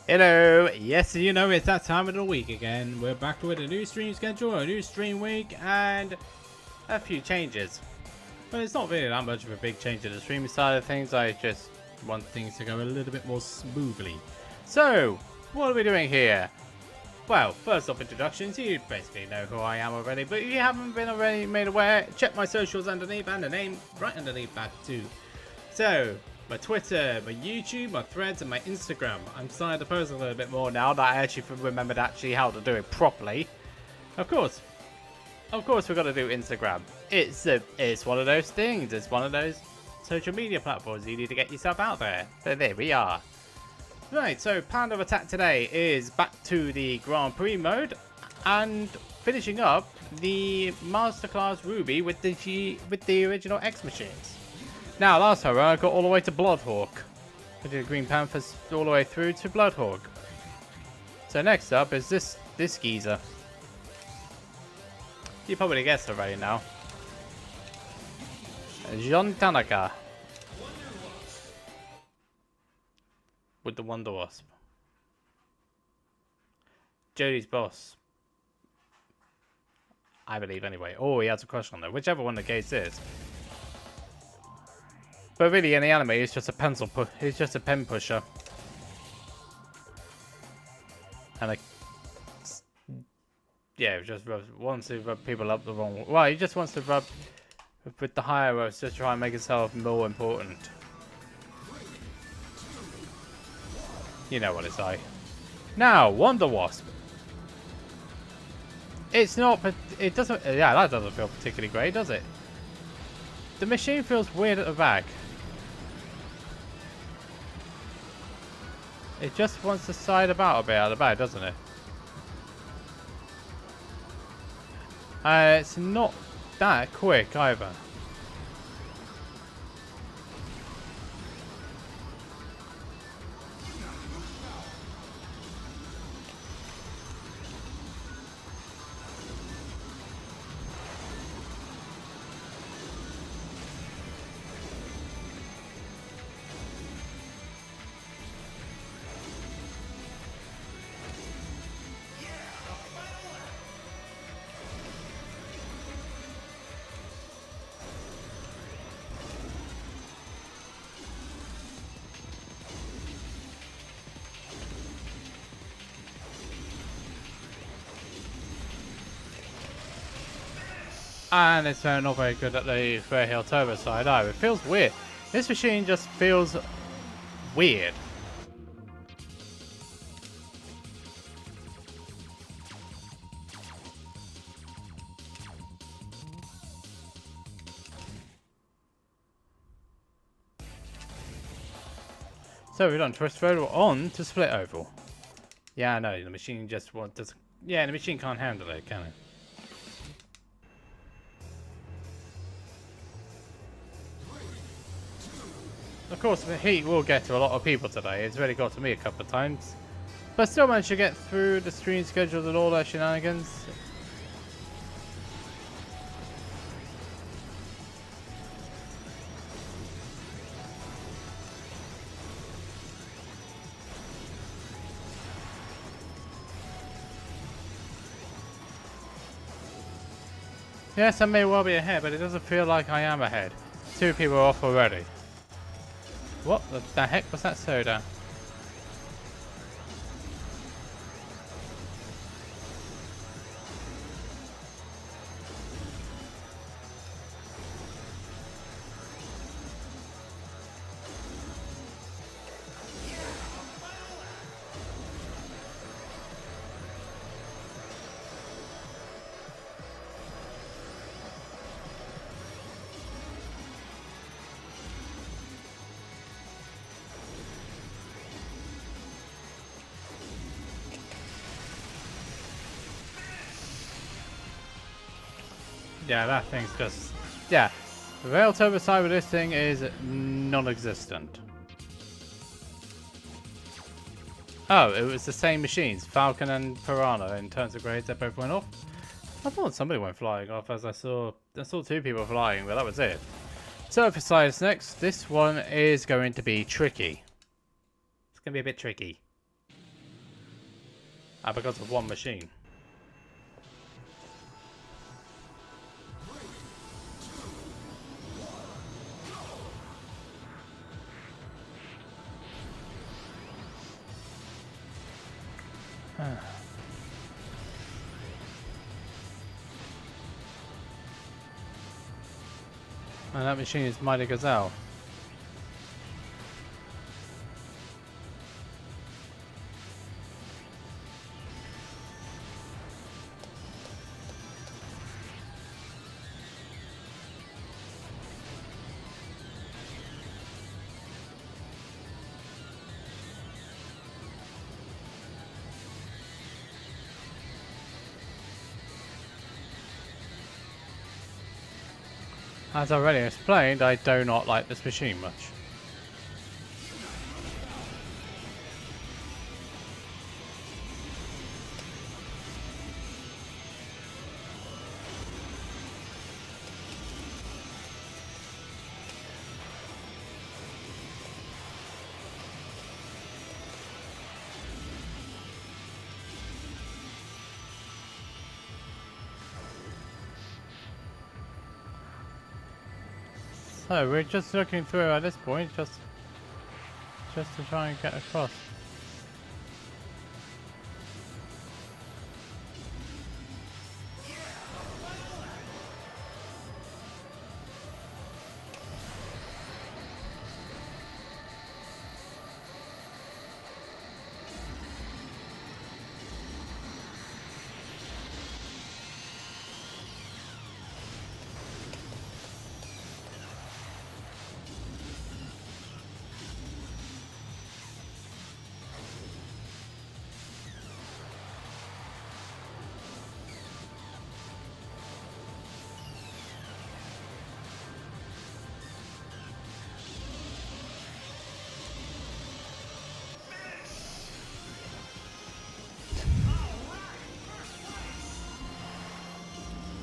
Hello, yes, you know it's that time of the week again. We're back with a new stream schedule, a new stream week, and a few changes. But it's not really that much of a big change to the streaming side of things. I just want things to go a little bit more smoothly. So, what are we doing here? Well, first off, introductions. You basically know who I am already, but if you haven't been already made aware, check my socials underneath and the name right underneath that too. So, my Twitter, my YouTube, my Threads, and my Instagram. I'm starting to post a little bit more now that I actually remembered how to do it properly. Of course, we've got to do Instagram. It's one of those things. It's one of those social media platforms. You need to get yourself out there. So there we are. Right, so plan of attack today is back to the Grand Prix mode and finishing up the Masterclass Ruby with the original X machines. Now, last time I got all the way to Bloodhawk. I did Green Panthers all the way through to Bloodhawk. So next up is this geezer. You probably guessed already now. John Tanaka. With the Wonder Wasp. Jody's boss. I believe anyway. Oh, he has a crush on her. Whichever one the case is. But really, in the anime, he's just a he's just a pen pusher. And yeah, just wants to rub people up the wrong way. Well, he just wants to rub with the higher ups to try and make himself more important. You know what it's like. Now, Wonder Wasp. It's not, it doesn't, yeah, that doesn't feel particularly great, does it? The machine feels weird at the back. It just wants to side about a bit at the back, doesn't it? It's not that quick either. And it's not very good at the Fair Hill Turbo side either. It feels weird. This machine just feels weird. So we've done twist oval on to split oval. Yeah, I know, the machine just wants. Yeah, the machine can't handle it, can it? Of course, the heat will get to a lot of people today. It's already got to me a couple of times. But still managed to get through the stream schedules and all that shenanigans. Yes, I may well be ahead, but it doesn't feel like I am ahead. 2 people are off already. What the heck was that soda? Yeah, that thing's just... Yeah, the rail turbo side with this thing is non-existent. Oh, it was the same machines, Falcon and Piranha, in terms of grades that both went off. I thought somebody went flying off as I saw 2 people flying, but that was it. Surface side is next. This one is going to be tricky. It's going to be a bit tricky. because of one machine. And that machine is Mighty Gazelle. As I already explained, I do not like this machine much. So we're just looking through at this point, just to try and get across.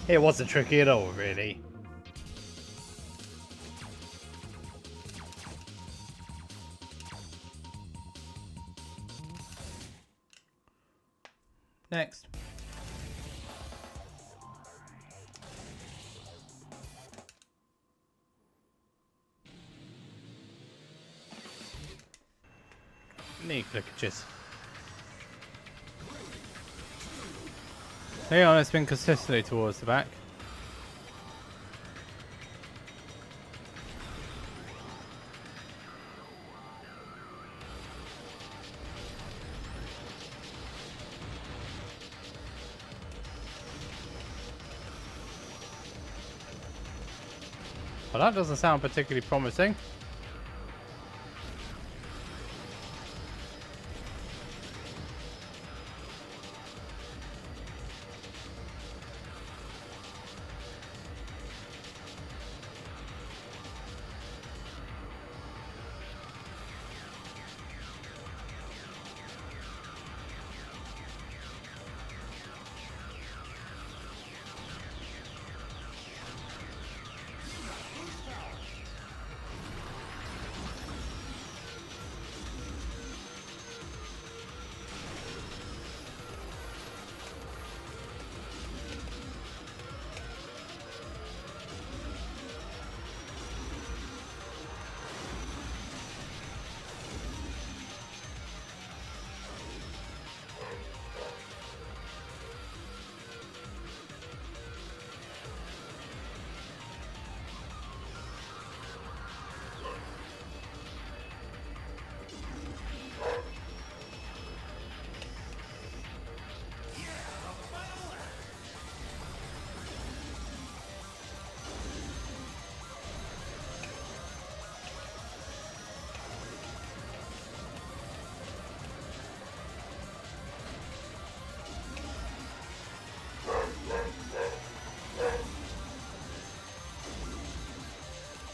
It wasn't tricky at all, really. Next. Knee clickages. Leon has been consistently towards the back. Well, that doesn't sound particularly promising.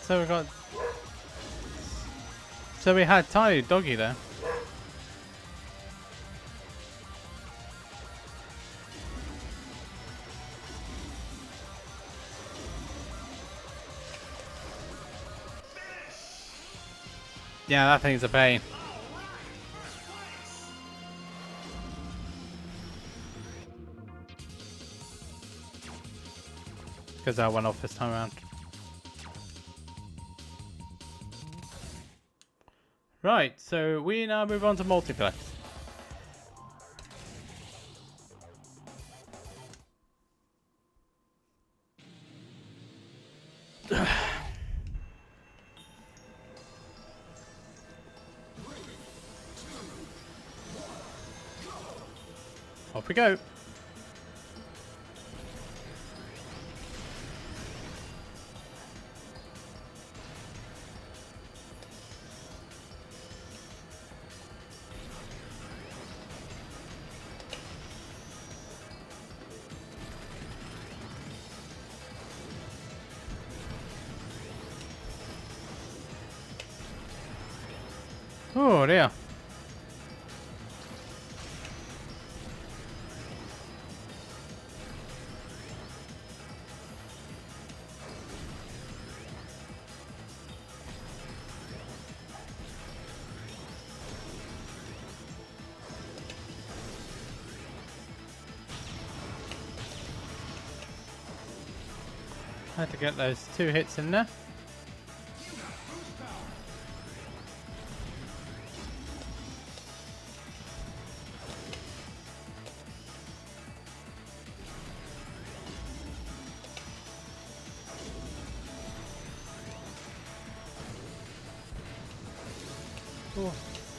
So we got. So we had Tiny Doggy there. Yeah, that thing's a pain. Because I went off this time around. Right, so we now move on to multiplex. Off we go. Oh dear. I had to get those 2 hits in there.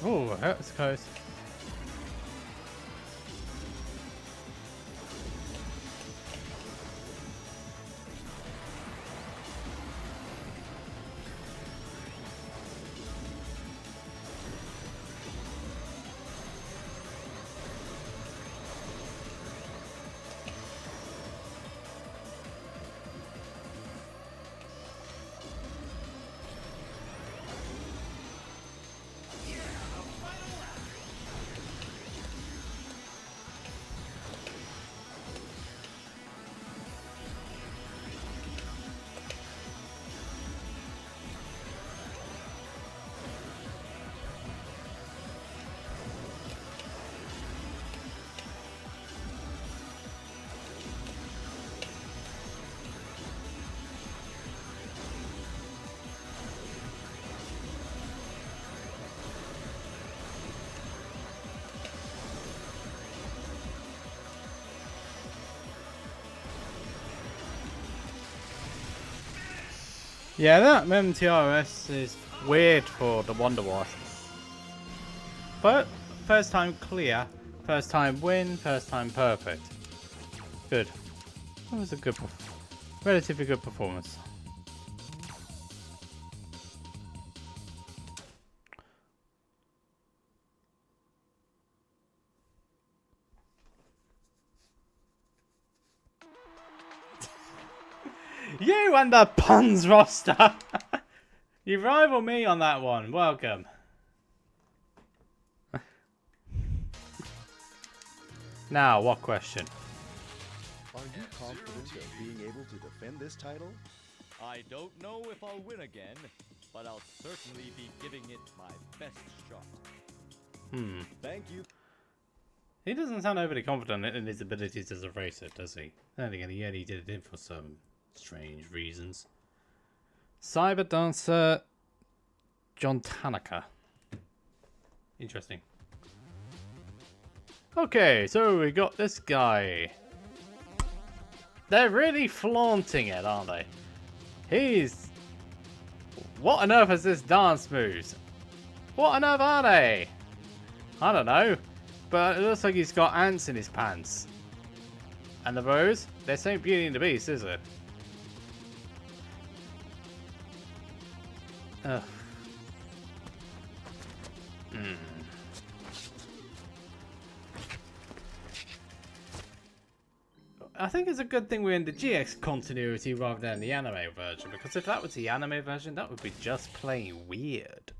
Oh, that was close. Yeah, that MTRS is weird for the Wonder Wasp. But first time clear, first time win, first time perfect. Good. That was a good, relatively good performance. You and the puns roster. You rival me on that one. Welcome. Now, what question? Are you confident of being able to defend this title? I don't know if I'll win again, but I'll certainly be giving it my best shot. Thank you. He doesn't sound overly confident in his abilities as a racer, does he? Then again, yeah, he did it for some strange reasons. Cyber Dancer John Tanaka. Interesting. Okay, so we got this guy. They're really flaunting it, aren't they? He's... What on earth is this dance moves? What on earth are they? I don't know. But it looks like he's got ants in his pants. And the bows? This ain't Beauty and the Beast, is it? Ugh. I think it's a good thing we're in the GX continuity rather than the anime version, because if that was the anime version, that would be just plain weird.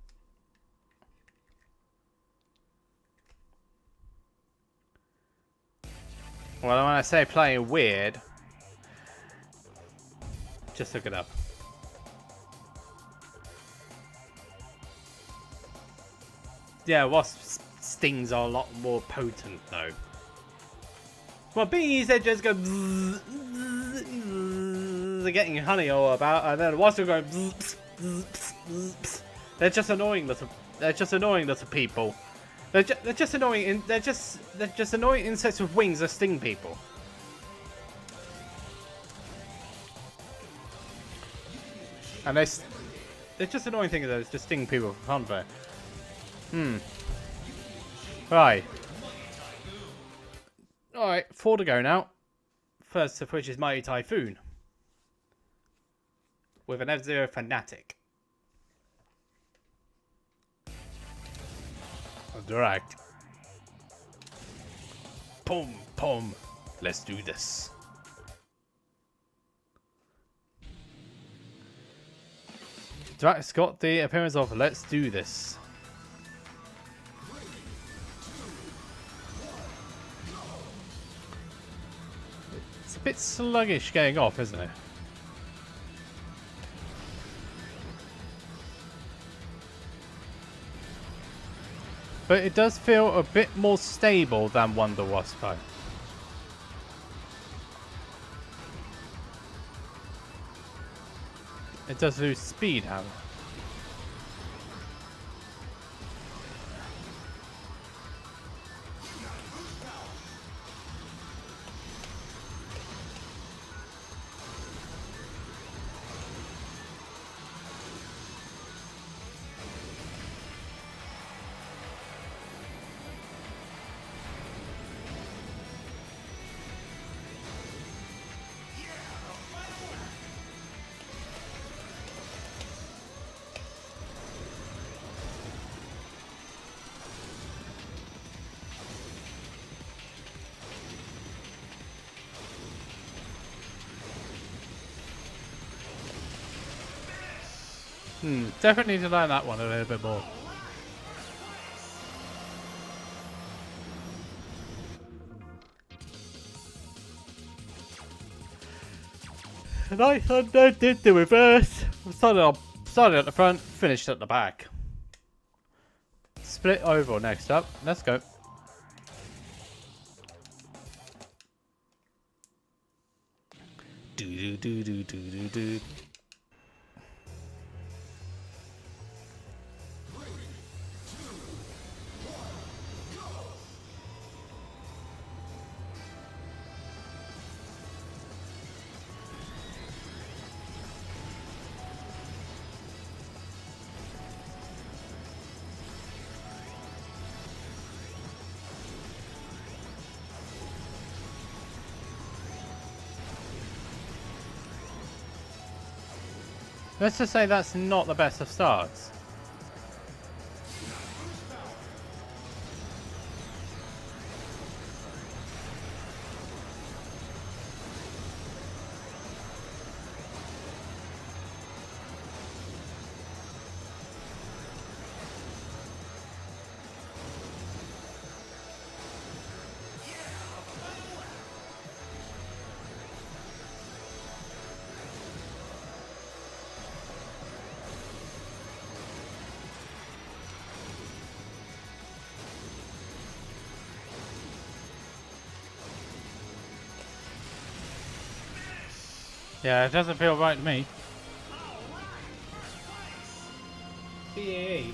Well, when I say playing weird, just look it up. Yeah, wasp stings are a lot more potent though. Well, bees, they just go. are getting honey all about, and then once they're going, bzz, bzz, bzz, bzz, bzz. They're just annoying little people. They're just annoying. They're just annoying insects with wings that sting people. And they're just annoying things that just sting people for fun fair. Right. Alright, 4 to go now. First of which is Mighty Typhoon. With an F-Zero Fanatic. Direct. Pum, pum. Let's do this. Drax got the appearance of let's do this. It's a bit sluggish getting off, isn't it? But it does feel a bit more stable than Wonder Wasp though. It does lose speed, however. Definitely need to learn that one a little bit more. Nice Thunder did the reverse. Started at the front, finished at the back. Split oval next up. Let's go. Do do do do do do do. Let's just say that's not the best of starts. Yeah, it doesn't feel right to me. BAE.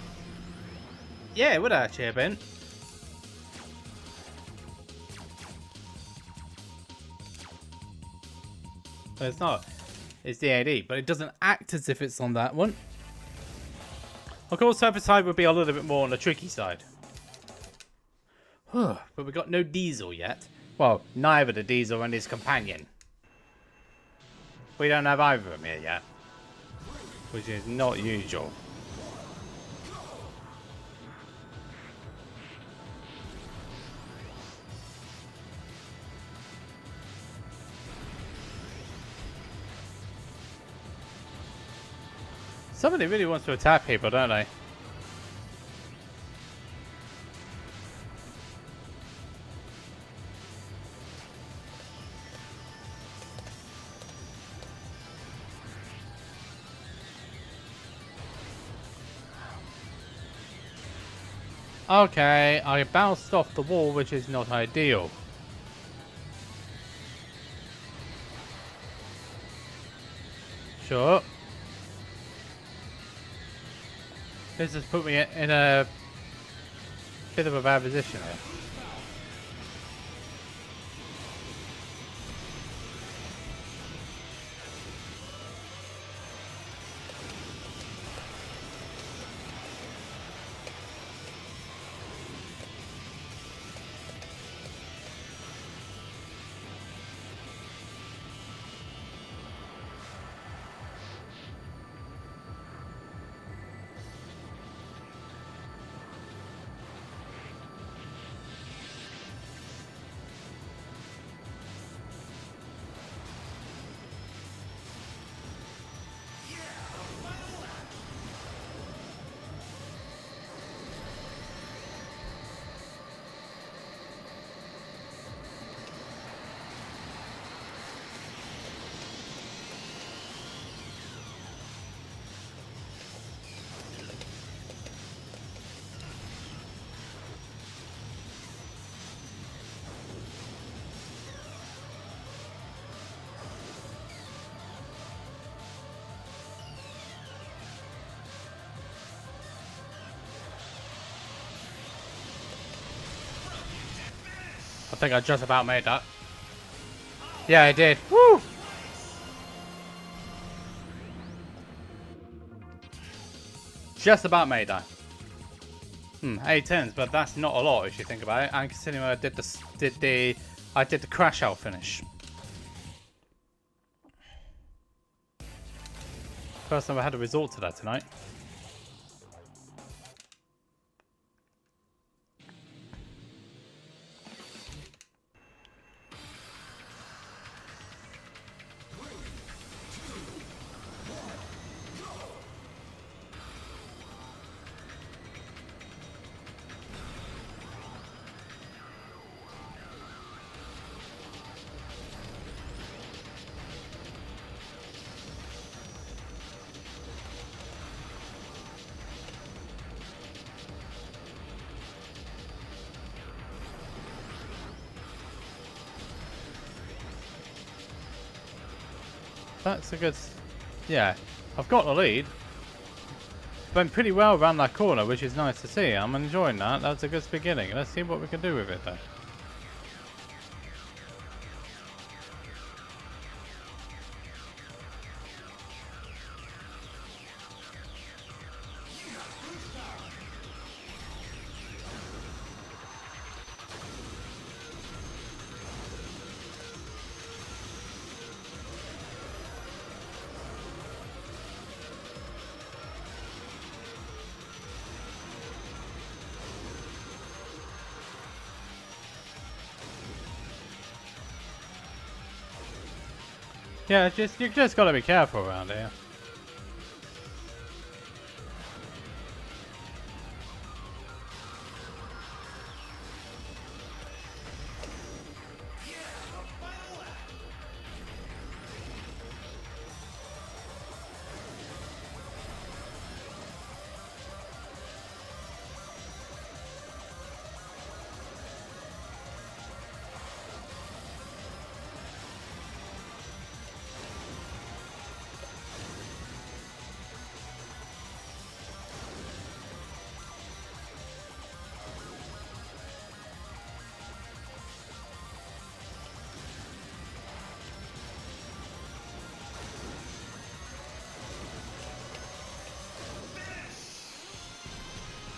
Yeah, it would actually have been. But it's not. It's DAD, but it doesn't act as if it's on that one. Of course, surface side would be a little bit more on the tricky side. But we got no Diesel yet. Well, neither the Diesel and his companion. We don't have either of them here yet, which is not usual. Somebody really wants to attack people, don't they? Okay, I bounced off the wall, which is not ideal. Sure. This has put me in a bit of a bad position here. I think I just about made that. Yeah, I did. Woo! Just about made that. 8 turns, but that's not a lot if you think about it. And considering I did the crash out finish. First time I had a resort to that tonight. That's a good... Yeah, I've got the lead. Went pretty well around that corner, which is nice to see. I'm enjoying that. That's a good beginning. Let's see what we can do with it though. Yeah, you just gotta be careful around here.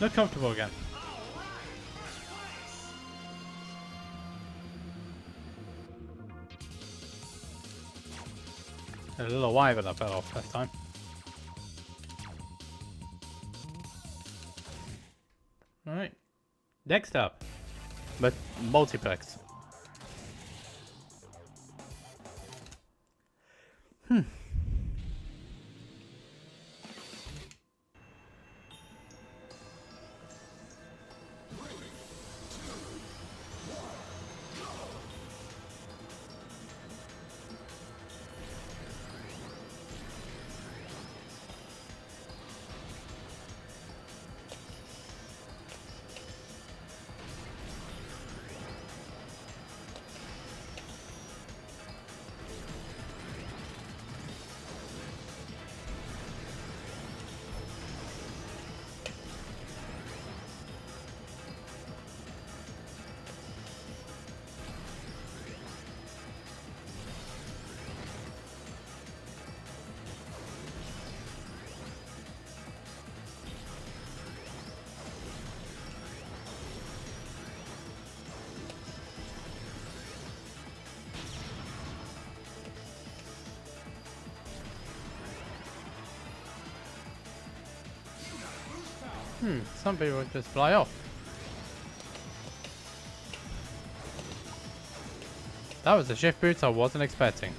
Look comfortable again. A little wide, but I fell off last time. Alright. Next up. But multiplex. Some people just fly off. That was a shift boost I wasn't expecting.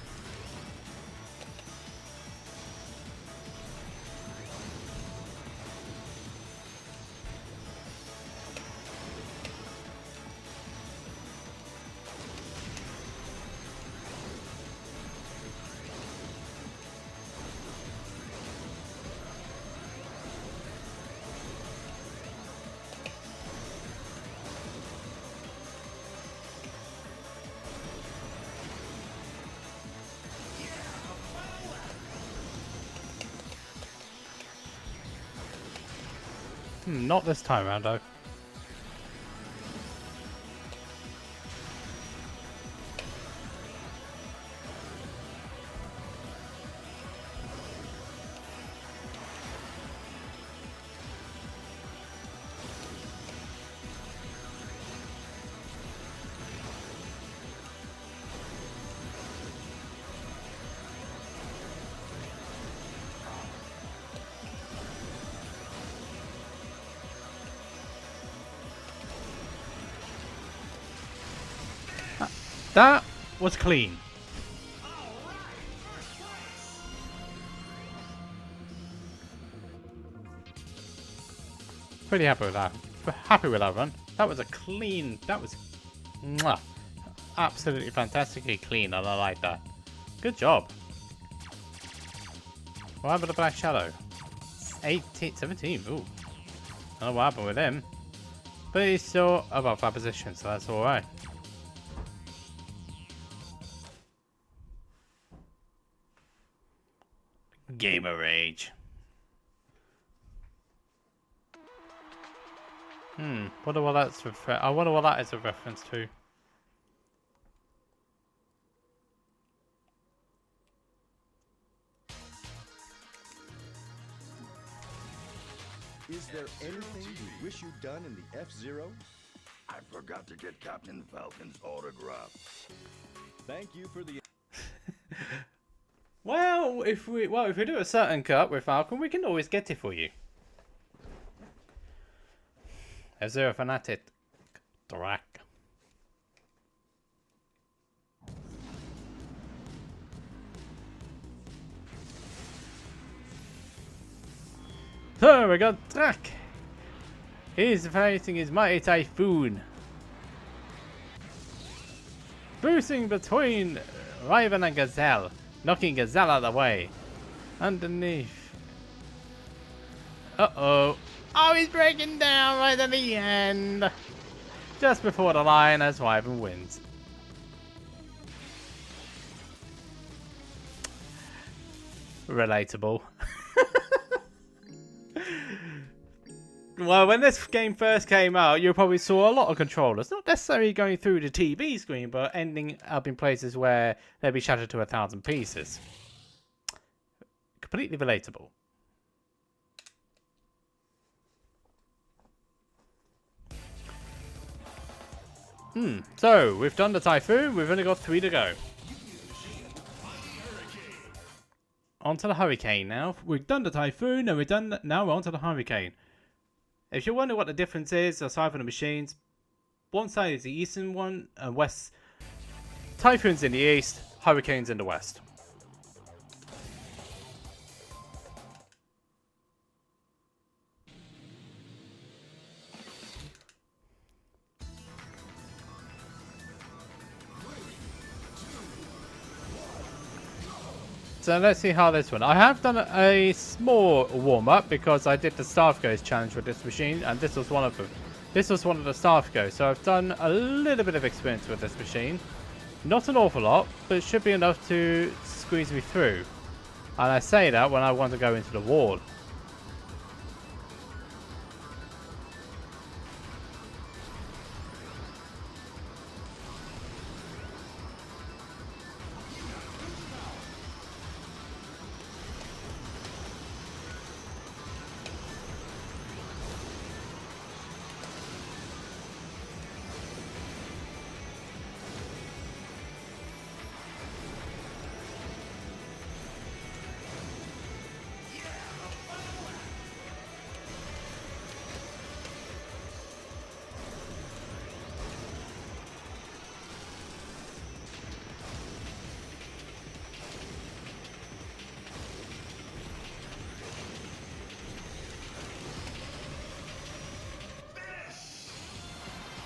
Not this time around though. That was clean. Pretty happy with that. Happy with that run. That was a clean. That was mwah, absolutely fantastically clean, and I like that. Good job. What happened to Black Shadow? 18, 17. Ooh. I don't know what happened with him, but he's still above that position, so that's all right. Gamer rage. Wonder what that's I wonder what that is a reference to. Is there anything you wish you'd done in the F-Zero? I forgot to get Captain Falcon's autograph. Thank you for the... Well, if we do a certain cut with Falcon, we can always get it for you. F-Zero fanatic, Drak. So we got Drak. He's fighting his mighty typhoon, boosting between Raven and Gazelle, knocking Gazelle out of the way. Underneath. Uh-oh. Oh, he's breaking down right at the end. Just before the line as Wyvern wins. Relatable. Well, when this game first came out, you probably saw a lot of controllers, not necessarily going through the TV screen, but ending up in places where they'd be shattered to 1,000 pieces. Completely relatable. So, we've done the Typhoon, we've only got 3 to go. On to the Hurricane now. We've done the Typhoon and now we're on to the Hurricane. If you wonder what the difference is aside from the machines, one side is the eastern one and west. Typhoon's in the east, Hurricane's in the west. So let's see how this one. I have done a small warm-up because I did the Staff Goes challenge with this machine, and this was one of them. This was one of the Staff Goes, so I've done a little bit of experience with this machine. Not an awful lot, but it should be enough to squeeze me through. And I say that when I want to go into the wall.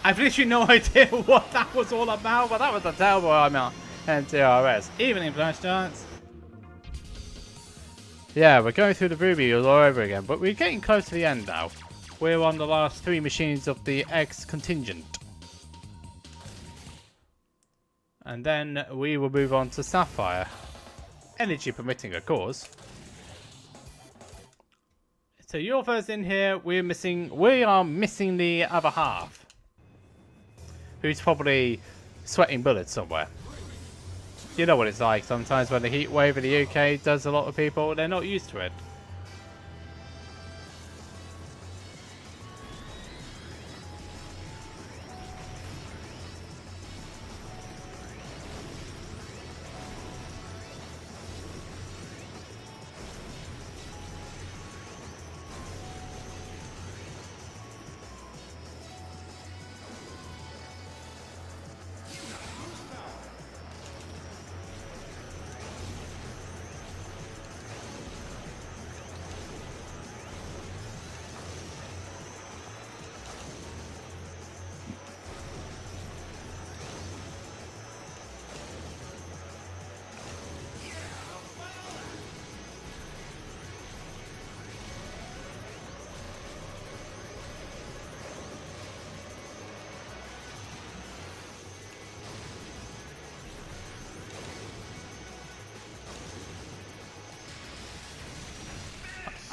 I've literally no idea what that was all about, but that was a terrible amount. NTRS. Evening, Flash Dance. Yeah, we're going through the Ruby all over again, but we're getting close to the end now. We're on the last 3 machines of the X contingent. And then we will move on to Sapphire. Energy permitting, of course. So you're first in here. We are missing the other half, who's probably sweating bullets somewhere. You know what it's like sometimes when the heat wave in the UK does a lot of people. They're not used to it.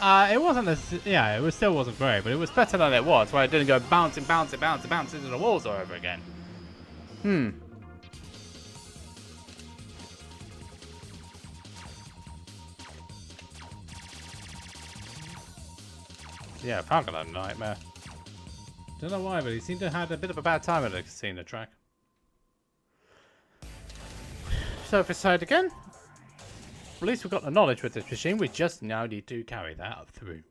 It wasn't it still wasn't great, but it was better than it was, where it didn't go bouncing into the walls all over again. Yeah, Falcon had a nightmare. Don't know why, but he seemed to have had a bit of a bad time at the casino track. Surface side again. At least we've got the knowledge with this machine. We just now need to carry that through.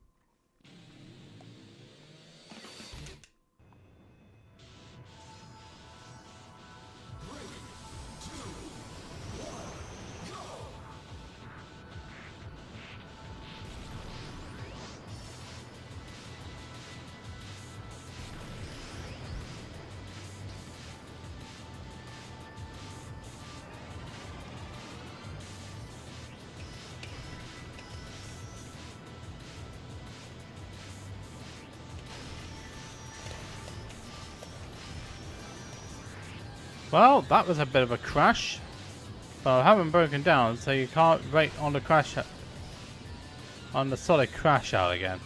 Well, that was a bit of a crash. But I haven't broken down, so you can't rate on the crash on the solid crash out again.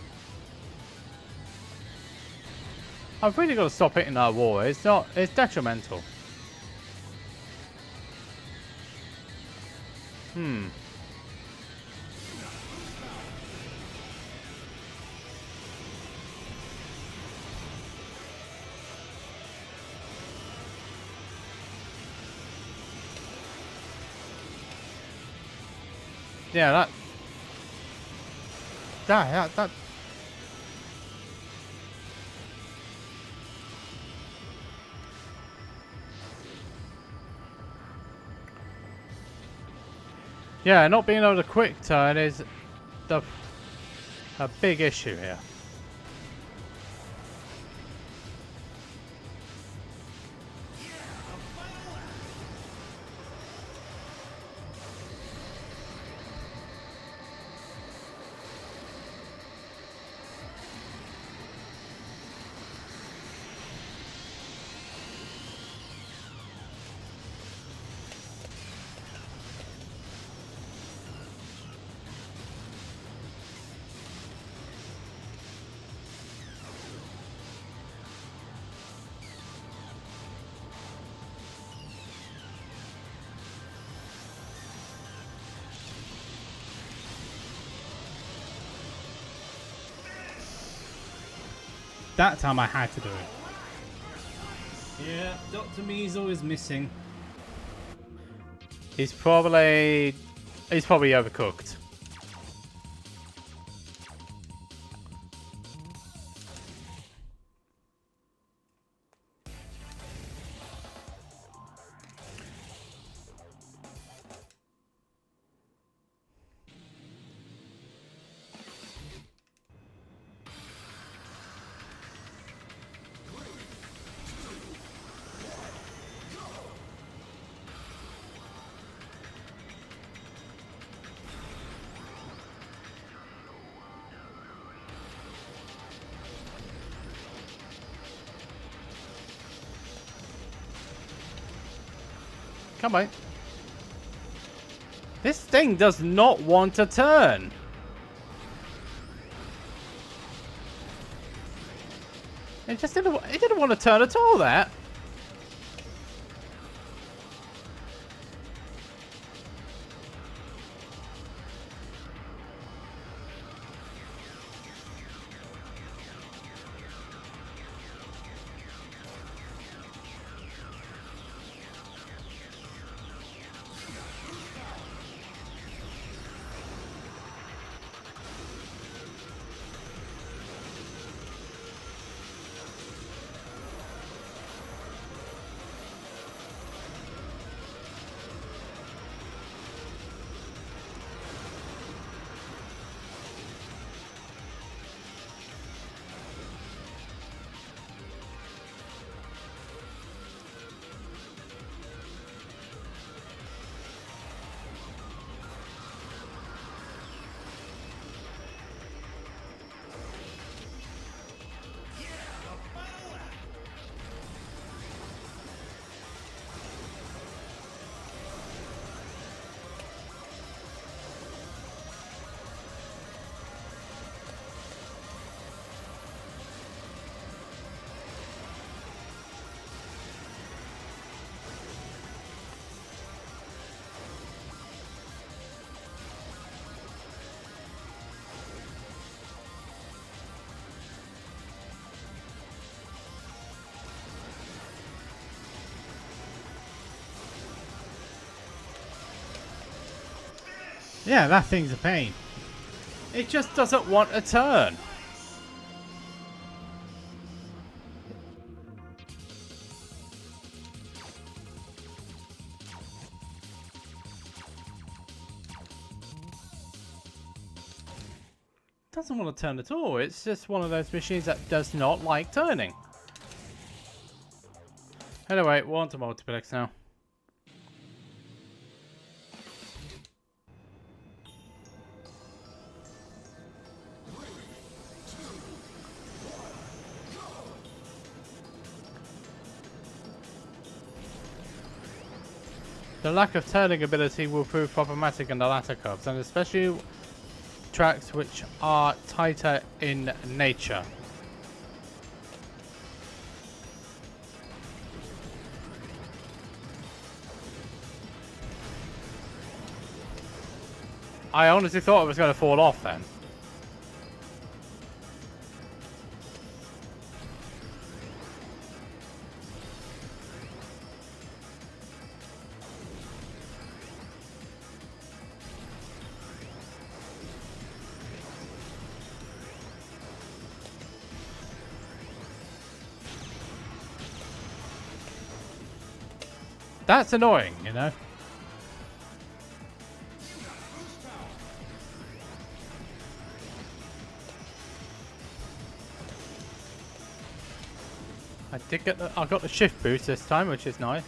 I've really got to stop hitting that wall. It's detrimental. Yeah, that. Yeah, not being able to quick turn is a big issue here. That time I had to do it. Yeah, Dr. Measle is missing. He's probably overcooked. Come on. This thing does not want to turn. It didn't want to turn at all, that. Yeah, that thing's a pain. It just doesn't want a turn. Doesn't want to turn at all. It's just one of those machines that does not like turning. Anyway, we're on to multiplex now. The lack of turning ability will prove problematic in the latter cups, and especially tracks which are tighter in nature. I honestly thought it was going to fall off then. That's annoying, you know. I got the shift boost this time, which is nice.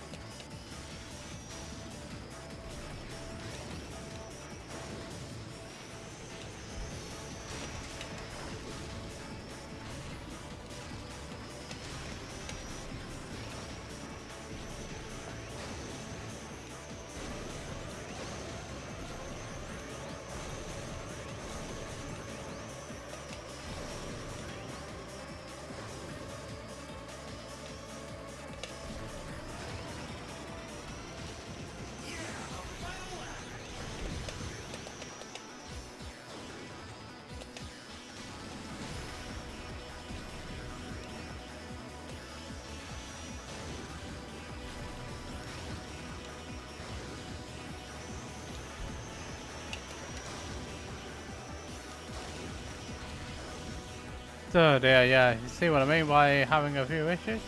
So there, yeah, you see what I mean by having a few issues?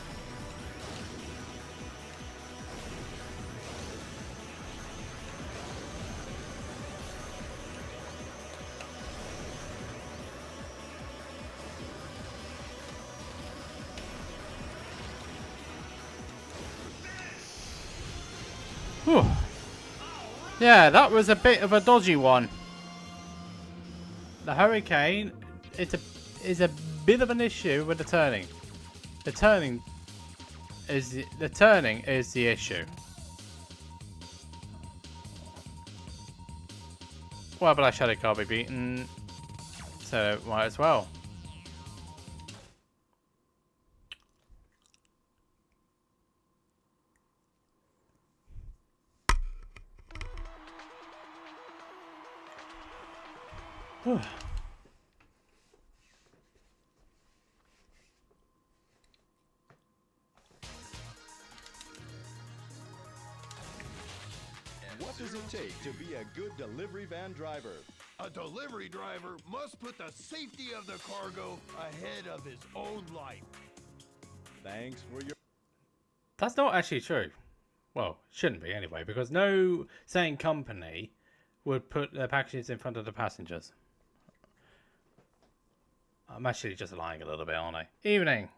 Whew. Yeah, that was a bit of a dodgy one. The Hurricane is a bit of an issue with the turning. The turning is the issue. Well, Black Shadow can't be beaten, so might as well. What does it take to be a good delivery van driver? A delivery driver must put the safety of the cargo ahead of his own life. Thanks for your... That's not actually true. Well, shouldn't be anyway, because no sane company would put their packages in front of the passengers. I'm actually just lying a little bit, aren't I? Evening.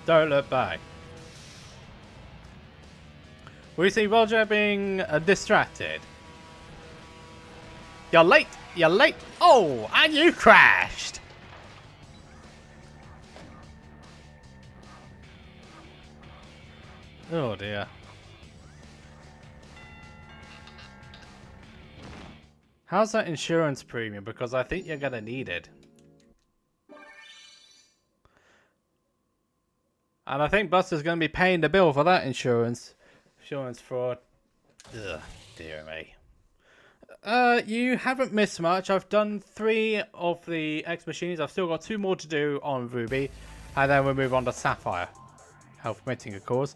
Don't look back. We see Roger being distracted. You're late! You're late! Oh, and you crashed! Oh dear. How's that insurance premium? Because I think you're gonna need it. And I think Buster's gonna be paying the bill for that insurance fraud. Ugh, dear me. You haven't missed much. I've done 3 of the X machines. I've still got 2 more to do on Ruby. And then we'll move on to Sapphire. Health permitting, of course.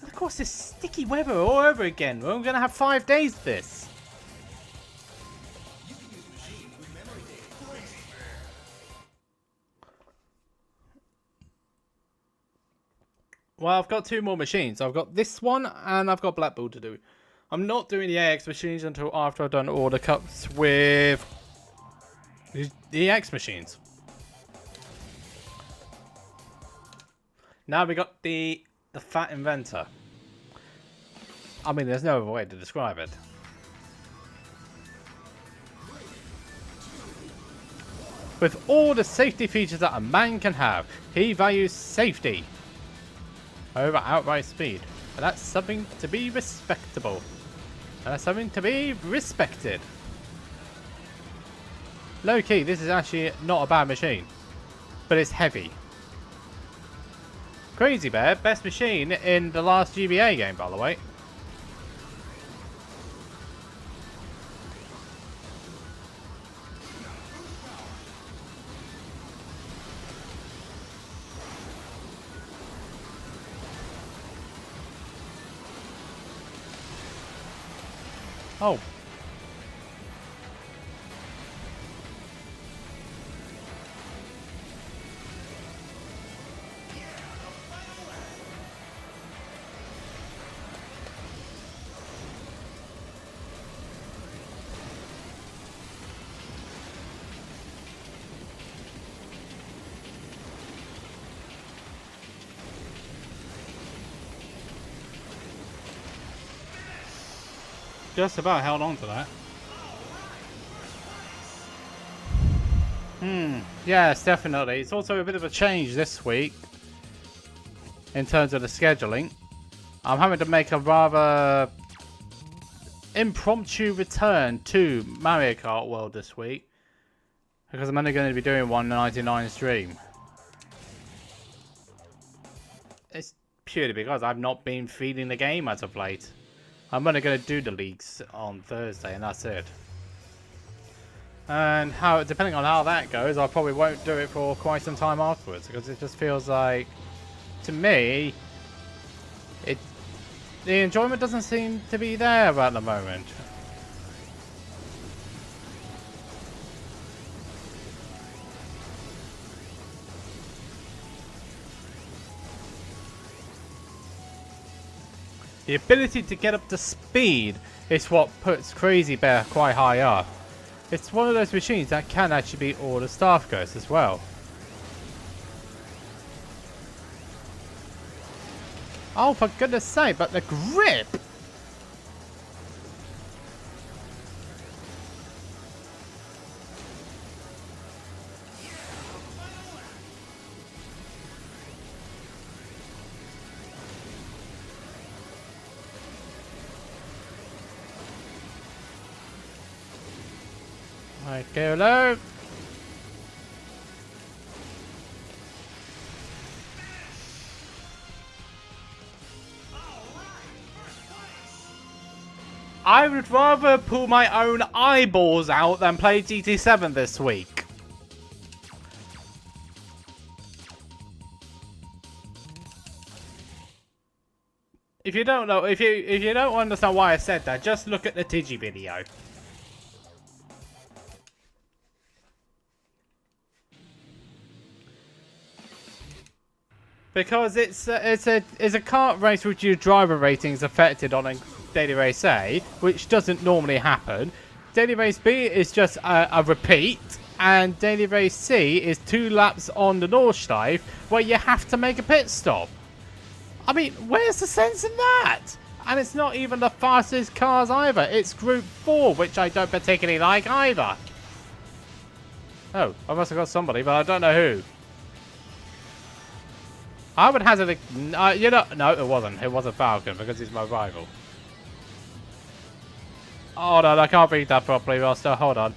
And of course, this sticky weather all over again. We're going to have 5 days of this. Well, I've got 2 more machines. I've got this one and I've got Black Bull to do. I'm not doing the AX machines until after I've done all the cups with the X machines. Now we got the Fat Inventor. I mean, there's no other way to describe it. With all the safety features that a man can have, he values safety over outright speed. And that's something to be respectable. And that's something to be respected. Low key, this is actually not a bad machine. But it's heavy. Crazy Bear, best machine in the last GBA game, by the way. Oh. Just about held on to that. Yes, definitely. It's also a bit of a change this week in terms of the scheduling. I'm having to make a rather impromptu return to Mario Kart World this week because I'm only going to be doing 199 stream. It's purely because I've not been feeding the game as of late. I'm only going to do the leagues on Thursday and that's it. And how, depending on how that goes, I probably won't do it for quite some time afterwards because it just feels like, to me, the enjoyment doesn't seem to be there at the moment. The ability to get up to speed is what puts Crazy Bear quite high up. It's one of those machines that can actually beat all the staff ghosts as well. Oh, for goodness sake, but the grip! Thank you, Lou. I would rather pull my own eyeballs out than play GT7 this week. If you don't know, if you don't understand why I said that, just look at the Digi video. Because it's a kart race which your driver rating is affected on a Daily Race A, which doesn't normally happen. Daily Race B is just a repeat, and Daily Race C is 2 laps on the Nordschleife where you have to make a pit stop. I mean, where's the sense in that? And it's not even the fastest cars either. It's Group 4, which I don't particularly like either. Oh, I must have got somebody, but I don't know who. I would hazard a... you know... No, it wasn't. It wasn't Falcon, because he's my rival. Hold on, I can't read that properly, Roster. Hold on.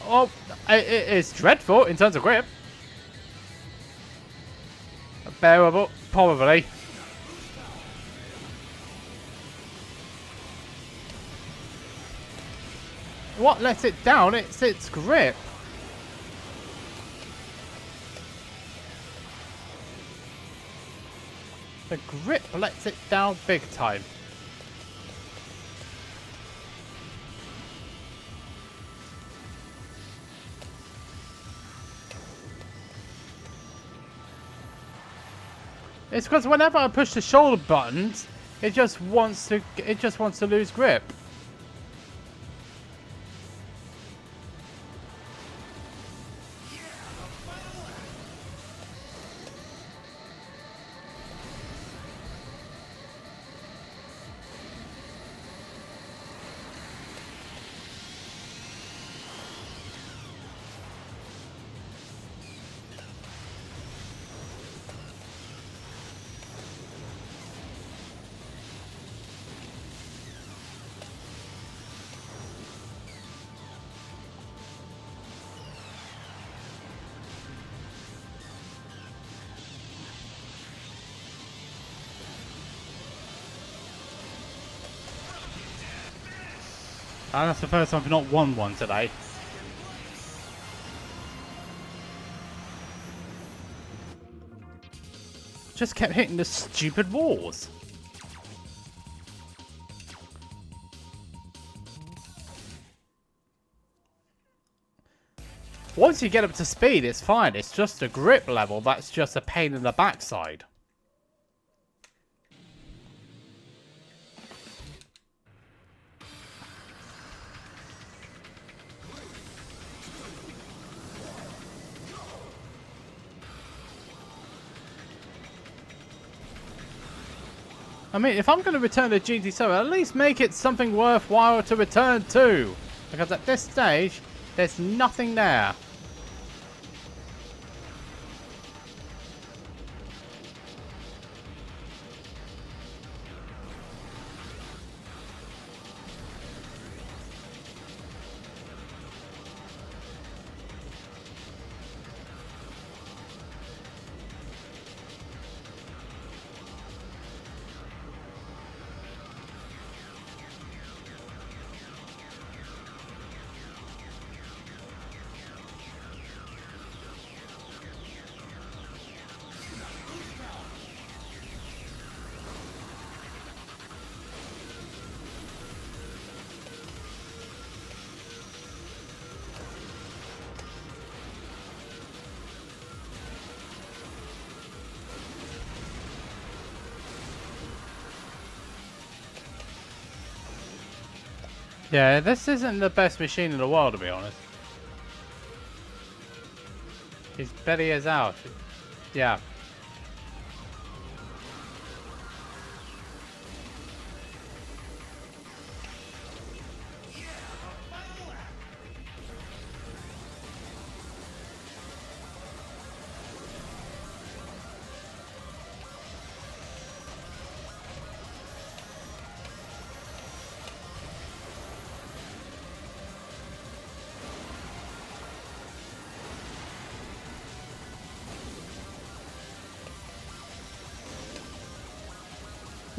Oh, it's dreadful in terms of grip. Bearable, probably. What lets it down? It's its grip. The grip lets it down big time. It's because whenever I push the shoulder buttons, it just wants to lose grip. And that's the first time I've not won one today. Just kept hitting the stupid walls. Once you get up to speed, it's fine. It's just a grip level that's just a pain in the backside. I mean, if I'm going to return to GT7, at least make it something worthwhile to return to. Because at this stage, there's nothing there. Yeah, this isn't the best machine in the world, to be honest. His belly is out. Yeah.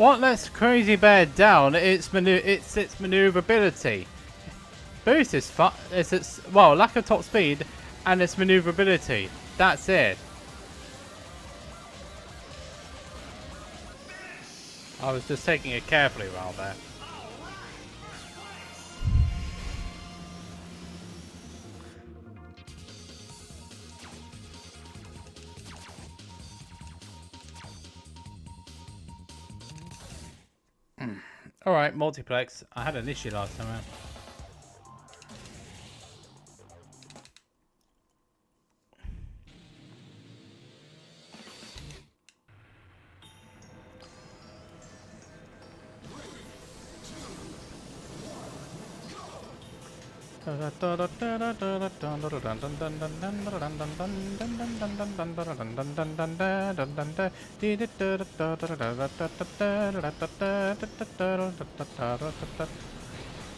What lets Crazy Bear down? It's its maneuverability. Boost is it's its lack of top speed and its maneuverability. That's it. I was just taking it carefully around there. Alright, multiplex. I had an issue last time out.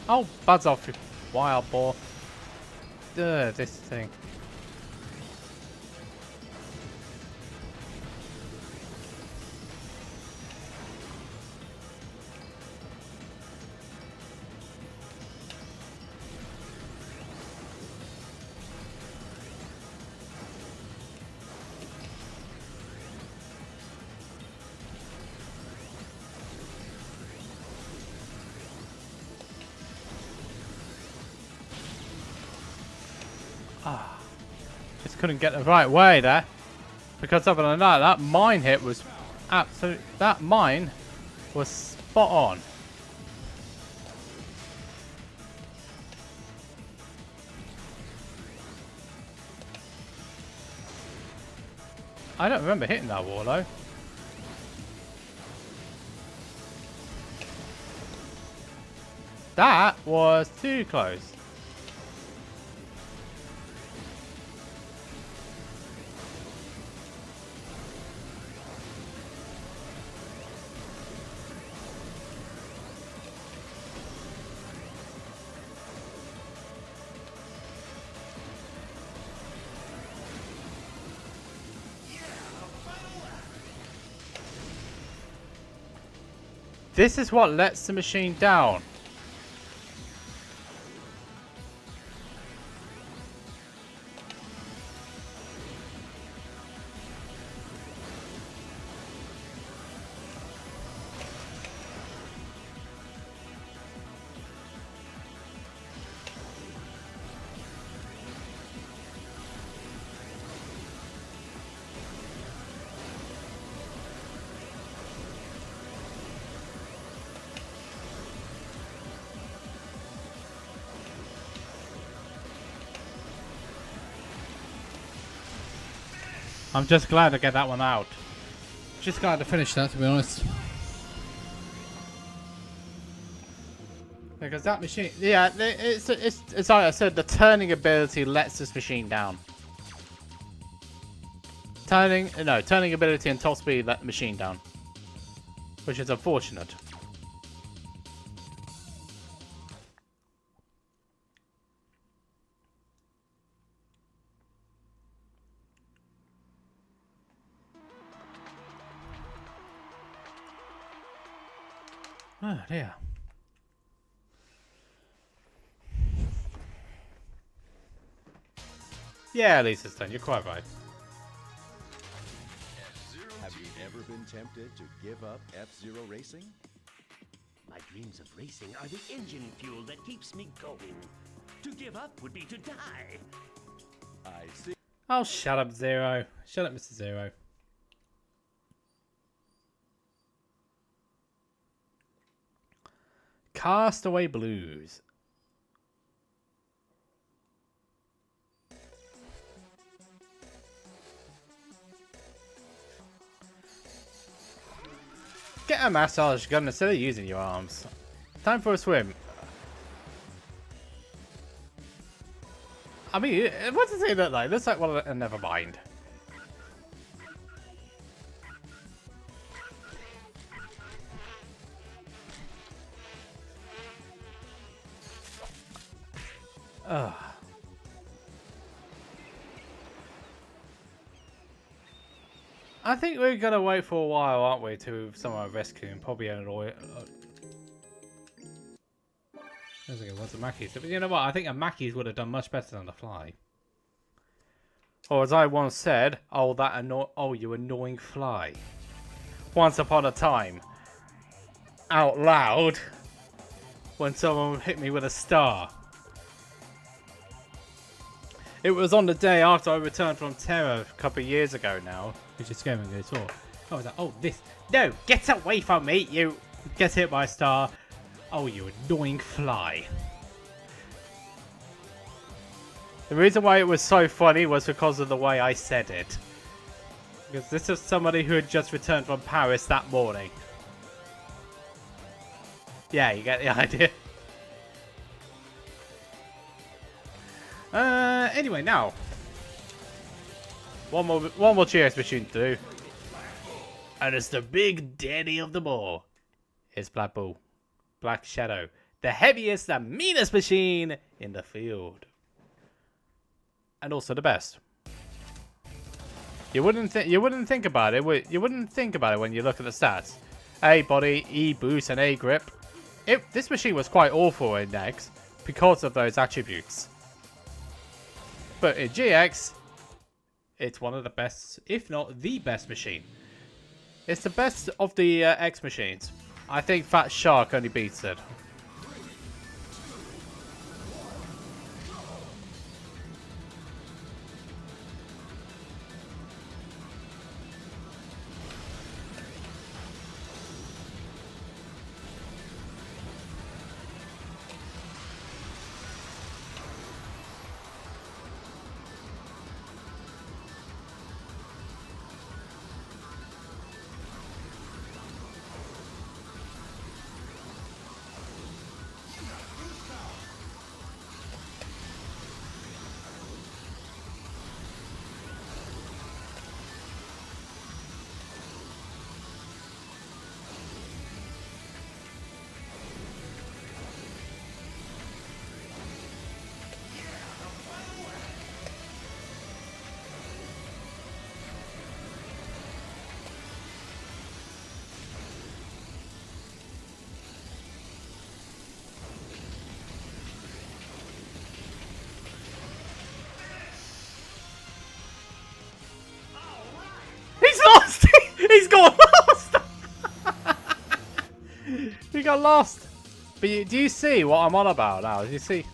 Oh, buzz off, you wild boar. This thing. Just couldn't get the right way there. Because other than that, that mine hit was absolute. That mine was spot on. I don't remember hitting that wall though. That was too close. This is what lets the machine down. I'm just glad to get that one out. Just glad to finish that, to be honest. Because that machine, yeah, it's like I said, the turning ability lets this machine down. Turning ability and top speed let the machine down, which is unfortunate. Oh dear. Yeah, Lisa Stone, you're quite right. Have you ever been tempted to give up F-Zero racing? My dreams of racing are the engine fuel that keeps me going. To give up would be to die. I see. Oh, shut up, Zero. Shut up, Mr. Zero. Castaway Blues. Get a massage gun instead of using your arms. Time for a swim. I mean, what does it look like? Looks like, well, never mind. Ugh. I think we're gonna wait for a while, aren't we, to someone rescue and probably annoy. What's a Mackey's? But you know what? I think a Mackey's would have done much better than the fly. Or as I once said, oh you annoying fly. Once upon a time, out loud, when someone hit me with a star. It was on the day after I returned from Terra a couple of years ago now, which is scaring me at all. I was like, oh, this. No, get away from me, you. Get hit by a star. Oh, you annoying fly. The reason why it was so funny was because of the way I said it. Because this is somebody who had just returned from Paris that morning. Yeah, you get the idea. Anyway, now. One more GX machine to do. And it's the big daddy of them all. It's Black Bull. Black Shadow. The heaviest and meanest machine in the field. And also the best. You wouldn't think about it. You wouldn't think about it when you look at the stats. A body, E boost, and A grip. This machine was quite awful in X because of those attributes. But in GX, it's one of the best, if not the best machine. It's the best of the X machines. I think Fat Shark only beats it. He's lost! He's got lost! He got lost! But do you see what I'm on about now? Do you see?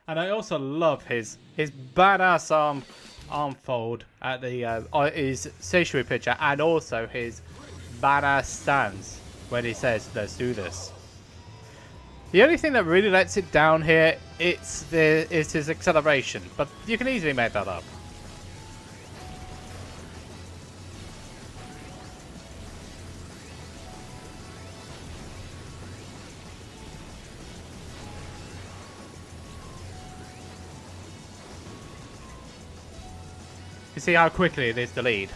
And I also love his badass arm fold at the his stationary picture, and also his badass stance when he says, "Let's do this." The only thing that really lets it down here is his acceleration, but you can easily make that up. You see how quickly it is to lead.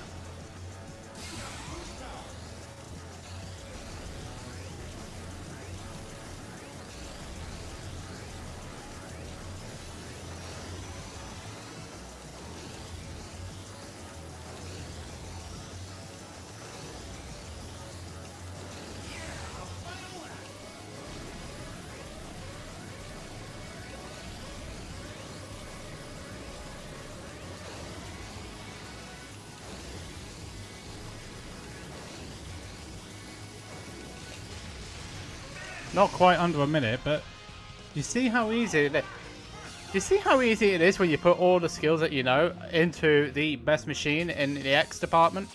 Not quite under a minute, but you see how easy it is. You see how easy it is when you put all the skills that you know into the best machine in the X department?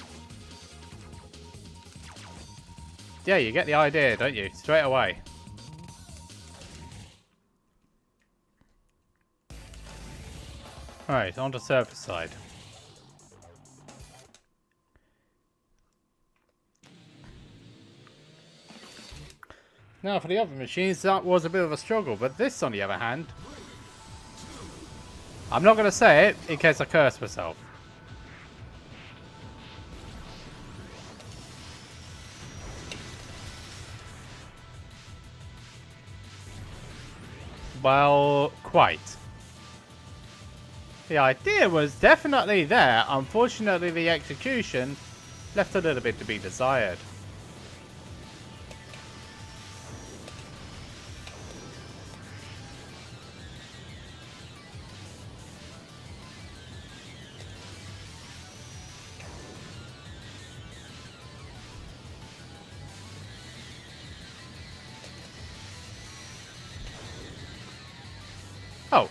Yeah, you get the idea, don't you? Straight away. Alright, on the surface side. Now for the other machines, that was a bit of a struggle, but this on the other hand, I'm not going to say it in case I curse myself. Well, quite. The idea was definitely there. Unfortunately, the execution left a little bit to be desired. Oh.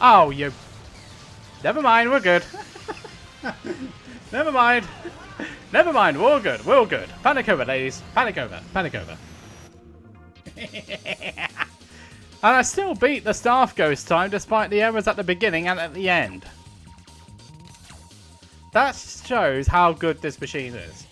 Oh, you... Never mind, we're good. Never mind. Never mind, we're all good, we're all good. Panic over, ladies. Panic over, panic over. And I still beat the staff ghost time despite the errors at the beginning and at the end. That shows how good this machine is.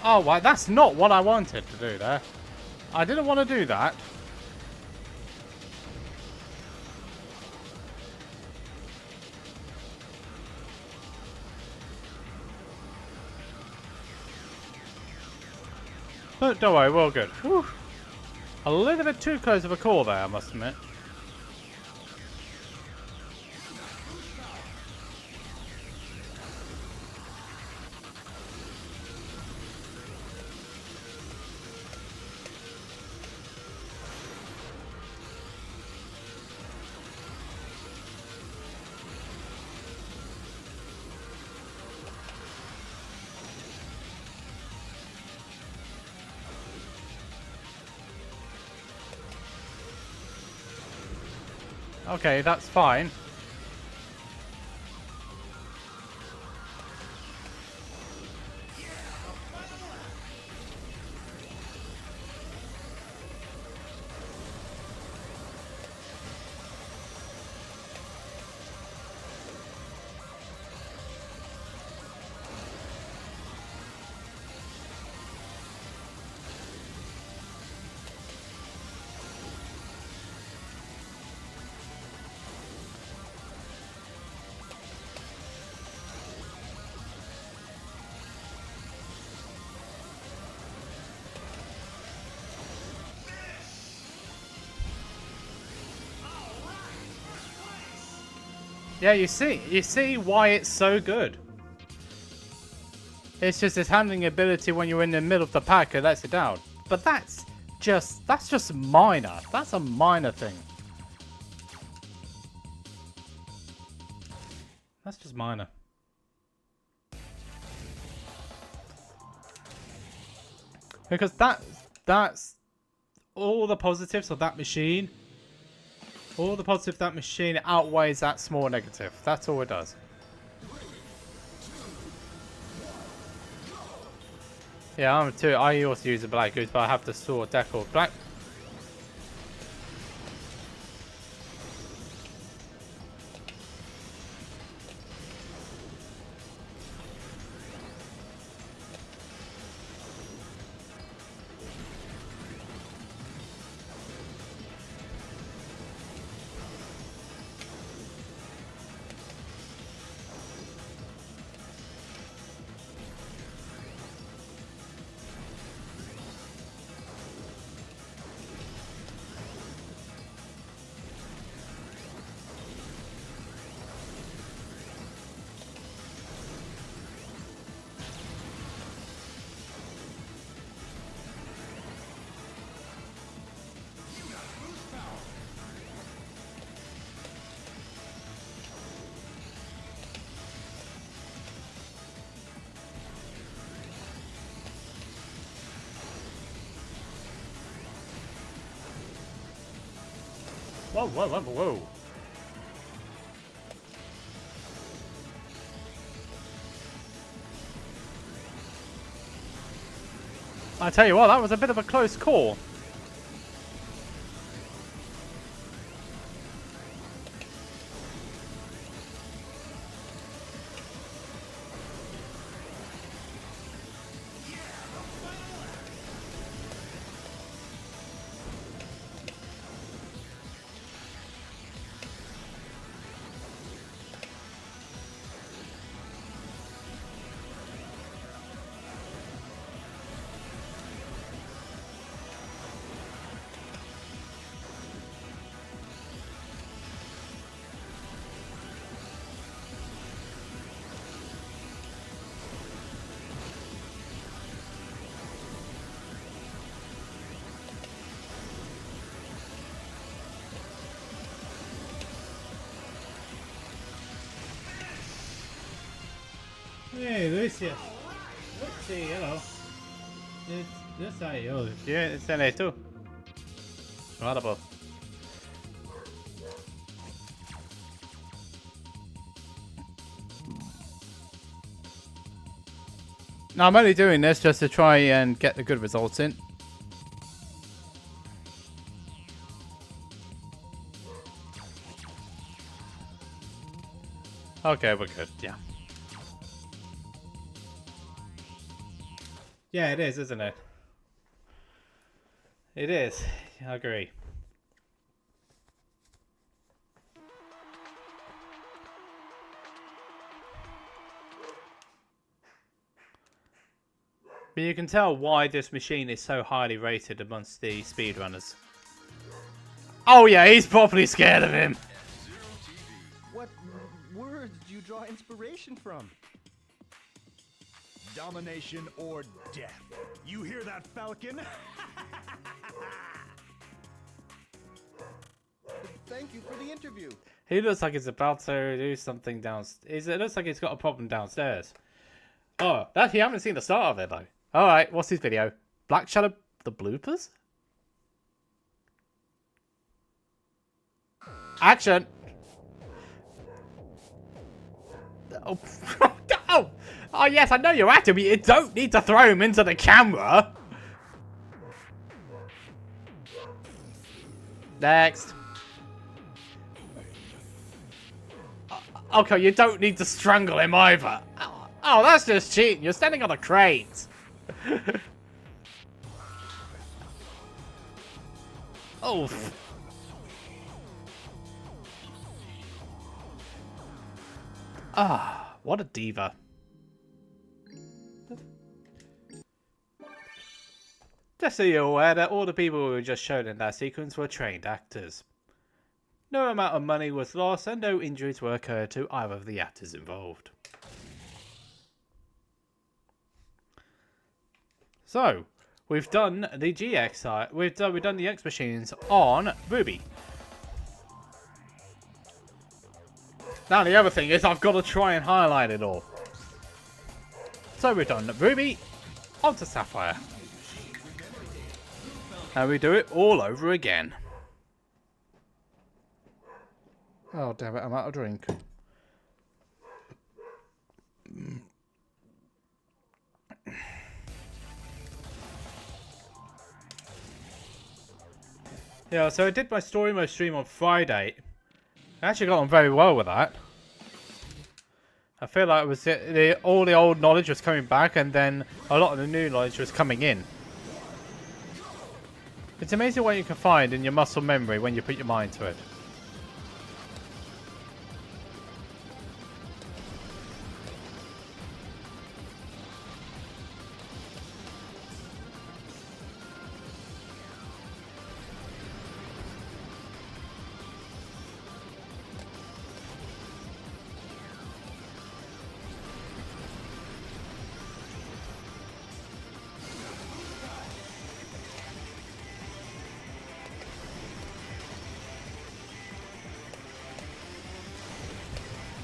Oh, why? That's not what I wanted to do there. I didn't want to do that. But don't worry, we're all good. Whew. A little bit too close of a call there, I must admit. Okay, that's fine. Yeah, you see why it's so good. It's just its handling ability when you're in the middle of the pack that lets it down. But that's just minor. That's a minor thing. That's just minor. Because that's all the positives of that machine. All the positive of that machine outweighs that small negative. That's all it does. Yeah, I'm too. I also use a black goose, but I have the sword deck of black. Whoa, whoa, whoa, whoa. I tell you what, that was a bit of a close call. Hey, Lucia. Lucy, hello. This are you. Yeah, it's an A2. Incredible. Now, I'm only doing this just to try and get the good results in. Okay, we're good, yeah. Yeah, it is, isn't it? It is. I agree. But you can tell why this machine is so highly rated amongst the speedrunners. Oh yeah, he's properly scared of him. What words do you draw inspiration from? Domination or death. You hear that, Falcon? Thank you for the interview. He looks like he's about to do something downstairs. It looks like he's got a problem downstairs. Oh, that you haven't seen the start of it though. Alright, what's his video? Black Shadow, the bloopers? Action! Oh, oh, oh yes, I know you're acting, but you don't need to throw him into the camera. Next. Okay, you don't need to strangle him either. Oh, that's just cheating. You're standing on a crate. Oh. Ah, what a diva. Just so you're aware that all the people who were just shown in that sequence were trained actors. No amount of money was lost and no injuries were occurred to either of the actors involved. So, we've done the GX side. We've done the X machines on Ruby. Now the other thing is I've got to try and highlight it all. So we've done Ruby onto Sapphire. And we do it all over again. Oh damn it, I'm out of drink. Yeah, so I did my story mode stream on Friday. I actually got on very well with that. I feel like it was all the old knowledge was coming back, and then a lot of the new knowledge was coming in. It's amazing what you can find in your muscle memory when you put your mind to it.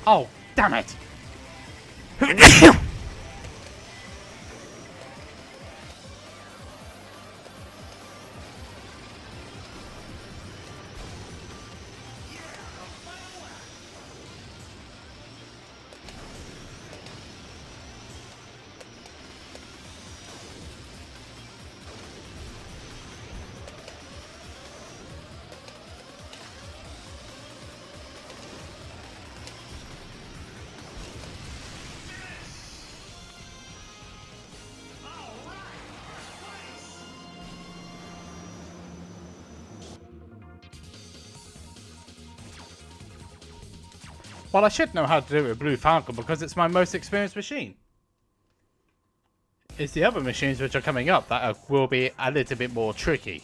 Oh, damn it! Well, I should know how to do it with Blue Falcon because it's my most experienced machine. It's the other machines which are coming up that will be a little bit more tricky.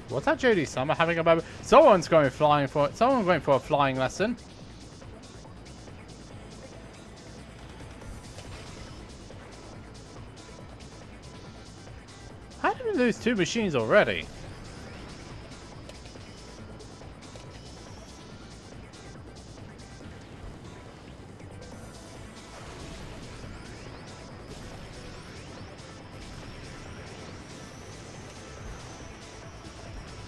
What's that, Jodie Summer having a moment? Someone's going flying for it. Someone's going for a flying lesson. How did we lose 2 machines already?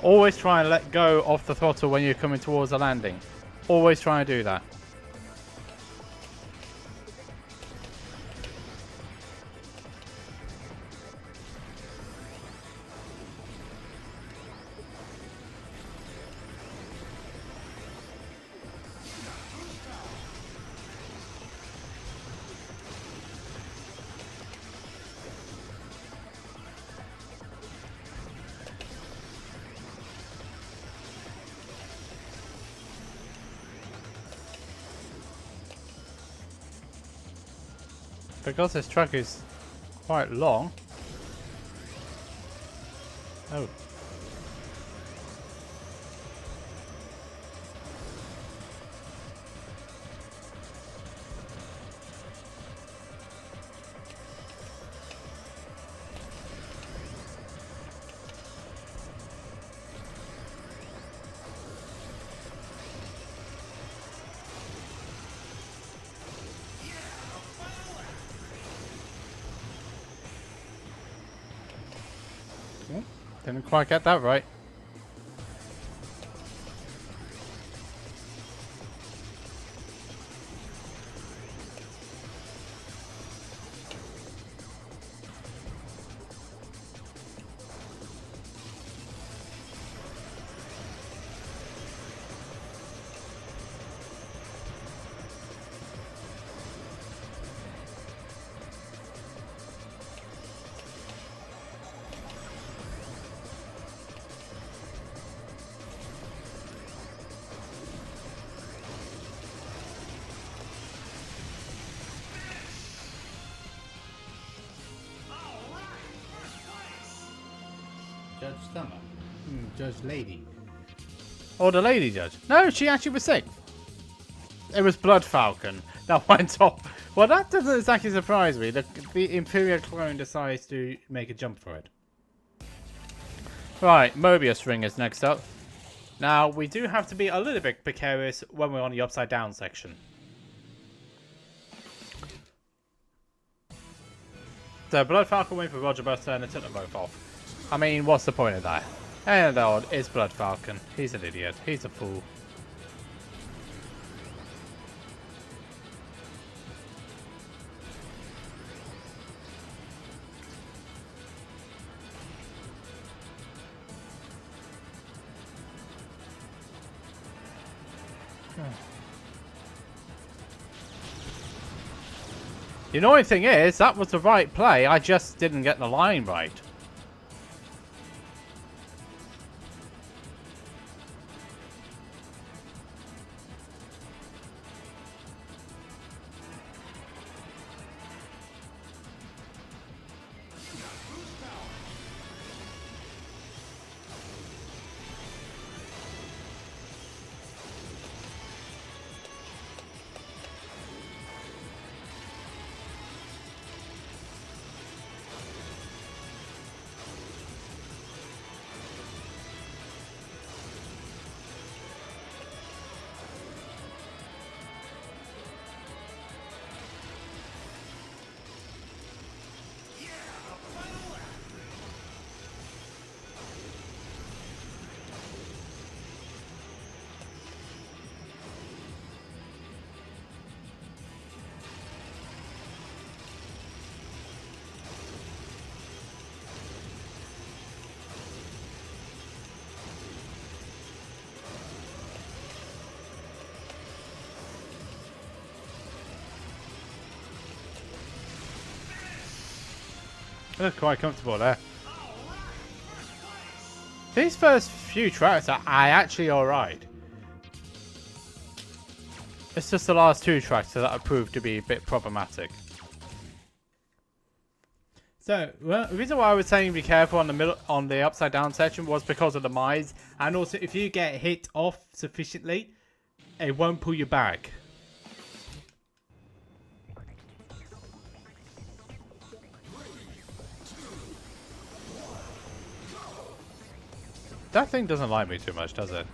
Always try and let go off the throttle when you're coming towards a landing. Always try and do that. Because this truck is quite long. Oh. Didn't quite get that right. Judge Summer. Judge Lady. Oh, the Lady Judge. No, she actually was sick. It was Blood Falcon that went off. Well, that doesn't exactly surprise me. The Imperial clone decides to make a jump for it. Right, Mobius Ring is next up. Now, we do have to be a little bit precarious when we're on the upside down section. So Blood Falcon went for Roger Buster and they took them both off. I mean, what's the point of that? And it's Blood Falcon. He's an idiot. He's a fool. The annoying thing is, that was the right play, I just didn't get the line right. They're quite comfortable there. These first few tracks are actually alright. It's just the last two tracks that have proved to be a bit problematic. So, well, the reason why I was saying be careful on the middle, on the upside down section was because of the mines, and also if you get hit off sufficiently, it won't pull you back. That thing doesn't like me too much, does it?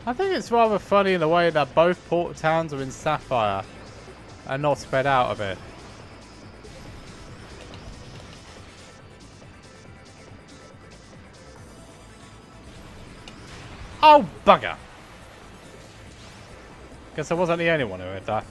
I think it's rather funny in the way that both port towns are in Sapphire and not spread out a bit. Oh, bugger! Guess I wasn't the only one who heard that.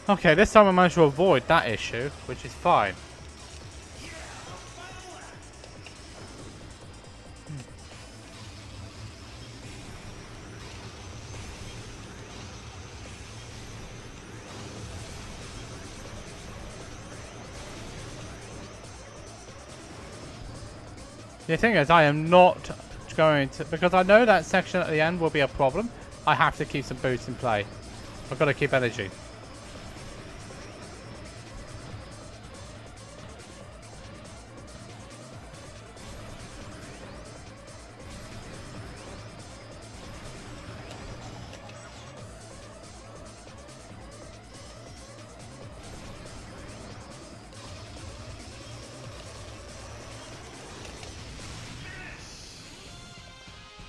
Okay, this time I managed to avoid that issue, which is fine. The thing is, I am not going to, because I know that section at the end will be a problem. I have to keep some boots in play. I've got to keep energy.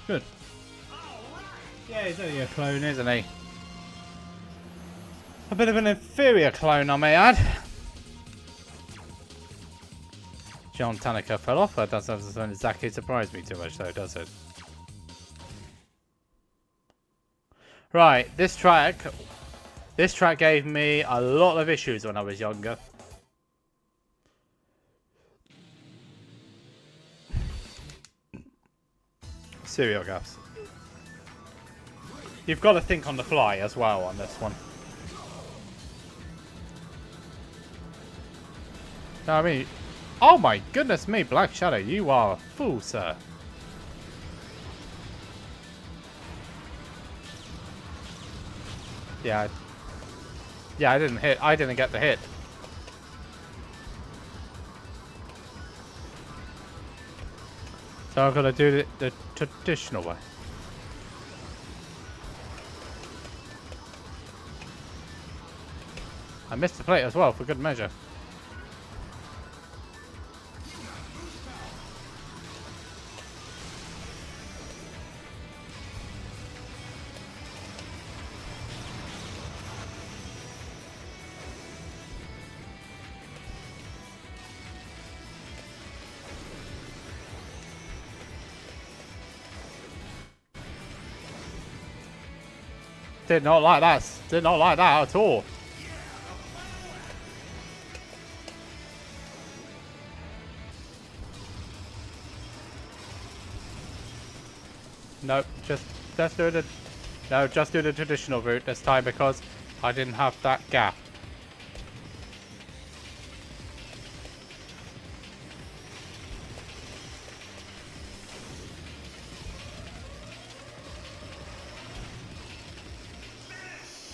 Good. Yeah, he's only a clone, isn't he? A bit of an inferior clone, I may add. John Tanaka fell off. That doesn't exactly surprise me too much, though, does it? Right, this track gave me a lot of issues when I was younger. Cereal gaps. You've got to think on the fly as well on this one. I mean, oh my goodness me, Black Shadow, you are a fool, sir. Yeah, I didn't hit. I didn't get the hit. So I've got to do the traditional way. I missed the plate as well, for good measure. Did not like that. Did not like that at all. Nope, just do the just do the traditional route this time because I didn't have that gap.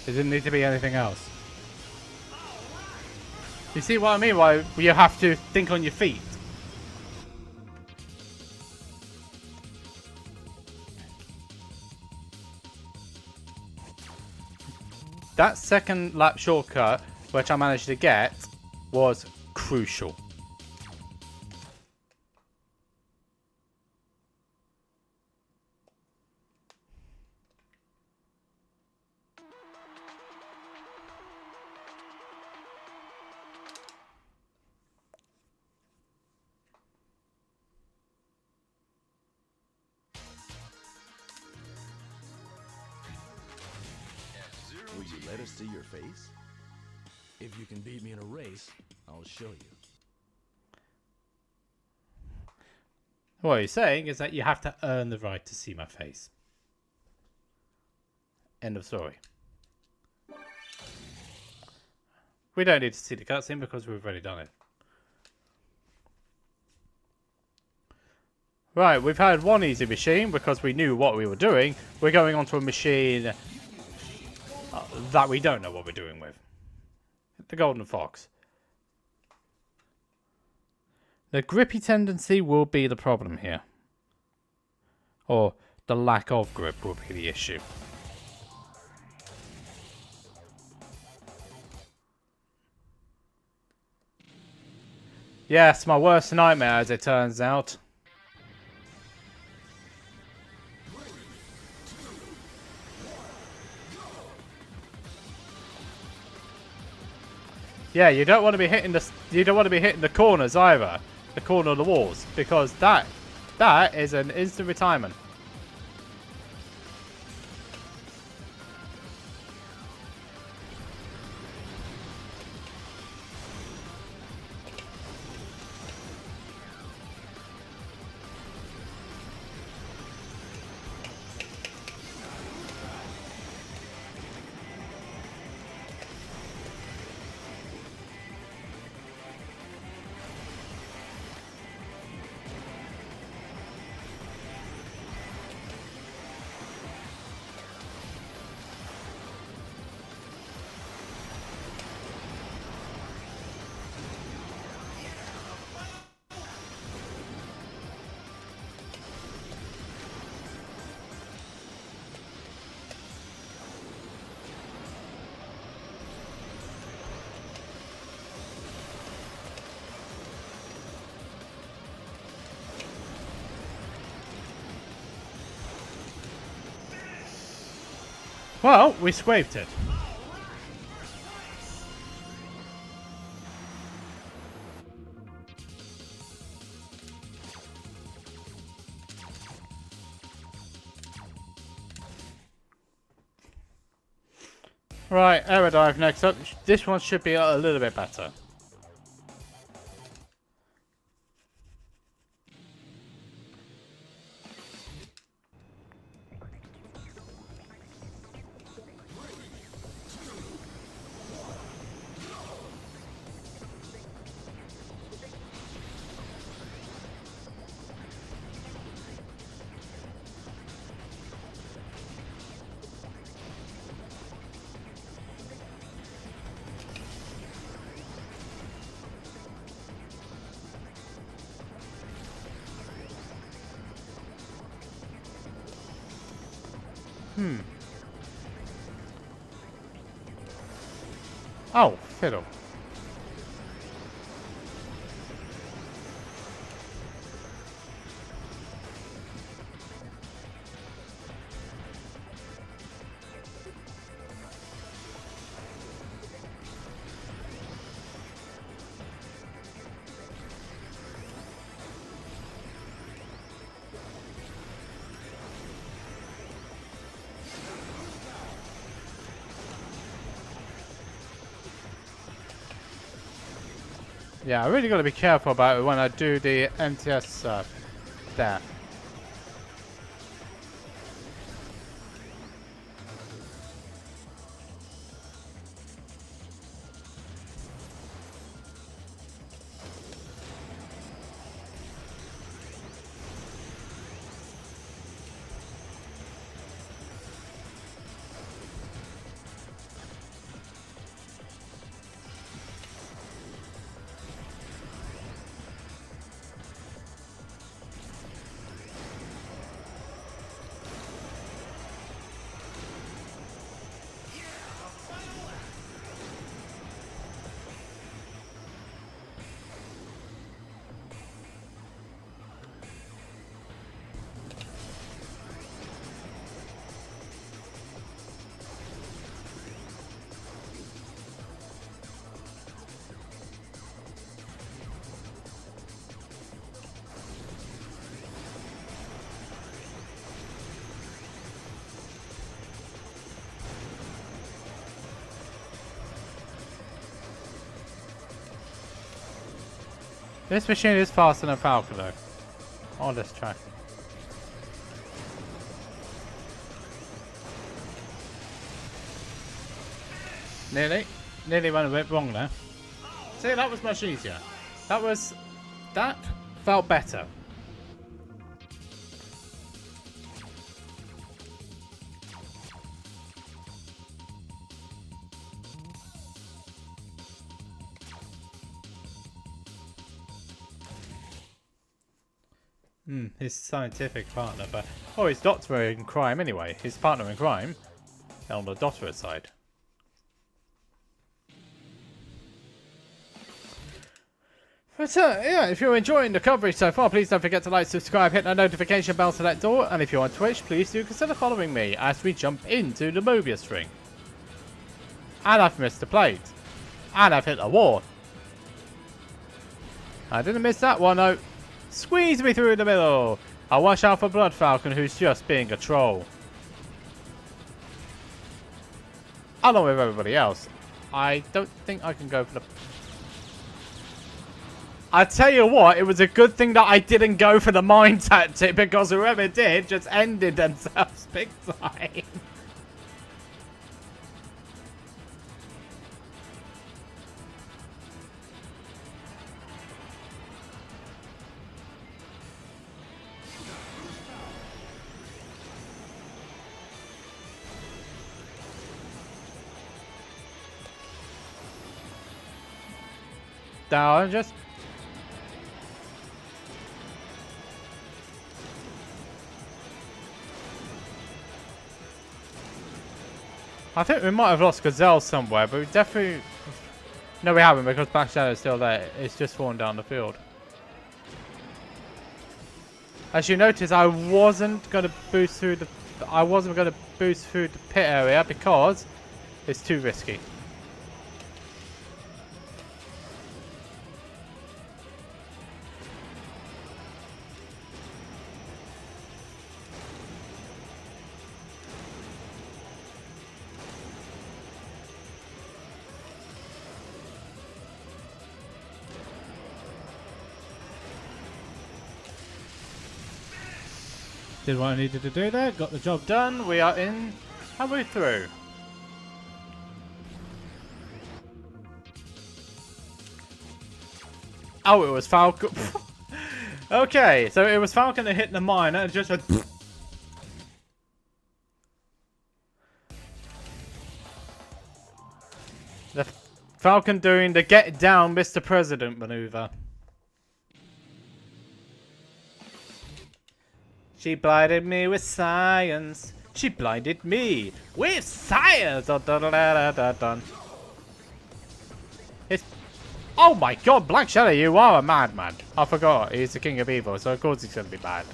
There didn't need to be anything else. You see what I mean? Why you have to think on your feet. That second lap shortcut, which I managed to get, was crucial. Will you let us see your face? If you can beat me in a race, I'll show you. What he's saying is that you have to earn the right to see my face. End of story. We don't need to see the cutscene because we've already done it. Right, we've had one easy machine because we knew what we were doing. We're going on to a machine that we don't know what we're doing with. The Golden Fox. The grippy tendency will be the problem here. Or the lack of grip will be the issue. Yes, my worst nightmare as it turns out. Yeah, you don't want to be hitting the corners either, the corner of the walls, because that is an instant retirement. Well, we scraped it. Right, Aerodive next up. This one should be a little bit better. Oh, fiddle. Yeah, I really got to be careful about it when I do the MTS stuff. There. This machine is faster than Falcon though. On this track. Nearly went a bit wrong there. See, that was much easier. That felt better. His scientific partner, but his doctor in crime anyway. His partner in crime on the doctorate side. But yeah, if you're enjoying the coverage so far, please don't forget to like, subscribe, hit that notification bell to that door, and if you're on Twitch, please do consider following me as we jump into the Mobius ring. And I've missed a plate. And I've hit a wall. I didn't miss that one though. Squeeze me through the middle. I'll watch out for Blood Falcon, who's just being a troll. Along with everybody else. I don't think I can go for the... I tell you what, it was a good thing that I didn't go for the mine tactic, because whoever did just ended themselves big time. Now I'm just... I think we might have lost Gazelle somewhere, but we definitely... No, we haven't, because Black Shadow is still there. It's just fallen down the field. As you notice, I wasn't going to boost through the... I wasn't going to boost through the pit area because it's too risky. Did what I needed to do there. Got the job done. We are in. And we're through. Oh, it was Falcon. Okay, so it was Falcon that hit the mine and just went. The Falcon doing the get down Mr. President maneuver. She blinded me with science. She blinded me with science. Dun, dun, dun, dun, dun, dun. It's... Oh my god, Black Shadow, you are a madman. I forgot, he's the king of evil, so of course he's going to be bad.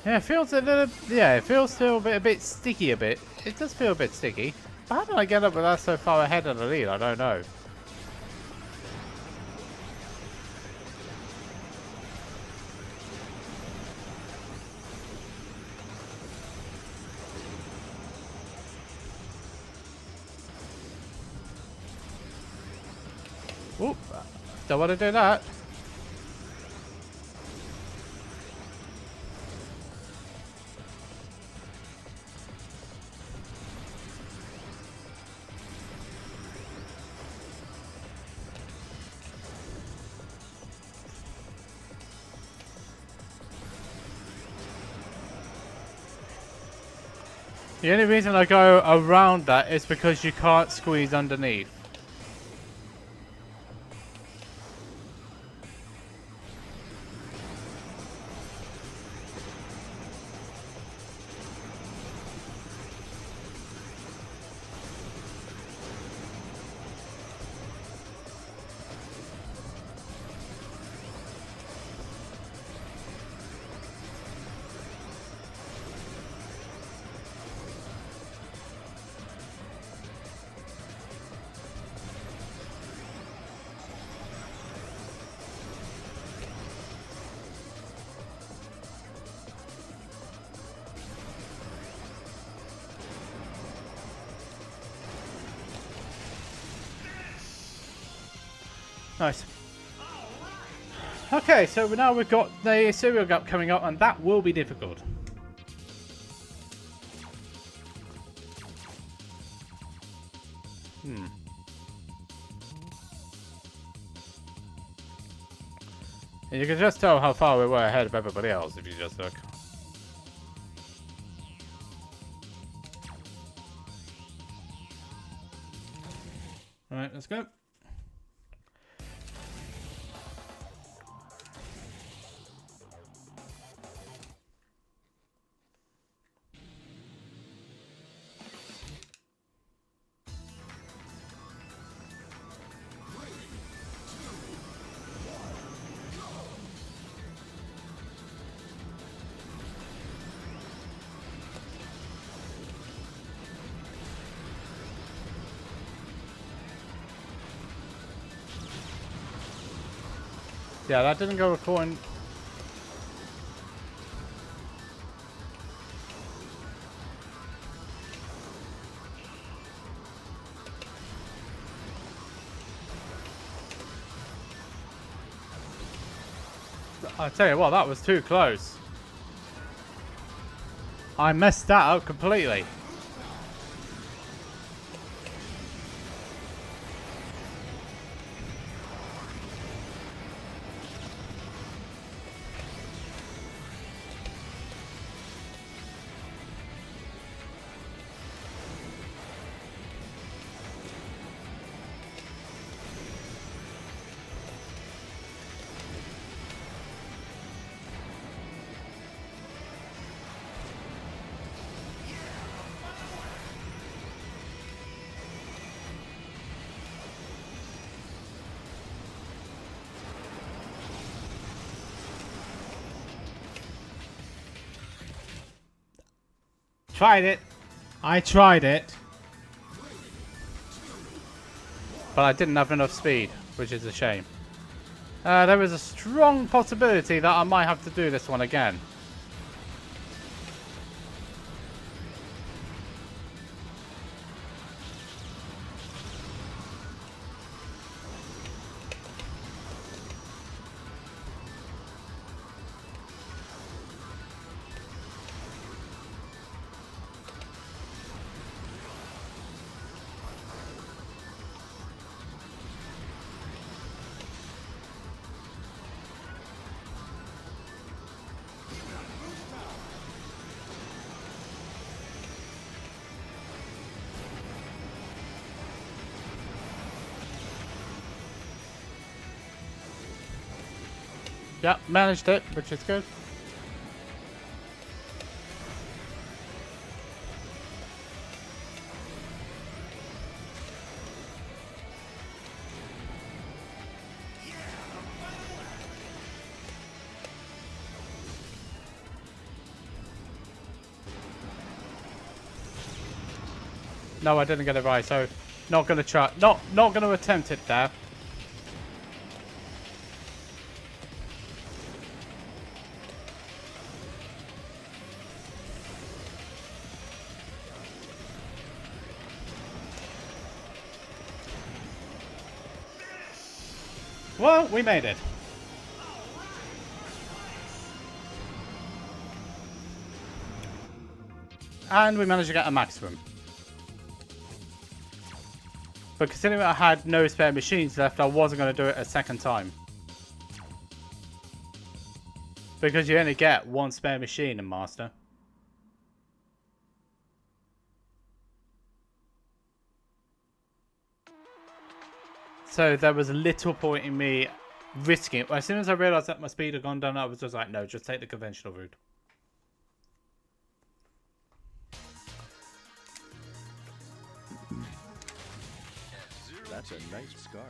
Yeah, it feels a little. Yeah, it feels still a bit sticky. A bit. It does feel a bit sticky. But how did I get up with that so far ahead of the lead? I don't know. Oop! Don't want to do that. The only reason I go around that is because you can't squeeze underneath. Nice. Okay, so now we've got the serial gap coming up, and that will be difficult. And you can just tell how far we were ahead of everybody else if you just look. Alright, let's go. Yeah, that didn't go according. I tell you what, that was too close. I messed that up completely. Tried it. I tried it. But I didn't have enough speed, which is a shame. There is a strong possibility that I might have to do this one again. Yep, managed it, which is good. No, I didn't get it right, so not gonna try. Not gonna attempt it there. Well, we made it. And we managed to get a maximum. But considering I had no spare machines left, I wasn't going to do it a second time. Because you only get one spare machine in Master. So there was little point in me risking it. As soon as I realised that my speed had gone down, I was just like, no, just take the conventional route. That's a nice scarf.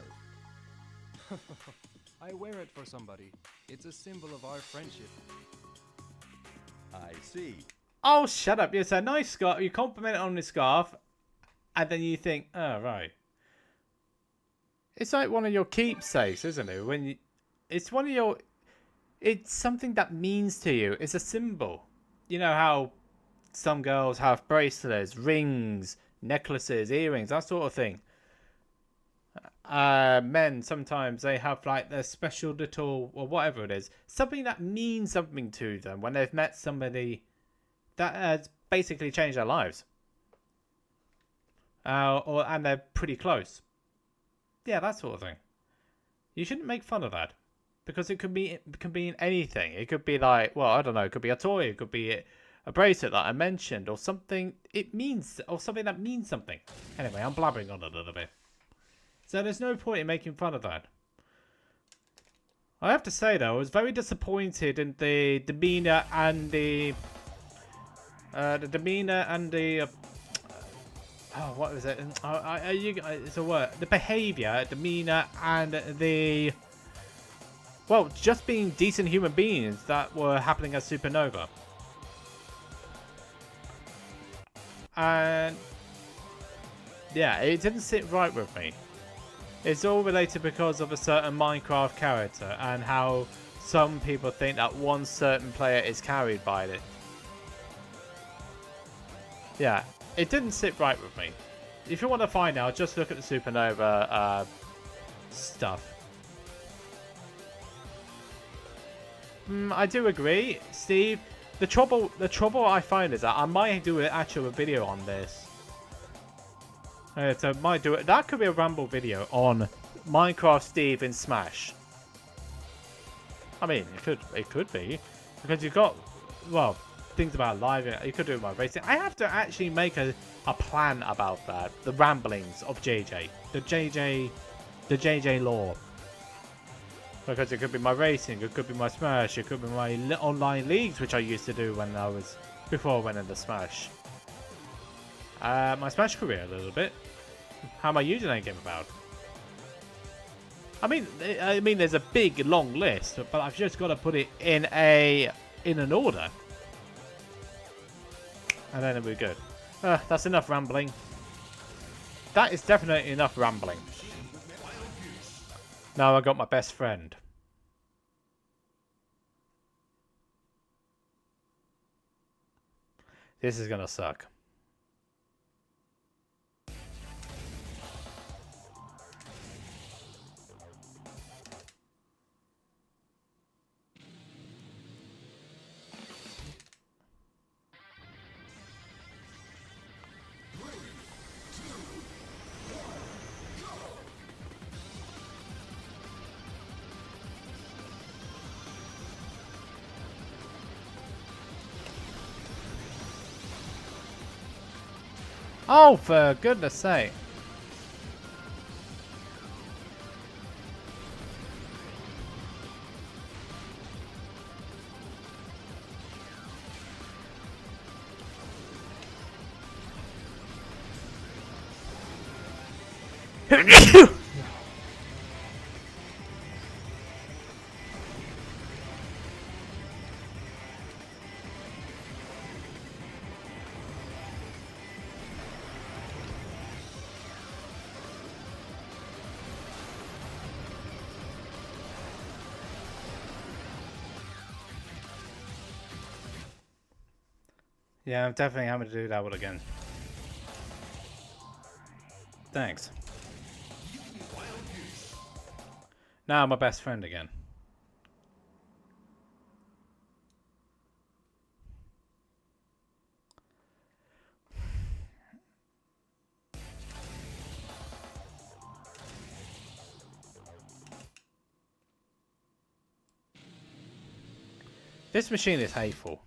I wear it for somebody. It's a symbol of our friendship. I see. Oh, shut up. It's a nice scarf. You compliment it on the scarf. And then you think, oh, right. It's like one of your keepsakes, isn't it? When you, it's one of your... It's something that means to you. It's a symbol. You know how some girls have bracelets, rings, necklaces, earrings, that sort of thing. Men, sometimes they have like their special little, or whatever it is. Something that means something to them when they've met somebody that has basically changed their lives. And they're pretty close. Yeah, that sort of thing. You shouldn't make fun of that. Because it could be anything. It could be like, well, I don't know, it could be a toy, it could be a bracelet that I mentioned, or something it means, or something that means something. Anyway, I'm blabbering on a little bit. So there's no point in making fun of that. I have to say though, I was very disappointed in the demeanor and the oh, what was it? It's a word. The behavior, demeanor, and the, well, just being decent human beings that were happening at Supernova. And yeah, it didn't sit right with me. It's all related because of a certain Minecraft character and how some people think that one certain player is carried by it. Yeah, it didn't sit right with me. If you want to find out, just look at the Supernova stuff. I do agree, Steve. The trouble I find is that I might do an actual video on this. So might do it. That could be a ramble video on Minecraft Steve in Smash. I mean, it could be because you've got, well, things about live. You could do it by racing. I have to actually make a plan about that. The ramblings of JJ, the JJ lore. Because it could be my racing, it could be my Smash, it could be my online leagues, which I used to do when I was before I went into Smash. My Smash career a little bit. How my username came about. I mean, there's a big long list, but I've just got to put it in an order. And then we're good. That's enough rambling. That is definitely enough rambling. Now I got my best friend. This is gonna suck. Oh, for goodness sake. Yeah, I'm definitely having to do that one again. Thanks. Now I'm my best friend again. This machine is hateful.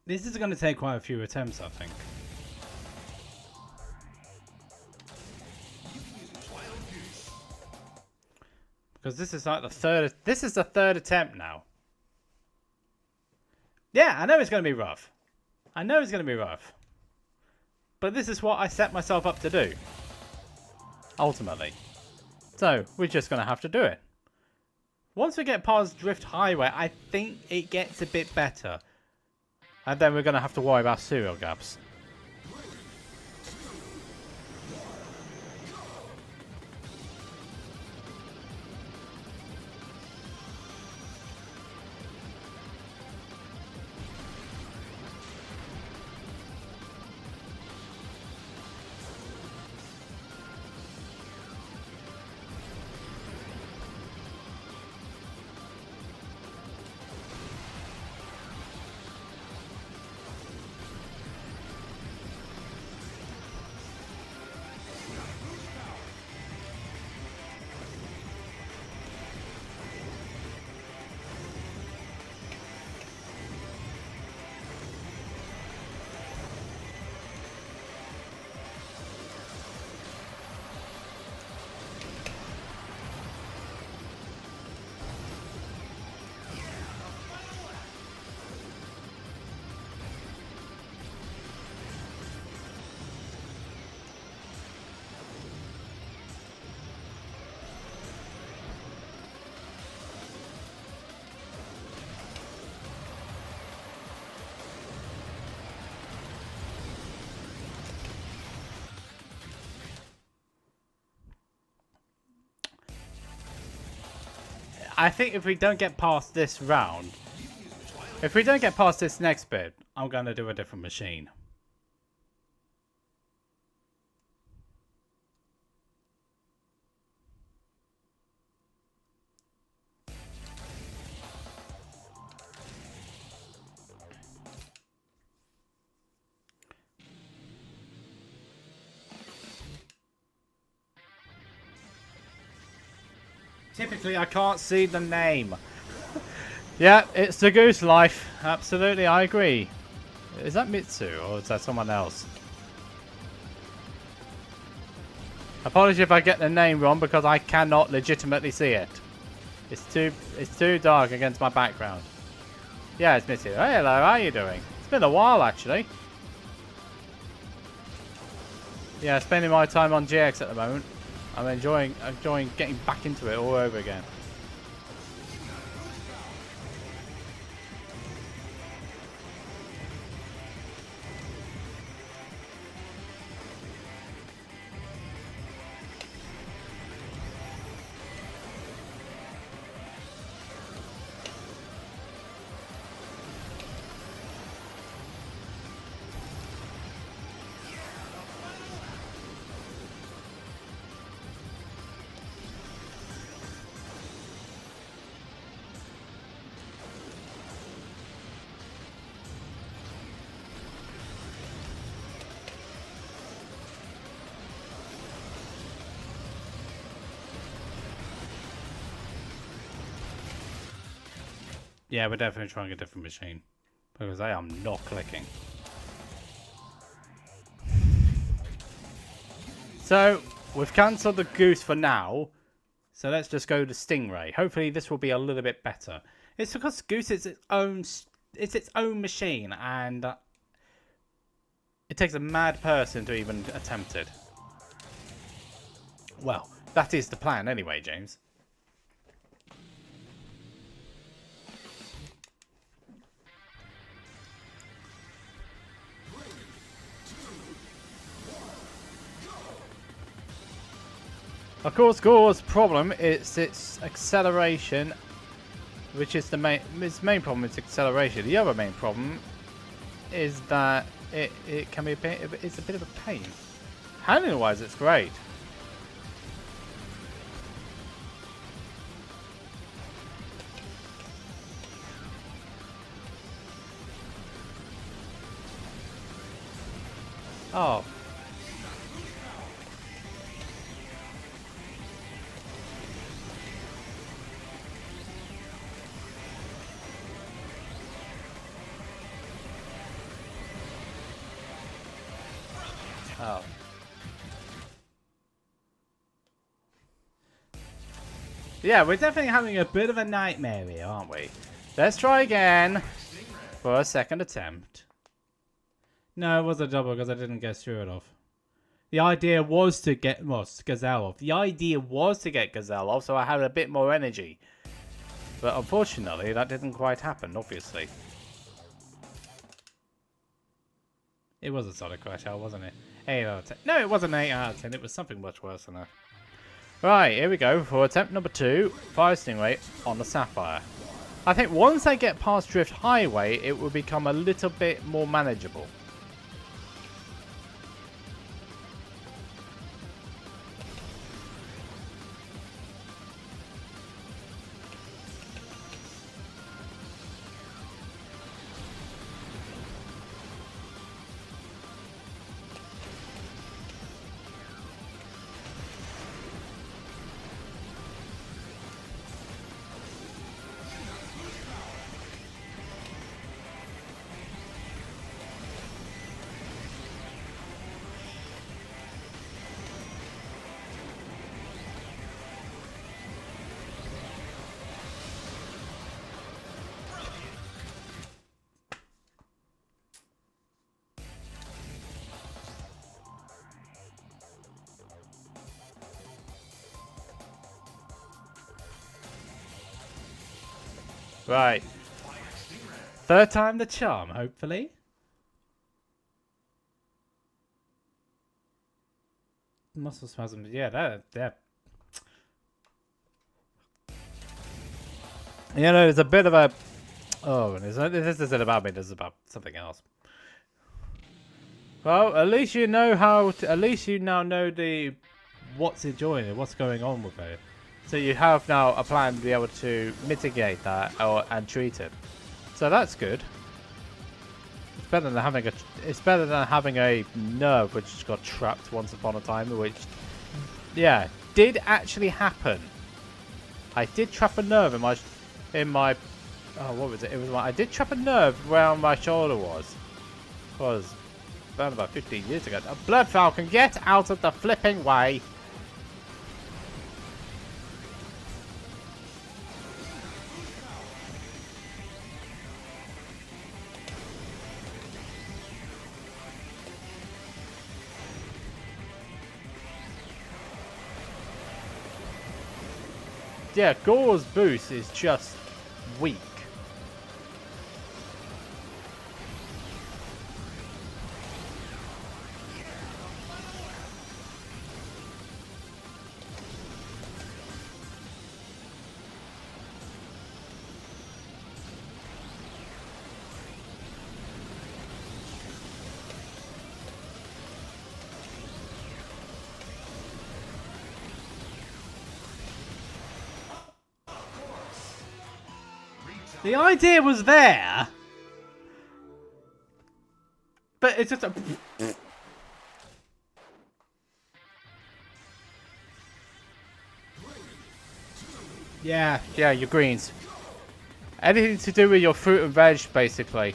This is going to take quite a few attempts, I think. Because this is like the third. This is the third attempt now. Yeah, I know it's going to be rough. I know it's going to be rough. But this is what I set myself up to do. Ultimately. So, we're just going to have to do it. Once we get past Drift Highway, I think it gets a bit better. And then we're going to have to worry about serial gaps. I think if we don't get past this round, if we don't get past this next bit, I'm going to do a different machine. Typically, I can't see the name. Yeah, it's the Goose Life. Absolutely, I agree. Is that Mitsu or is that someone else? Apologies if I get the name wrong because I cannot legitimately see it. It's too dark against my background. Yeah, it's Mitsu. Hey, hello, how are you doing? It's been a while actually. Yeah, spending my time on GX at the moment. I'm enjoying getting back into it all over again. Yeah, we're definitely trying a different machine. Because I am not clicking. So, we've cancelled the Goose for now. So let's just go to Stingray. Hopefully this will be a little bit better. It's because Goose is its own machine. And it takes a mad person to even attempt it. Well, that is the plan anyway, James. Of course, Gore's problem is its acceleration, which is its main problem is acceleration. The other main problem is that it can be it's a bit of a pain. Handling wise, it's great. Oh. Oh. Yeah, we're definitely having a bit of a nightmare here, aren't we? Let's try again for a second attempt. No, it was a double because I didn't get through it off. The idea was to get Gazelle off. The idea was to get Gazelle off so I had a bit more energy. But unfortunately, that didn't quite happen, obviously. It was a Sonic Crash out, wasn't it? 8 out of 10. No, it wasn't 8 out of 10. It was something much worse than that. Right, here we go for attempt number 2. Fire Stingray on the Sapphire. I think once I get past Drift Highway, it will become a little bit more manageable. Right. Third time the charm, hopefully. Muscle spasms. Yeah, that. You know, there's a bit of a... Oh, this isn't about me, this is about something else. Well, at least you know how to... At least you now know the... What's enjoying it, what's going on with it. So you have now a plan to be able to mitigate that and treat it. So that's good. It's better than having a... It's better than having a nerve which just got trapped once upon a time, which... Yeah, did actually happen. I did trap a nerve in my oh, what was it? It was I did trap a nerve where my shoulder was. It was around about 15 years ago. A blood falcon, get out of the flipping way! Yeah, Gore's boost is just weak. The idea was there, but it's just a... Yeah, your greens. Anything to do with your fruit and veg, basically.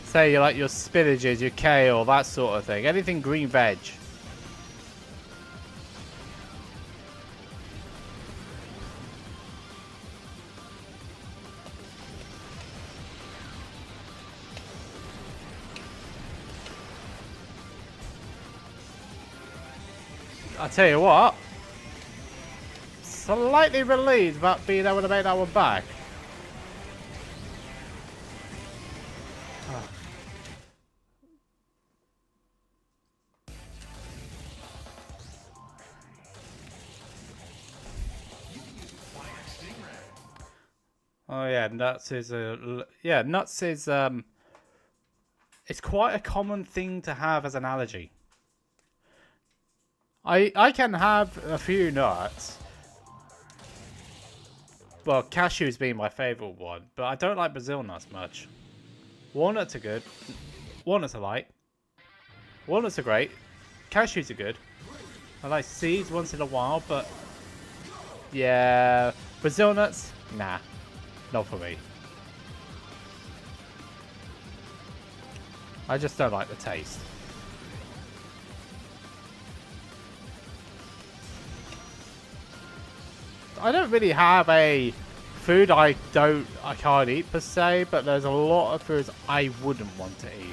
Say you like your spinaches, your kale, that sort of thing. Anything green veg. I tell you what, slightly relieved about being able to make that one back. Oh yeah, nuts is nuts is it's quite a common thing to have as an allergy. I can have a few nuts. Well, cashews being my favourite one, but I don't like Brazil nuts much. Walnuts are good. Walnuts are light. Walnuts are great. Cashews are good. I like seeds once in a while, but yeah, Brazil nuts, nah, not for me. I just don't like the taste. I don't really have a food I can't eat per se, but there's a lot of foods I wouldn't want to eat.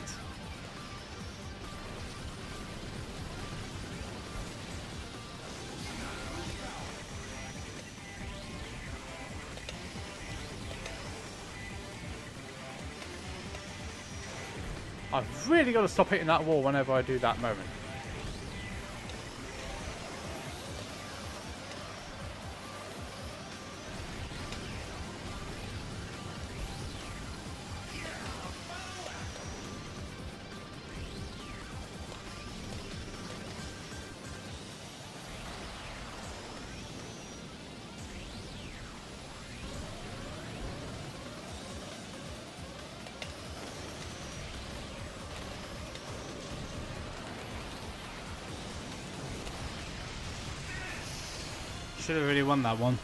I've really got to stop hitting that wall whenever I do that moment. Should have really won that one.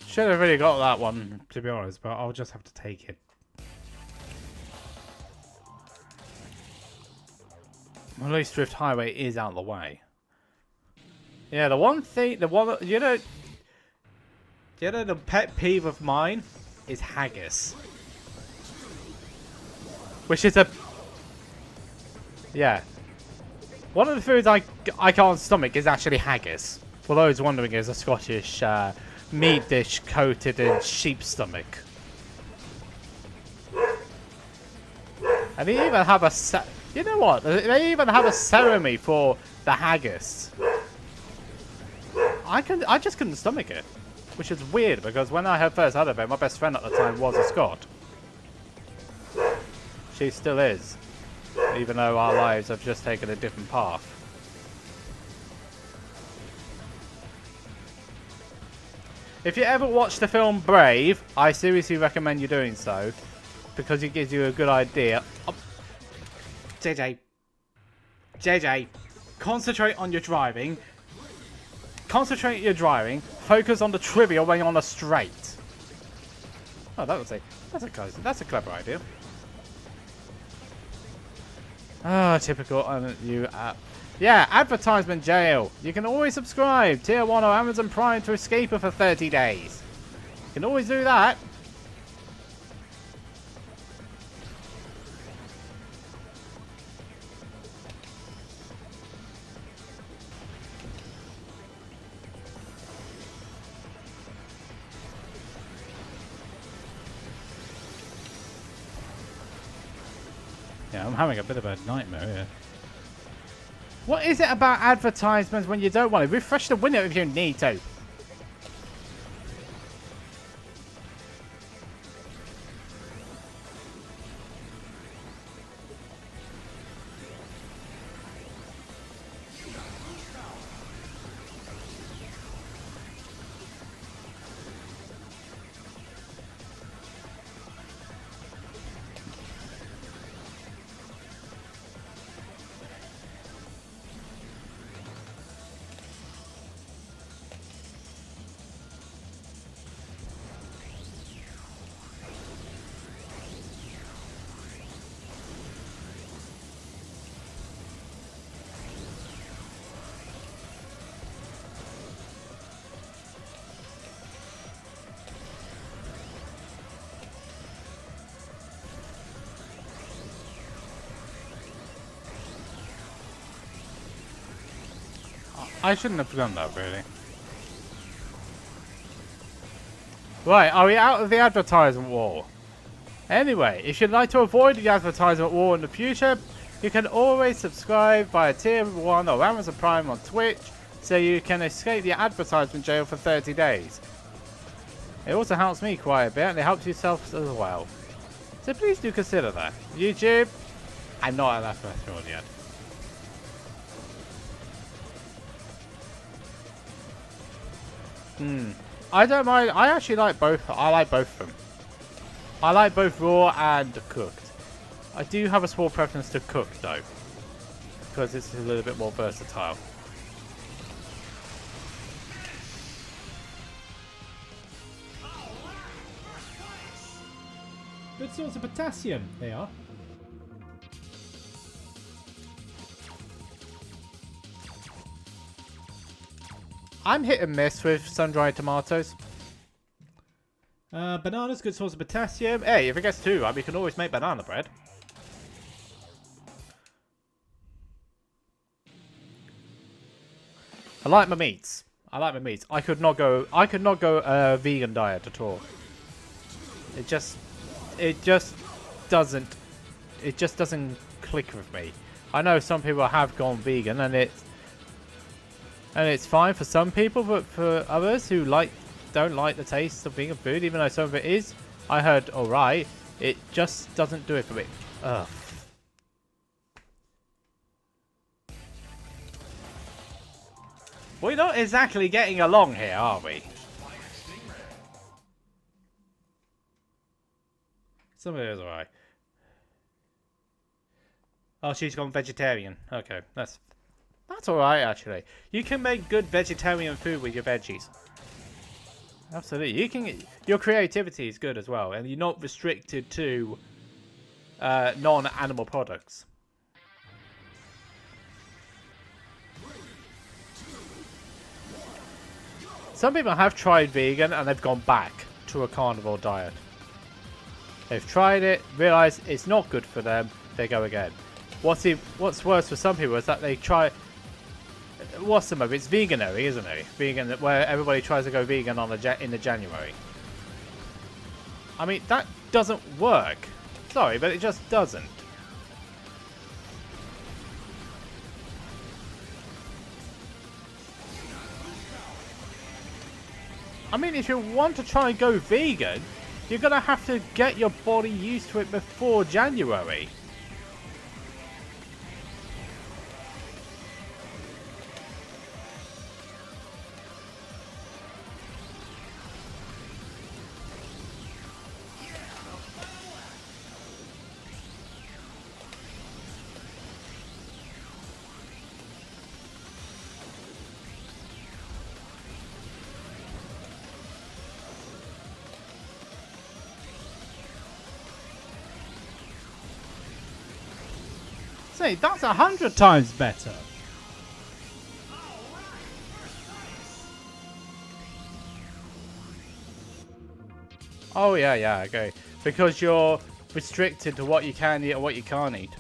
Should have really got that one, to be honest, but I'll just have to take it. At least Drift Highway is out of the way. Yeah, the one thing, you know, the pet peeve of mine is haggis. Which is yeah. One of the foods I can't stomach is actually haggis. For those wondering, is a Scottish meat dish coated in sheep stomach. And they even have a you know what? They even have a ceremony for the haggis. I just couldn't stomach it, which is weird because when I first had it, my best friend at the time was a Scot. She still is, even though our lives have just taken a different path. If you ever watch the film Brave, I seriously recommend you doing so, because it gives you a good idea. Oh. JJ, concentrate on your driving. Concentrate on your driving. Focus on the trivia when you're on the straight. Oh, that's a clever idea. Ah, typical you app. Yeah, advertisement jail. You can always subscribe Tier 1 or Amazon Prime to escape it for 30 days. You can always do that. Yeah, I'm having a bit of a nightmare here. What is it about advertisements when you don't want to? Refresh the window if you need to. I shouldn't have done that, really. Right, are we out of the advertisement war? Anyway, if you'd like to avoid the advertisement war in the future, you can always subscribe via Tier 1 or Amazon Prime on Twitch, so you can escape the advertisement jail for 30 days. It also helps me quite a bit, and it helps yourself as well. So please do consider that. YouTube, I'm not at that threshold yet. I don't mind. I actually like both. I like both of them. I like both raw and cooked. I do have a small preference to cooked though, because it's a little bit more versatile. Good source of potassium, they are. I'm hit and miss with sun-dried tomatoes. Banana's good source of potassium. Hey, if it gets too ripe, we can always make banana bread. I like my meats. I could not go a vegan diet at all. It just doesn't click with me. I know some people have gone vegan and it's fine for some people, but for others who don't like the taste of vegan food, even though some of it is, I heard alright, it just doesn't do it for me. Ugh. We're not exactly getting along here, are we? Some of it is alright. Oh, she's gone vegetarian. Okay, that's alright actually. You can make good vegetarian food with your veggies. Absolutely. Your creativity is good as well, and you're not restricted to non-animal products. Some people have tried vegan and they've gone back to a carnivore diet. They've tried it, realised it's not good for them, they go again. What's worse for some people is that they try... what's the movie? It's Veganuary, isn't it? Vegan, where everybody tries to go vegan on in the January. I mean, that doesn't work. Sorry, but it just doesn't. I mean, if you want to try and go vegan, you're gonna have to get your body used to it before January. Say, that's 100 times better. Oh yeah, okay. Because you're restricted to what you can eat and what you can't eat.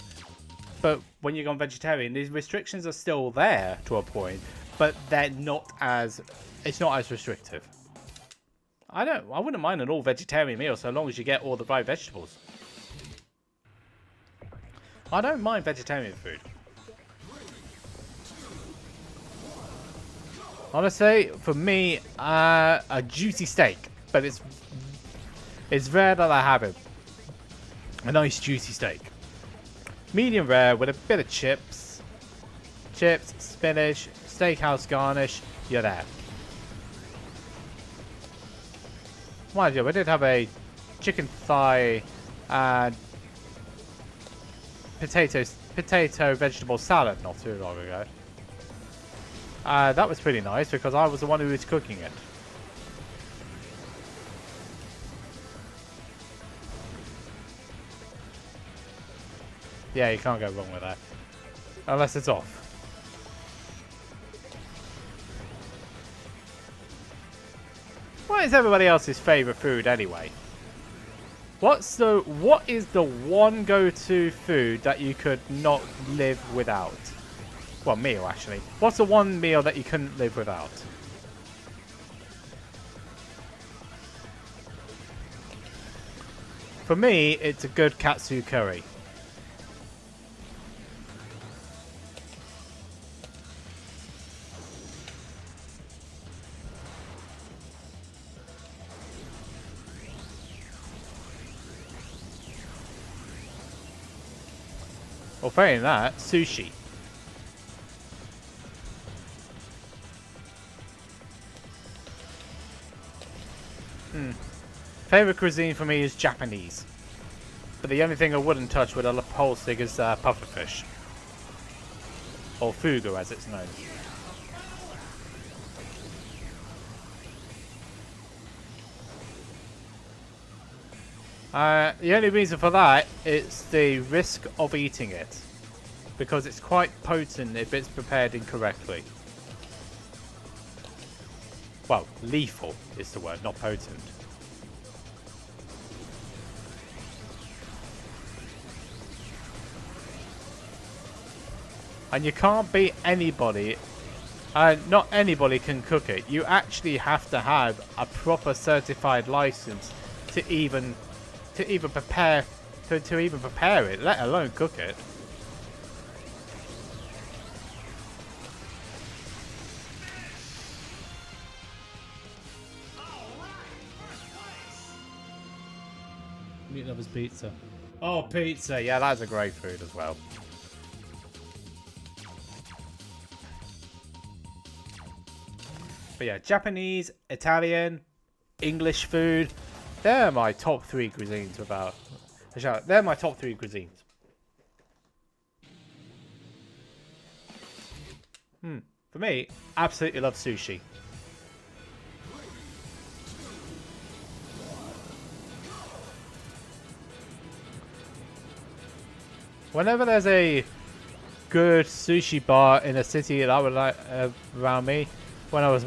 But when you go vegetarian, these restrictions are still there to a point, but they're not as, it's not as restrictive. I wouldn't mind an all vegetarian meal so long as you get all the right vegetables. I don't mind vegetarian food. Honestly, for me, a juicy steak, but it's rare that I have it. A nice juicy steak. Medium rare with a bit of chips, spinach, steakhouse garnish, you're there. Mind you, I did have a chicken thigh and potato vegetable salad not too long ago. That was pretty nice because I was the one who was cooking it. Yeah, you can't go wrong with that. Unless it's off. What is everybody else's favourite food anyway? What is the one go-to food that you could not live without? Well, meal actually. What's the one meal that you couldn't live without? For me, it's a good katsu curry. Well, failing that, sushi. Favorite cuisine for me is Japanese. But the only thing I wouldn't touch with a whole stick is pufferfish. Or fugu as it's known. The only reason for that is the risk of eating it. Because it's quite potent if it's prepared incorrectly. Well, lethal is the word, not potent. And you can't beat anybody. Not anybody can cook it. You actually have to have a proper certified license to even prepare it, let alone cook it. Meat lovers pizza. Oh, pizza. Yeah, that's a great food as well. But yeah, Japanese, Italian, English food. They're my top 3 cuisines without a shout. They're my top 3 cuisines. For me, absolutely love sushi. Whenever there's a good sushi bar in a city that I would like around me, when I was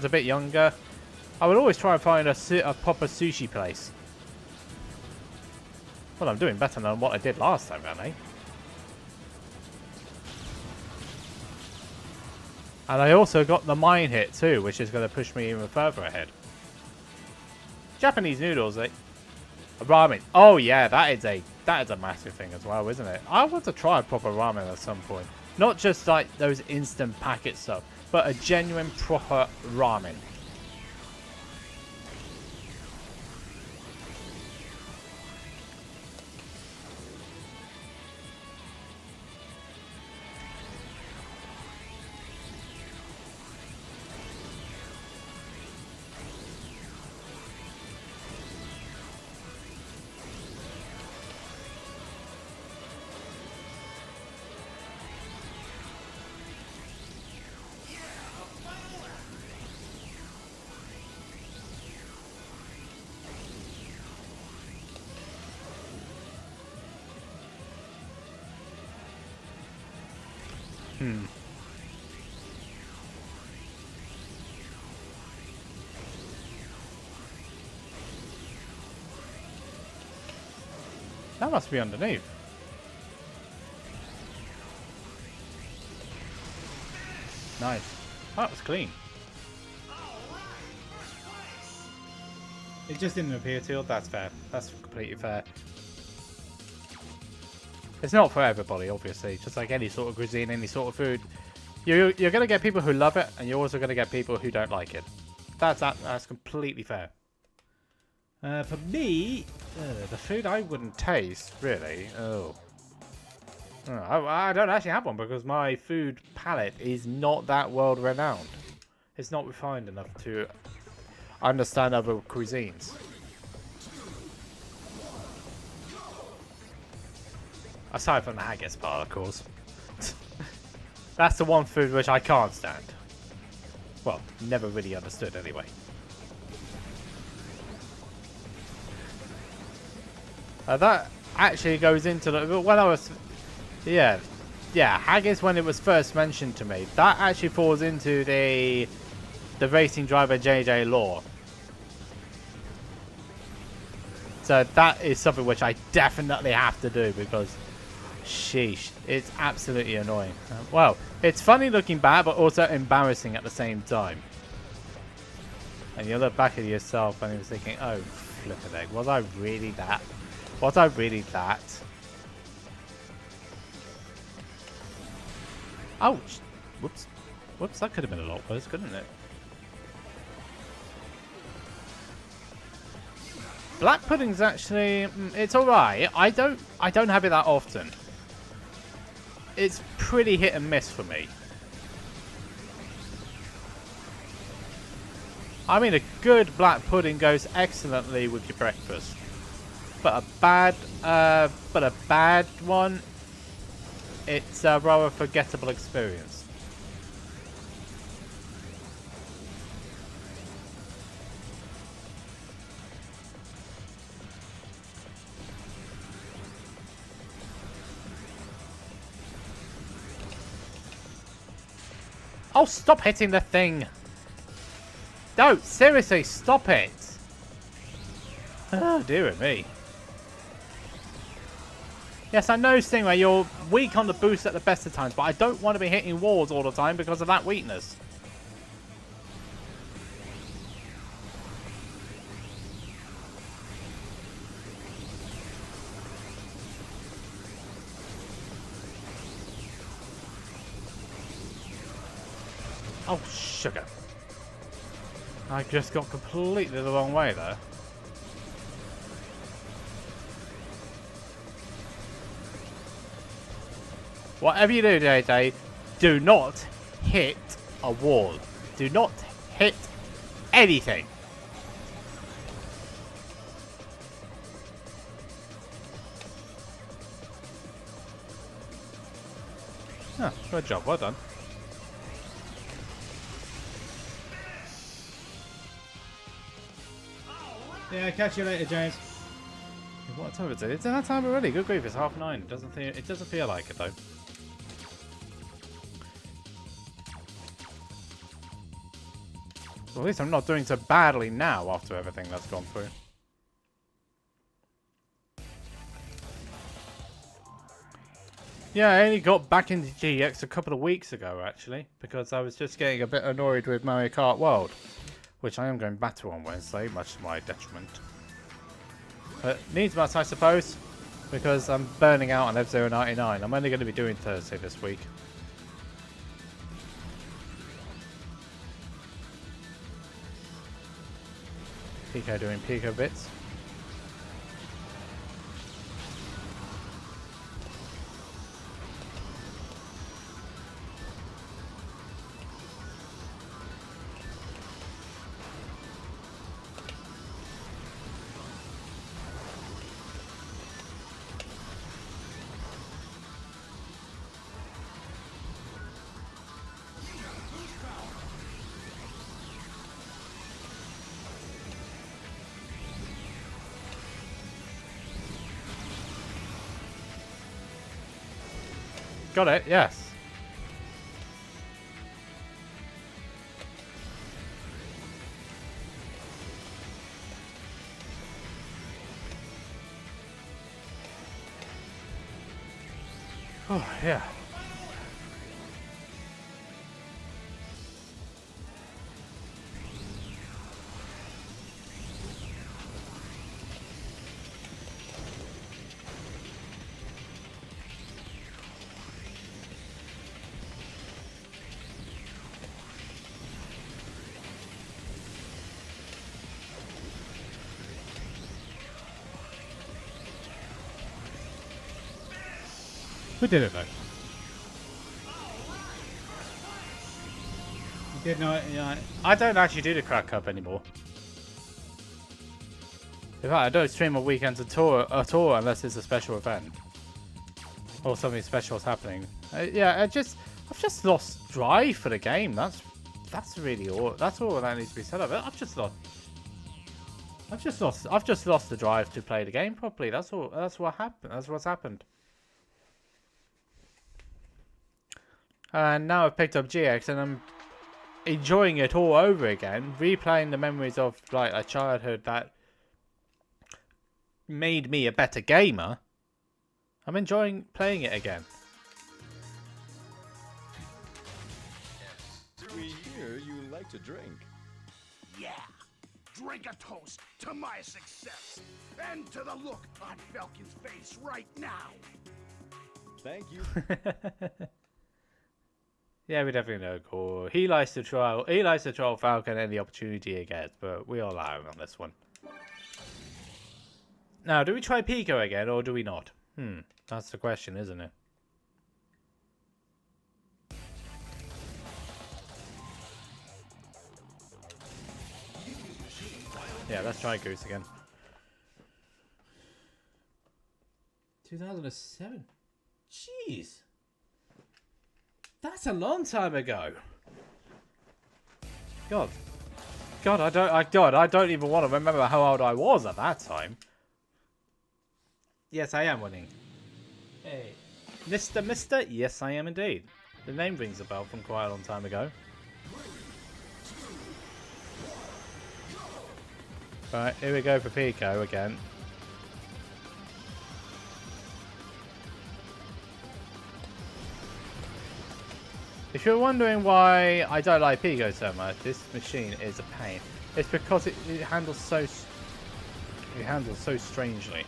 a bit younger, I would always try and find a proper sushi place. Well, I'm doing better than what I did last time, aren't I? And I also got the mine hit too, which is going to push me even further ahead. Japanese noodles, ramen. Oh yeah, that is a massive thing as well, isn't it? I want to try proper ramen at some point. Not just like those instant packet stuff, but a genuine proper ramen. That must be underneath. Nice. That was clean. It just didn't appear to you. That's fair. That's completely fair. It's not for everybody, obviously. Just like any sort of cuisine, any sort of food. You're going to get people who love it, and you're also going to get people who don't like it. That's completely fair. For me, The food I wouldn't taste, really. I don't actually have one because my food palate is not that world renowned. It's not refined enough to understand other cuisines. Aside from the haggis part, of course. That's the one food which I can't stand. Well, never really understood anyway. That actually goes into the... When I was... Yeah, haggis when it was first mentioned to me. That actually falls into the racing driver JJ lore. So that is something which I definitely have to do because... Sheesh, it's absolutely annoying. Well, it's funny looking back, but also embarrassing at the same time. And you look back at yourself and you're thinking, oh, flippin' egg, was I really that? Was I really that? Ouch! Whoops. Whoops, that could have been a lot worse, couldn't it? Black pudding's actually... it's alright. I don't have it that often. It's pretty hit and miss for me. I mean, a good black pudding goes excellently with your breakfast. But a bad one, it's a rather forgettable experience. Oh, stop hitting the thing! No, seriously, stop it! Oh, dear me. Yes, I know, Stingray, you're weak on the boost at the best of times, but I don't want to be hitting walls all the time because of that weakness. Oh, sugar. I just got completely the wrong way there. Whatever you do, JJ, do not hit a wall. Do not hit anything. Oh, good job. Well done. yeah, catch you later, James. What time is it? It's that time already. Good grief, it's 9:30. It doesn't feel like it though. Well, at least I'm not doing so badly now after everything that's gone through. Yeah, I only got back into GX a couple of weeks ago, actually, because I was just getting a bit annoyed with Mario Kart World, which I am going back to on Wednesday, much to my detriment. But needs must, I suppose, because I'm burning out on F-Zero 99. I'm only going to be doing Thursday this week. Pico doing Pico bits. Got it, yes. Oh, yeah. We did it though. We did not. Yeah. I don't actually do the Crack Cup anymore. In fact, I don't stream on weekends at all unless it's a special event or something special is happening. Yeah, I've just lost drive for the game. That's really all. That's all that needs to be said of it. I've just lost the drive to play the game properly. That's all. That's what happened. That's what's happened. And now I've picked up GX and I'm enjoying it all over again, replaying the memories of like a childhood that made me a better gamer. I'm enjoying playing it again. We hear you like to drink. Yeah. Drink a toast to my success and to the look on Falcon's face right now. Thank you. Yeah, we definitely know Core. He likes to troll Falcon any opportunity he gets, but we all allow him on this one. Now, do we try Pico again or do we not? That's the question, isn't it? Yeah, let's try Goose again. 2007. Jeez. That's a long time ago. God, I don't even want to remember how old I was at that time. Yes, I am winning. Hey. Mister? Yes, I am indeed. The name rings a bell from quite a long time ago. Right, here we go for Pico again. If you're wondering why I don't like Pico so much, this machine is a pain. It's because it handles so strangely.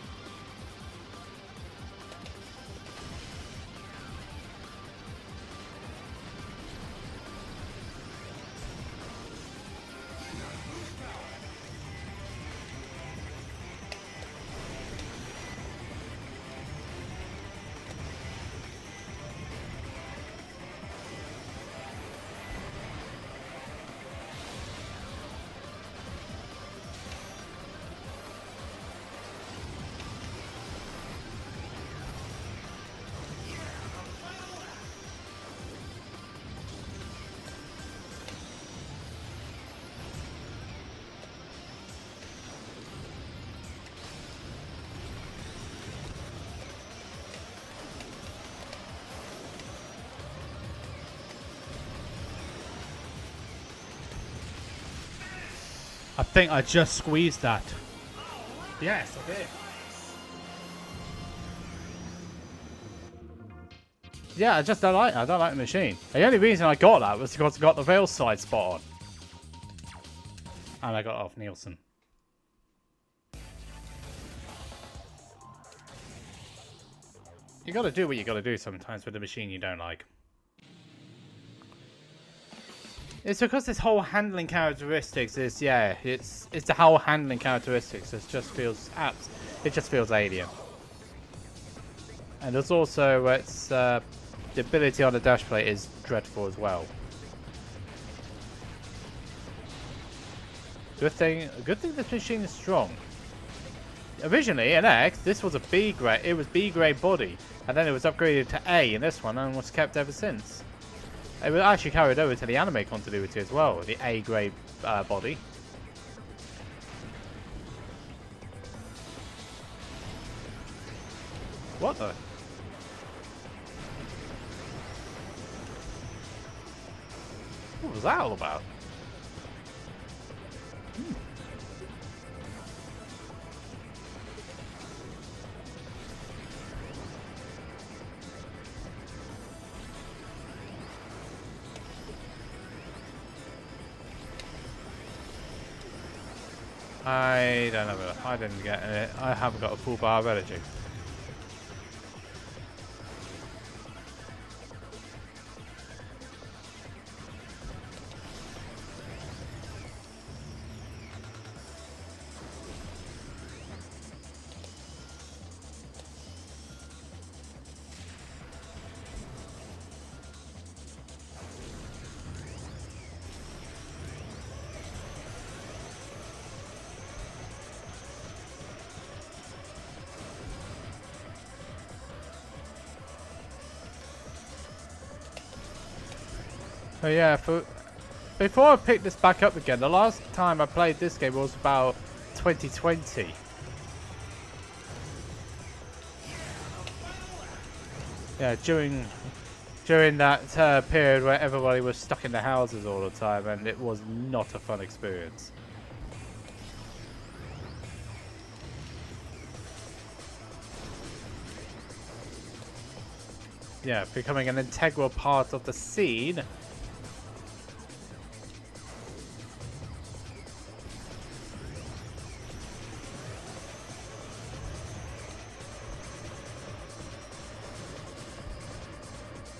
I think I just squeezed that. Yes, I did. Yeah, I just don't like. I don't like the machine. The only reason I got that was because I got the rail side spot on, and I got off Nielsen. You got to do what you got to do sometimes with the machine you don't like. It's because this whole handling characteristics is it's the whole handling characteristics. It just feels it just feels alien. And there's also the ability on the dash plate is dreadful as well. Good thing this machine is strong. Originally in X, this was a B grade. It was B grade body, and then it was upgraded to A in this one, and was kept ever since. It was actually carried over to the anime continuity as well, the A grade body. What the? What was that all about? I don't know. I didn't get it. I haven't got a full bar of energy. So yeah, before I picked this back up again, the last time I played this game was about 2020. Yeah, during that period where everybody was stuck in their houses all the time, and it was not a fun experience. Yeah, becoming an integral part of the scene.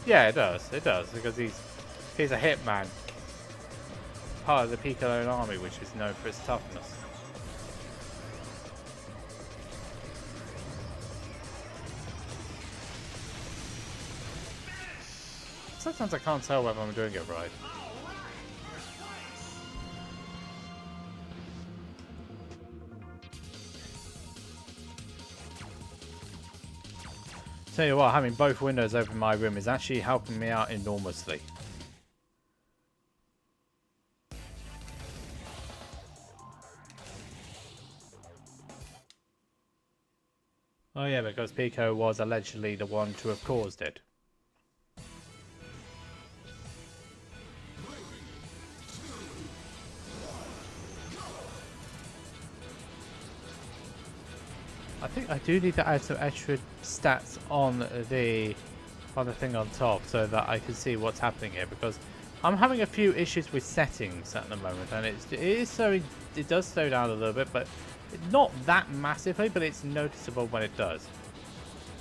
Yeah, it does, because he's a hitman. Part of the Piccolo army, which is known for its toughness. Sometimes I can't tell whether I'm doing it right. Tell you what, having both windows open in my room is actually helping me out enormously. Oh yeah, because Pico was allegedly the one to have caused it. I think I do need to add some extra stats on the thing on top so that I can see what's happening here, because I'm having a few issues with settings at the moment, and it does slow down a little bit, but not that massively, but it's noticeable when it does.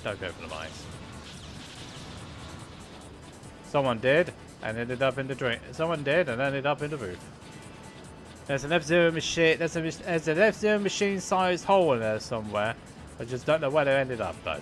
Don't go for the mines. Someone did and ended up in the drink. Someone did and ended up in the roof. There's an F-Zero machine. There's an F-Zero machine-sized hole in there somewhere. I just don't know where they ended up, though.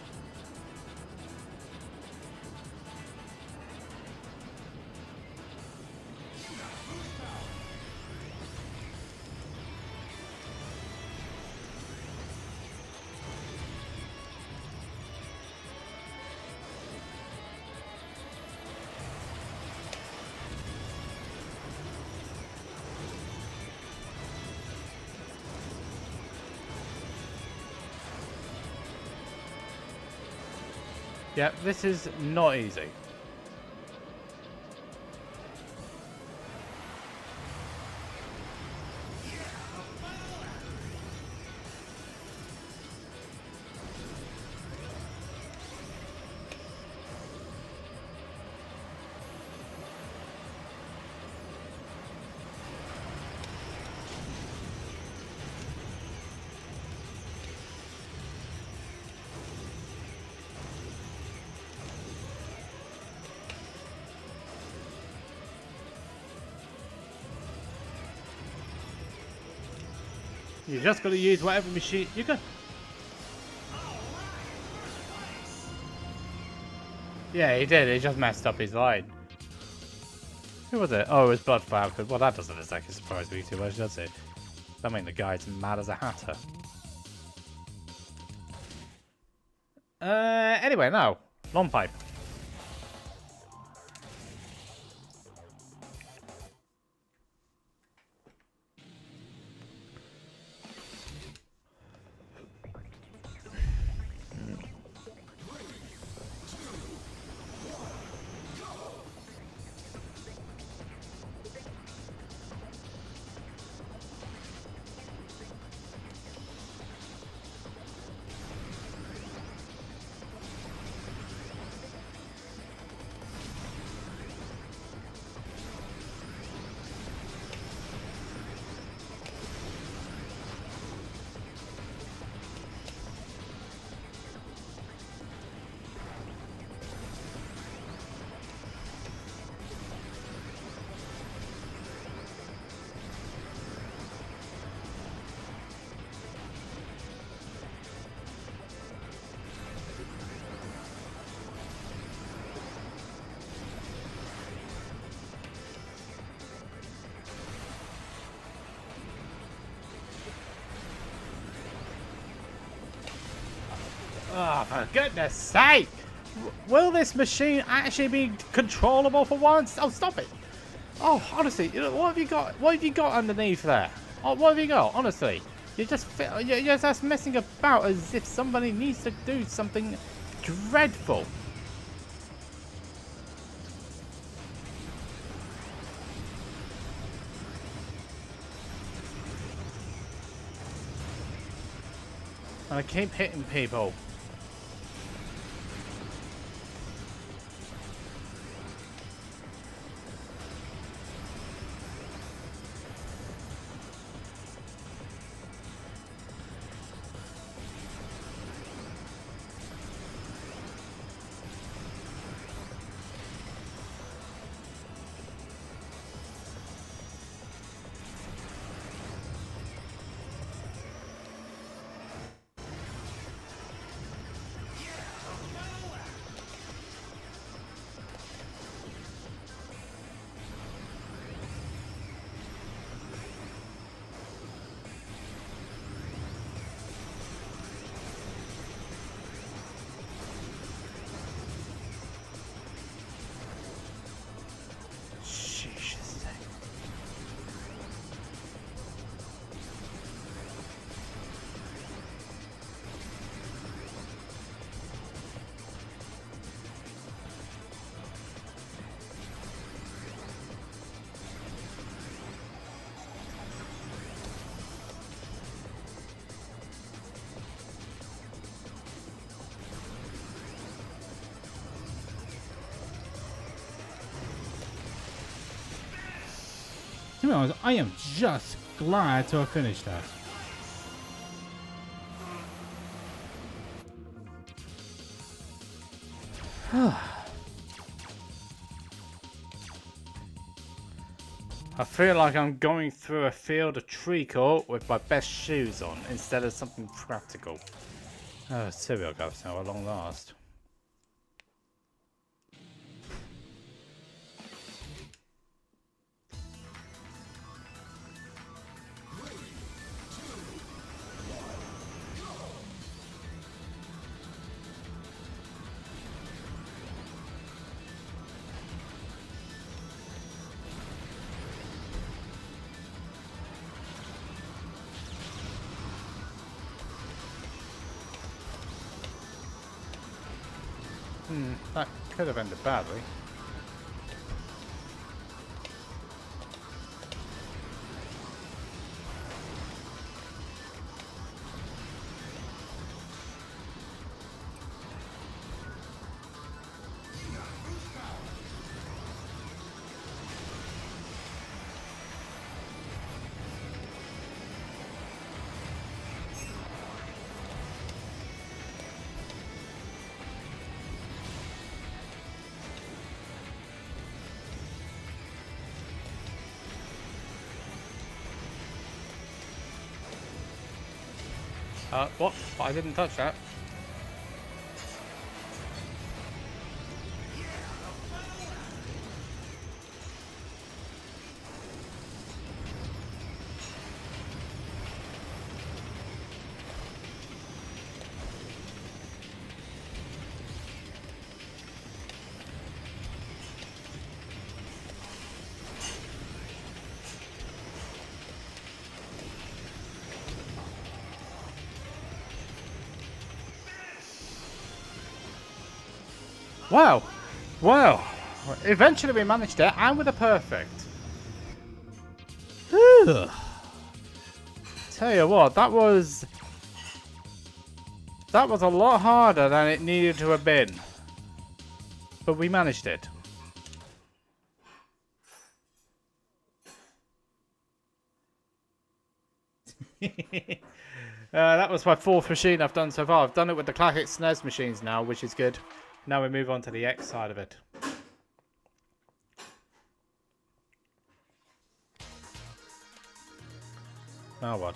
Yeah, this is not easy. You just got to use whatever machine you can. Yeah, he did. He just messed up his line. Who was it? Oh, it was Blood Falcon. Well, that doesn't exactly surprise me too much, does it? I mean, the guy's mad as a hatter. Anyway, no. Long pipe. Oh, for goodness sake! Will this machine actually be controllable for once? Oh, stop it! Oh, honestly, you know, what have you got? What have you got underneath there? Oh, what have you got? Honestly, you're just messing about as if somebody needs to do something dreadful. And I keep hitting people. To be honest, I am just glad to have finished that. I feel like I'm going through a field of treacle with my best shoes on instead of something practical. Oh, cereal cups now at long last. That could have ended badly. What? I didn't touch that. Wow! Wow! Eventually we managed it, and with a perfect. Whew. Tell you what, that was a lot harder than it needed to have been. But we managed it. That was my 4th machine I've done so far. I've done it with the classic SNES machines now, which is good. Now we move on to the X side of it. Now what?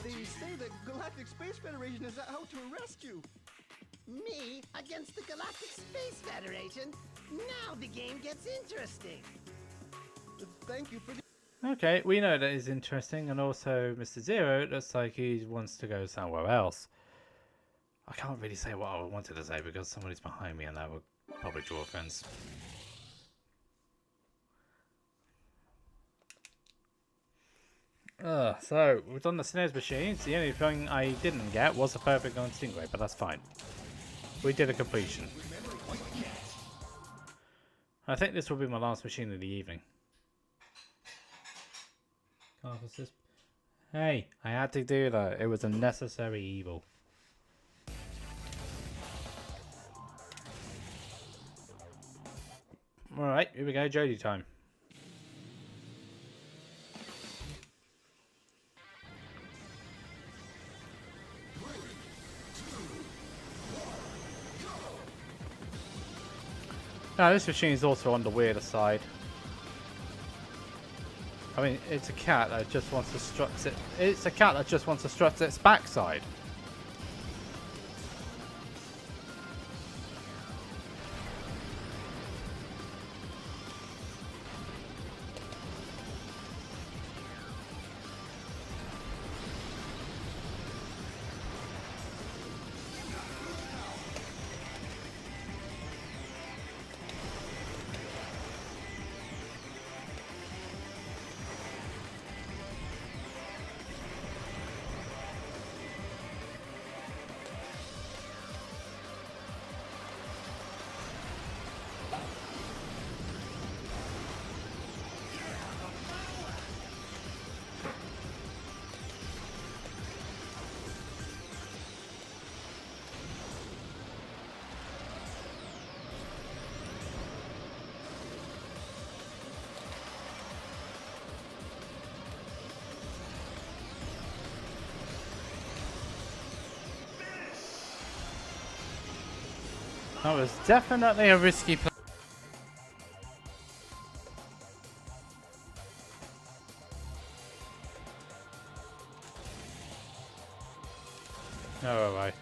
They say the Galactic Space Federation is out to arrest you. Me against the Galactic Space Federation? Now the game gets interesting. Thank you for the... Okay, we know that is interesting, and also Mr. Zero looks like he wants to go somewhere else. I can't really say what I wanted to say because somebody's behind me and that would probably draw offense. So, we've done the SNES machines. The only thing I didn't get was a perfect on Stingray, but that's fine. We did a completion. I think this will be my last machine of the evening. Hey, I had to do that. It was a necessary evil. Alright, here we go, Jody time. Now this machine is also on the weirder side. I mean, it's a cat that just wants to strut it. It's a cat that just wants to strut its backside. That was definitely a risky play. Oh, alright.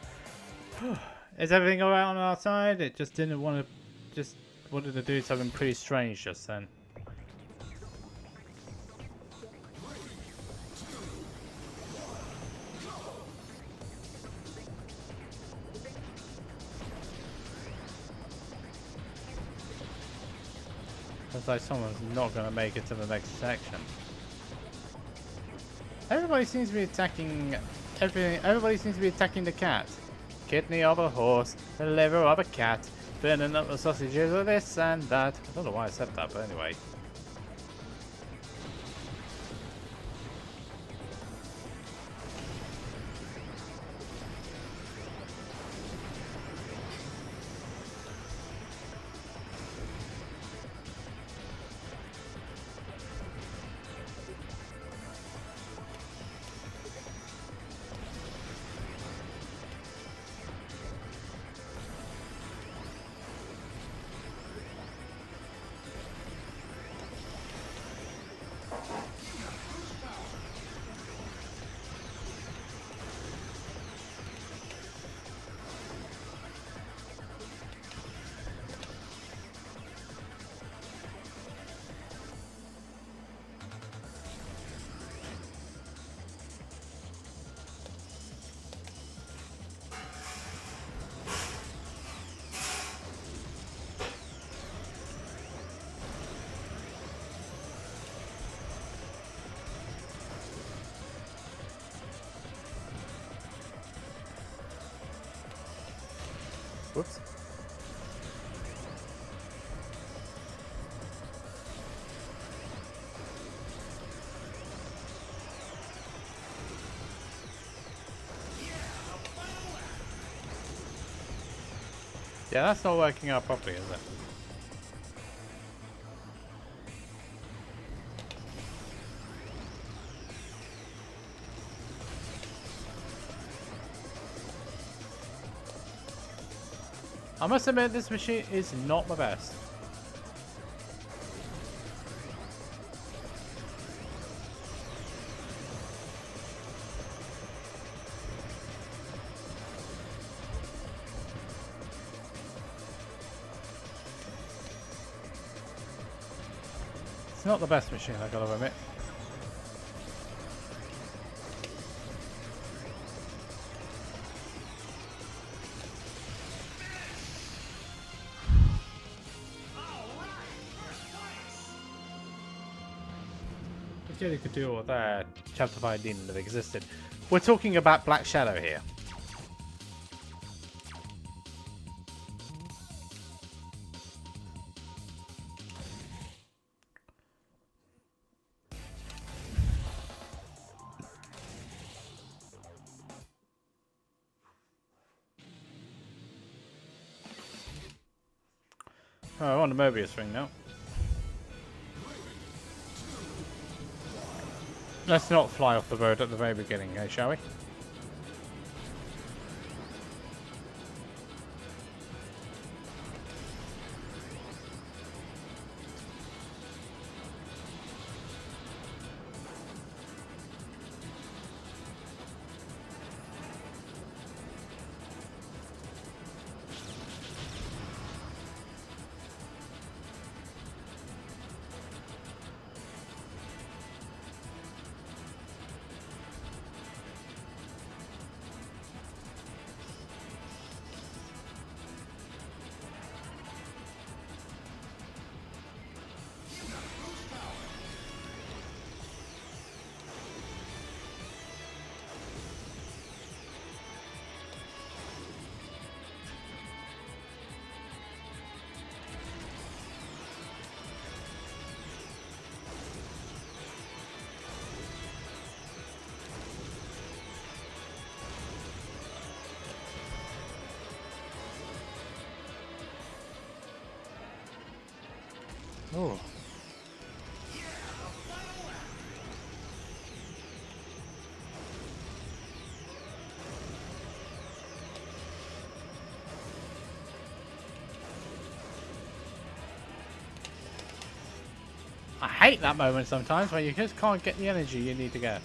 Is everything alright on our side? It just didn't want to, just wanted to do something pretty strange just then. Looks like someone's not going to make it to the next section. Everybody seems to be attacking everything. Everybody seems to be attacking the cat. Kidney of a horse, the liver of a cat, burning up the sausages of this and that. I don't know why I said that, but anyway. Whoops. Yeah, that's not working out properly, is it? I must admit, this machine is not the best. It's not the best machine, I gotta admit. If you could do all that, Chapter 5 didn't have existed. We're talking about Black Shadow here. Oh, I want the Mobius ring now. Let's not fly off the road at the very beginning, shall we? Oh. I hate that moment sometimes where you just can't get the energy you need to get.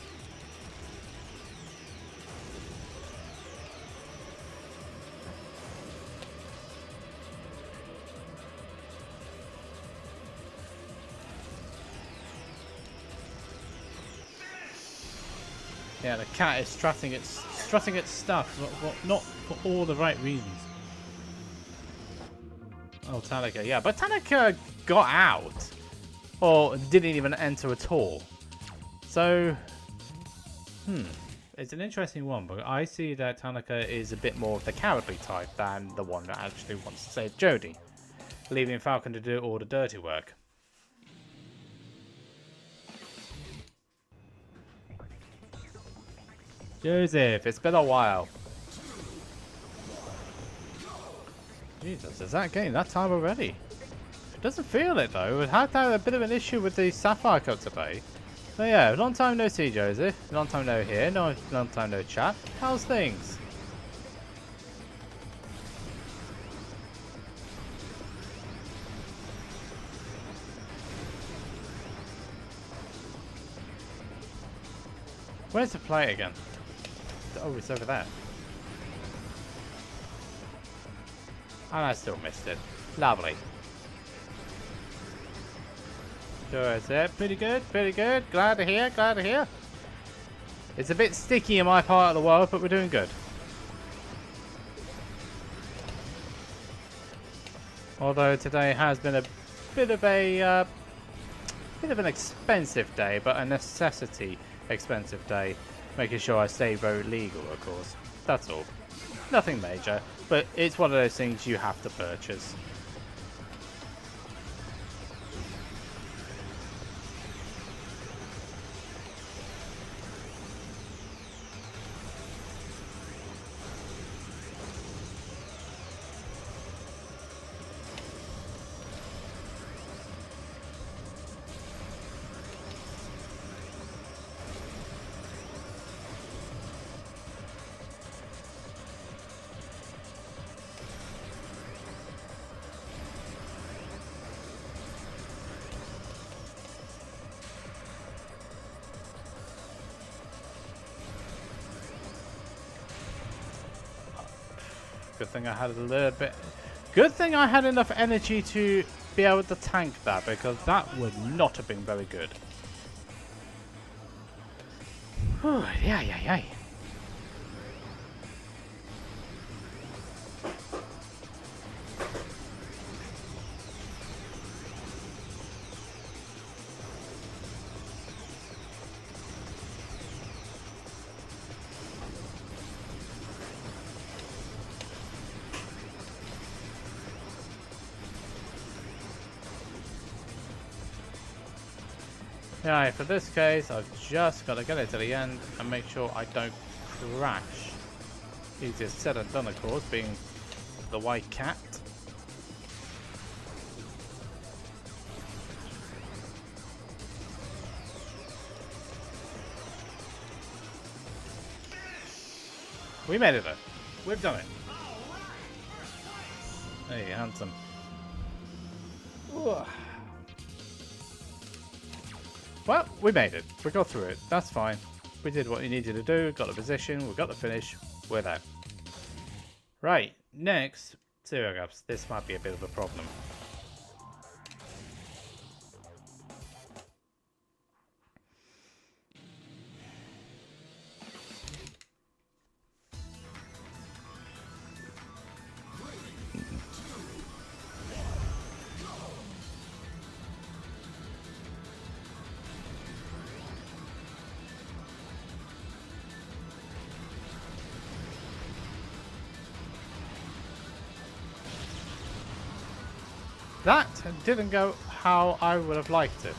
Yeah, the cat is strutting its stuff, but not for all the right reasons. Oh, Tanaka, yeah, but Tanaka got out, or didn't even enter at all. So, it's an interesting one, but I see that Tanaka is a bit more of the cowardly type than the one that actually wants to save Jodie, leaving Falcon to do all the dirty work. Joseph, it's been a while. Jesus, is that game that time already? It doesn't feel it though. It had a bit of an issue with the Sapphire Cup today. So yeah, long time no see, Joseph. Long time no hear. No, long time no chat. How's things? Where's the play again? Oh, it's over there. And I still missed it. Lovely. So is it pretty good? Pretty good. Glad to hear. Glad to hear. It's a bit sticky in my part of the world, but we're doing good. Although today has been a bit of an expensive day, but a necessity expensive day. Making sure I stay very legal, of course. That's all. Nothing major, but it's one of those things you have to purchase. Good thing I had a little bit. Good thing I had enough energy to be able to tank that, because that would not have been very good. Whew, yeah. Yeah, for this case, I've just got to get it to the end and make sure I don't crash. Easier said than done, of course, being the white cat. We made it though. We've done it. Hey, handsome. Ooh. Well, we made it. We got through it. That's fine. We did what we needed to do. Got the position. We got the finish. We're there. Right. Next, serial gaps. This might be a bit of a problem. That didn't go how I would have liked it.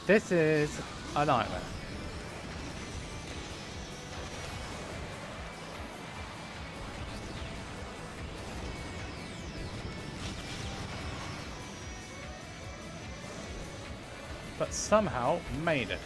This is a nightmare. But somehow made it.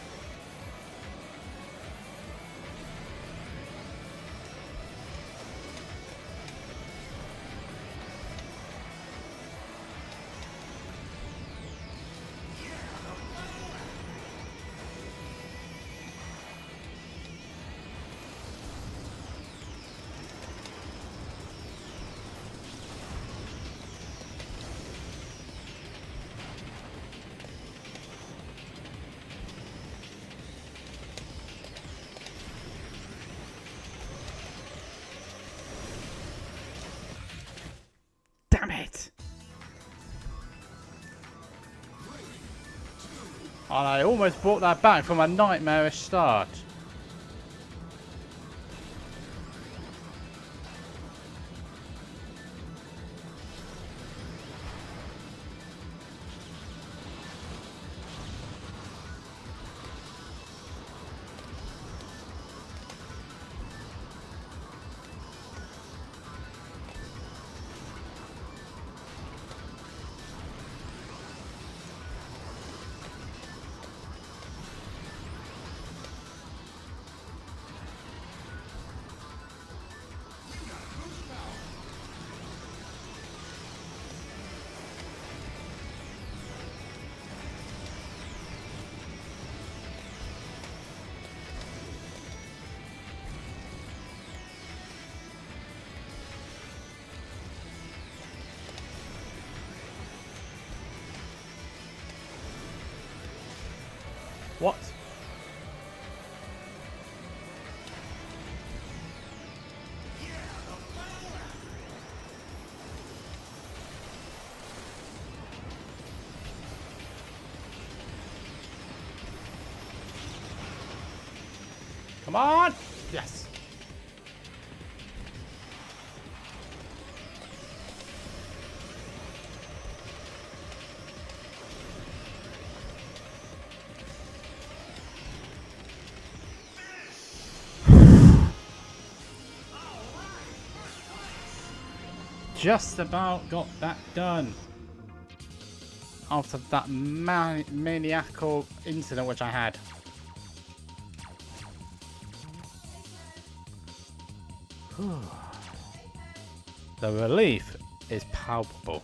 Damn it! And I almost brought that back from a nightmarish start. What? Come on! Yes! Just about got that done. After that maniacal incident which I had. The relief is palpable.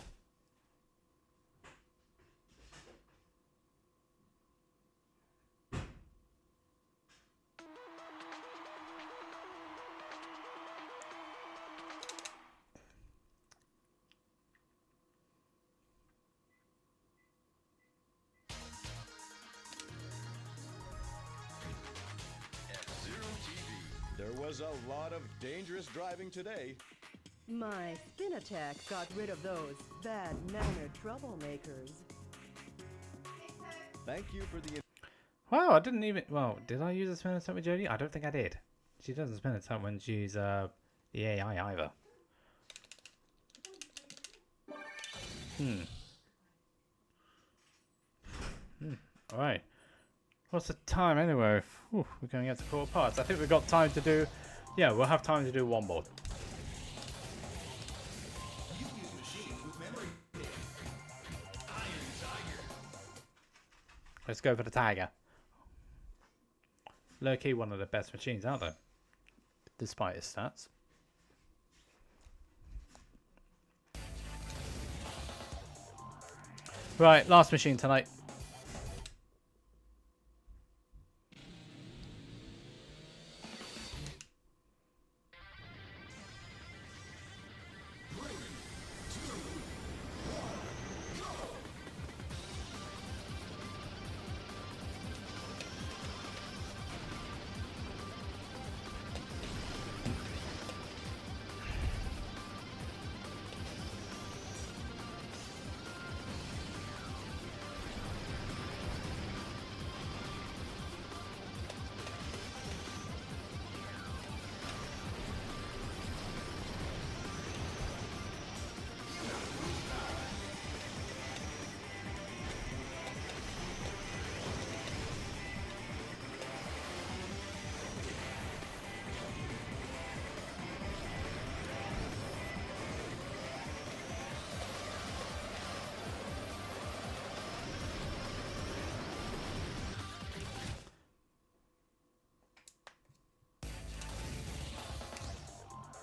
There was a lot of dangerous driving today. My spin attack got rid of those bad-mannered troublemakers. Thank you for the... Wow, I didn't even... Well, did I use a spin attack with Jodie? I don't think I did. She doesn't spin attack when she's the AI either. Alright. What's the time anyway? Whew, we're going up to 4 parts. I think we've got time to do... Yeah, we'll have time to do one more. Let's go for the Tiger. Low-key one of the best machines out there, despite its stats. Right, last machine tonight.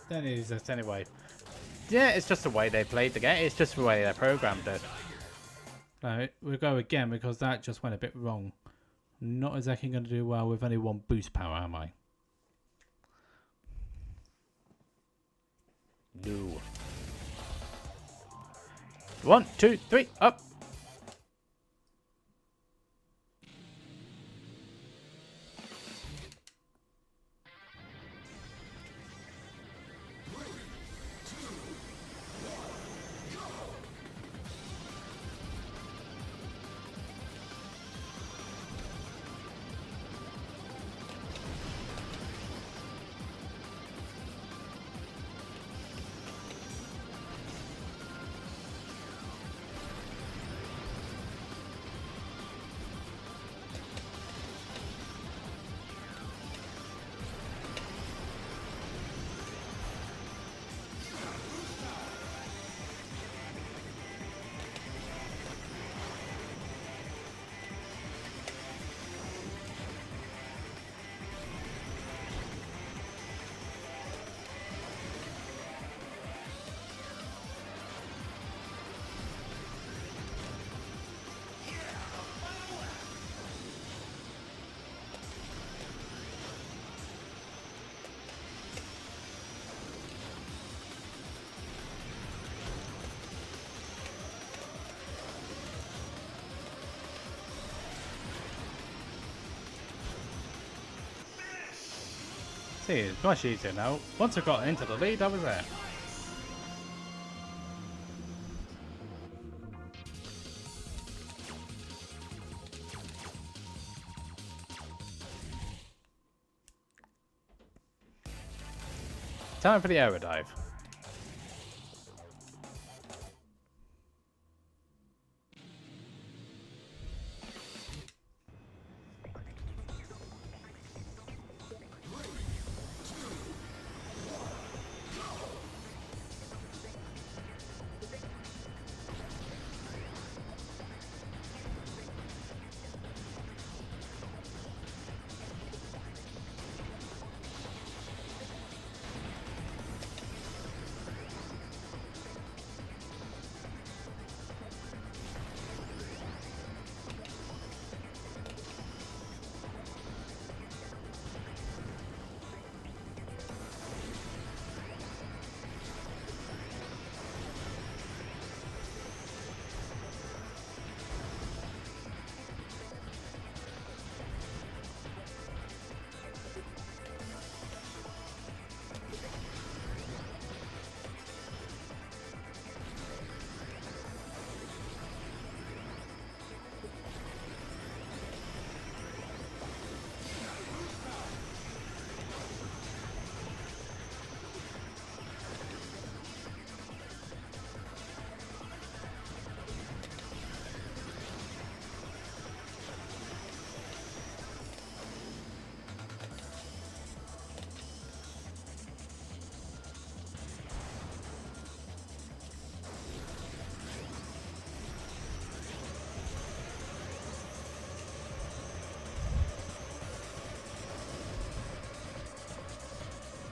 That is it anyway. Yeah, it's just the way they played the game. It's just the way they programmed it. No, we'll go again because that just went a bit wrong. Not exactly going to do well with only one boost power, am I? No. 1, 2, 3, up! See, it's much easier now. Once I got into the lead, I was there. time for the aero dive.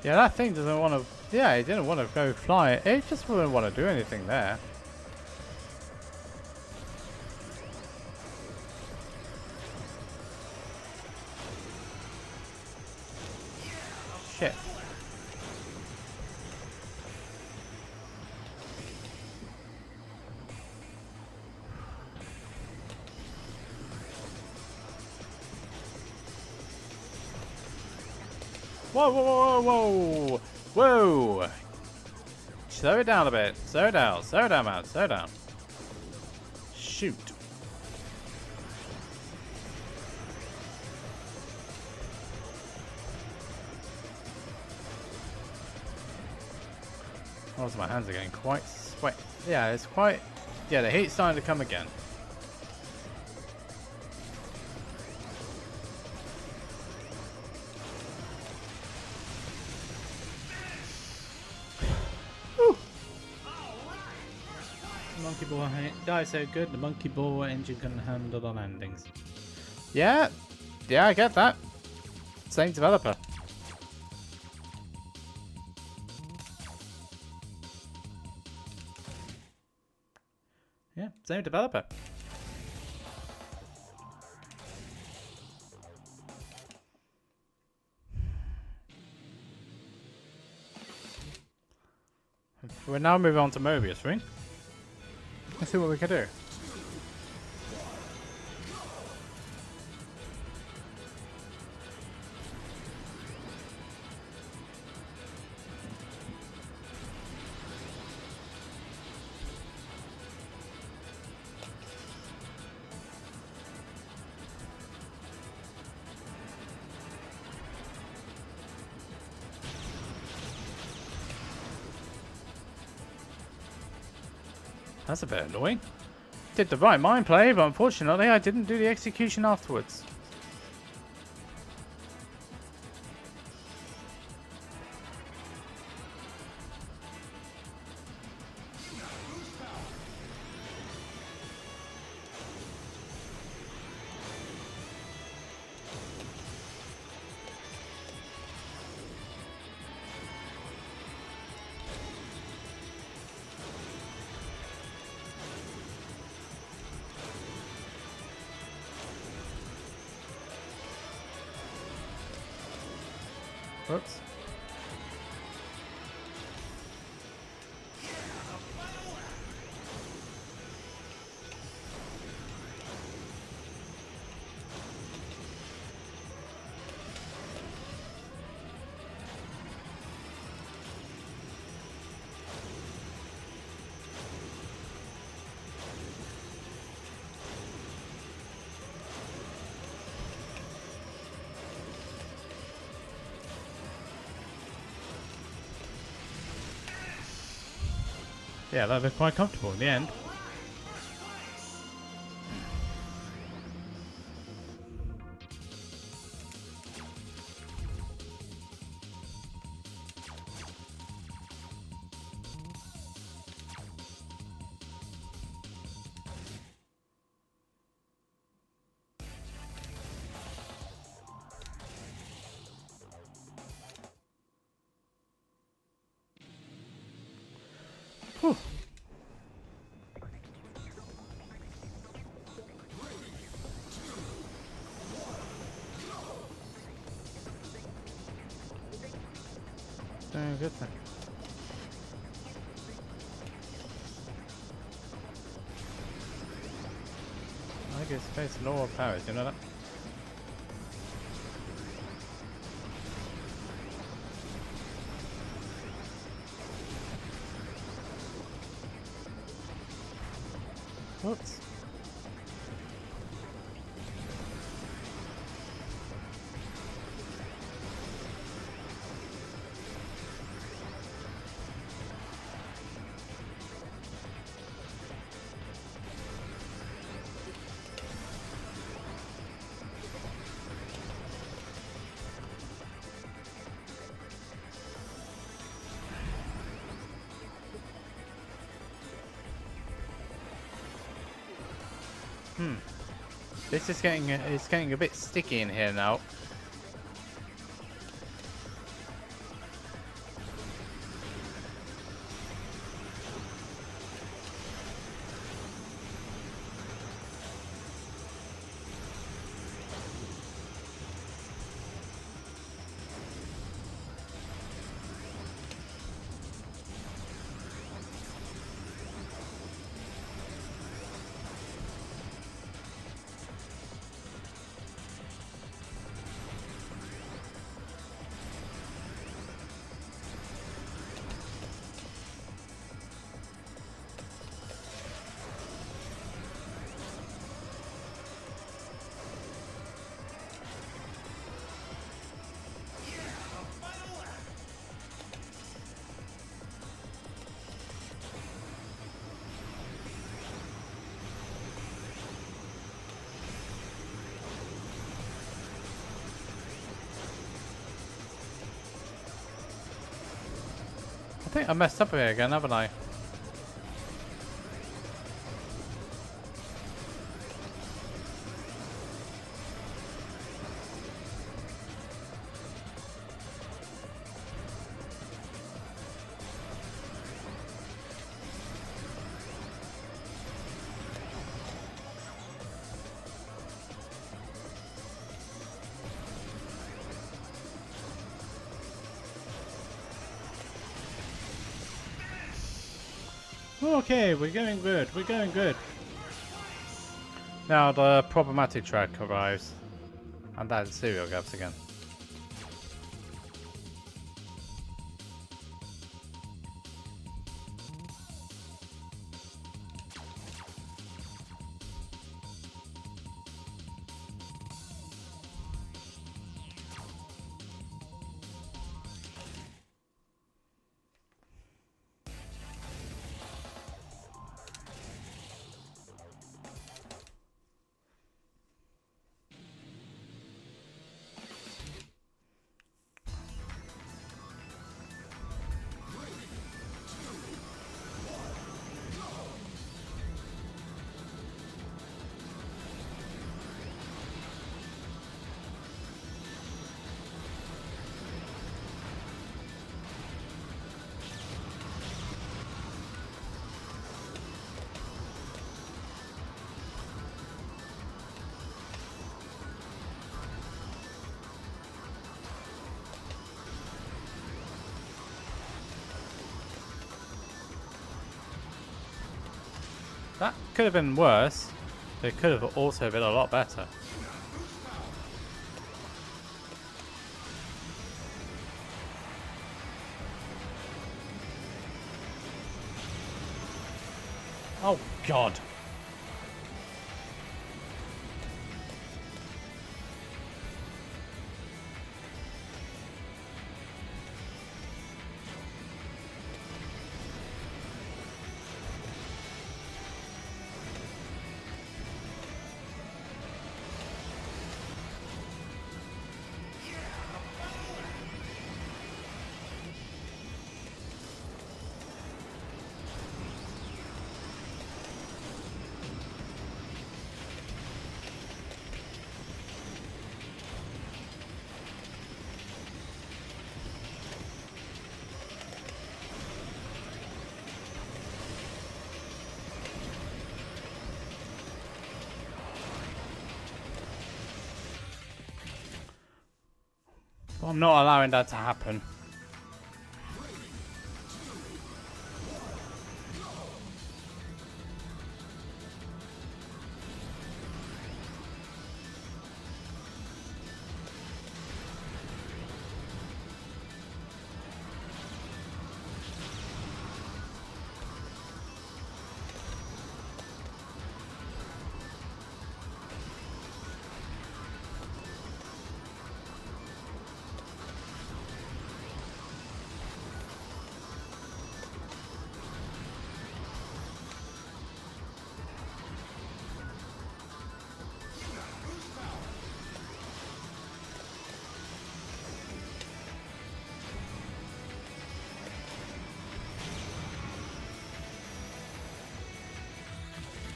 Yeah, that thing doesn't want to... Yeah, it didn't want to go fly. It just wouldn't want to do anything there. Shit. Whoa, whoa, whoa, whoa, whoa! Slow it down a bit. Slow down, man, slow down. Shoot. Also, my hands are getting quite sweat. Yeah, it's quite... Yeah, the heat's starting to come again. Monkey ball dies so good, the monkey ball engine can handle the landings. Yeah, I get that. Same developer. Yeah, same developer. We'll now move on to Mobius Ring. Let's see what we can do. That's a bit annoying. Did the right mind play, but unfortunately I didn't do the execution afterwards. Whoops. Yeah, that looked quite comfortable in the end. Whew. Doing good then. I think it's facing all powers, you know that? Whoops. This is getting a bit sticky in here now. I think I messed up here again, haven't I? Okay, we're going good, we're going good. Now the problematic track arrives. And that's serial gaps again. That could have been worse. It could have also been a lot better. Oh God. But I'm not allowing that to happen.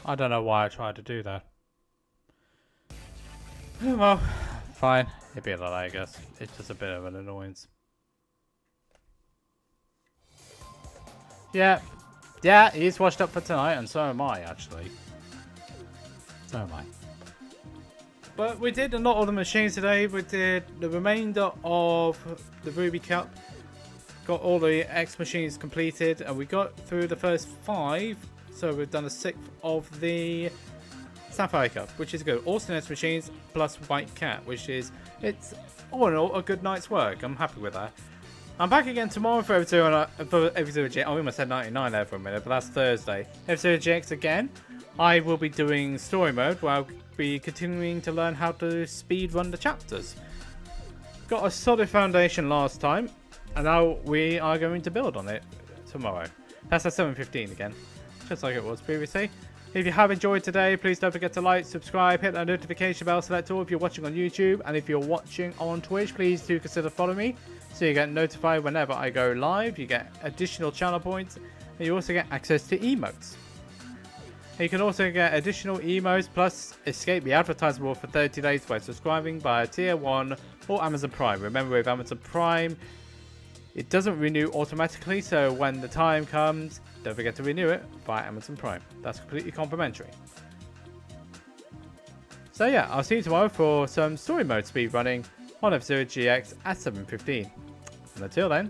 I don't know why I tried to do that. Well, fine. It'd be a lot, I guess. It's just a bit of an annoyance. Yeah. Yeah, he's washed up for tonight, and so am I, actually. So am I. But we did a lot of the machines today. We did the remainder of the Ruby Cup. Got all the X machines completed, and we got through the first 5. So we've done a 6th of the Sapphire Cup, which is good. All SNES machines plus White Cat, which is, it's all in all a good night's work. I'm happy with that. I'm back again tomorrow for episode GX. I almost said 99 there for a minute, but that's Thursday. Episode GX again. I will be doing story mode, where I'll be continuing to learn how to speed run the chapters. Got a solid foundation last time, and now we are going to build on it tomorrow. That's at 7:15 again. Just like it was previously. If you have enjoyed today, please don't forget to like, subscribe, hit that notification bell, select all if you're watching on YouTube, and if you're watching on Twitch, please do consider following me so you get notified whenever I go live. You get additional channel points, and you also get access to emotes. You can also get additional emotes plus escape the advertising wall for 30 days by subscribing via Tier 1 or Amazon Prime. Remember, with Amazon Prime, it doesn't renew automatically, so when the time comes, don't forget to renew it via Amazon Prime. That's completely complimentary. So yeah, I'll see you tomorrow for some story mode speed running on F-Zero GX at 7:15. And until then,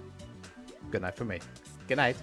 good night from me. Good night.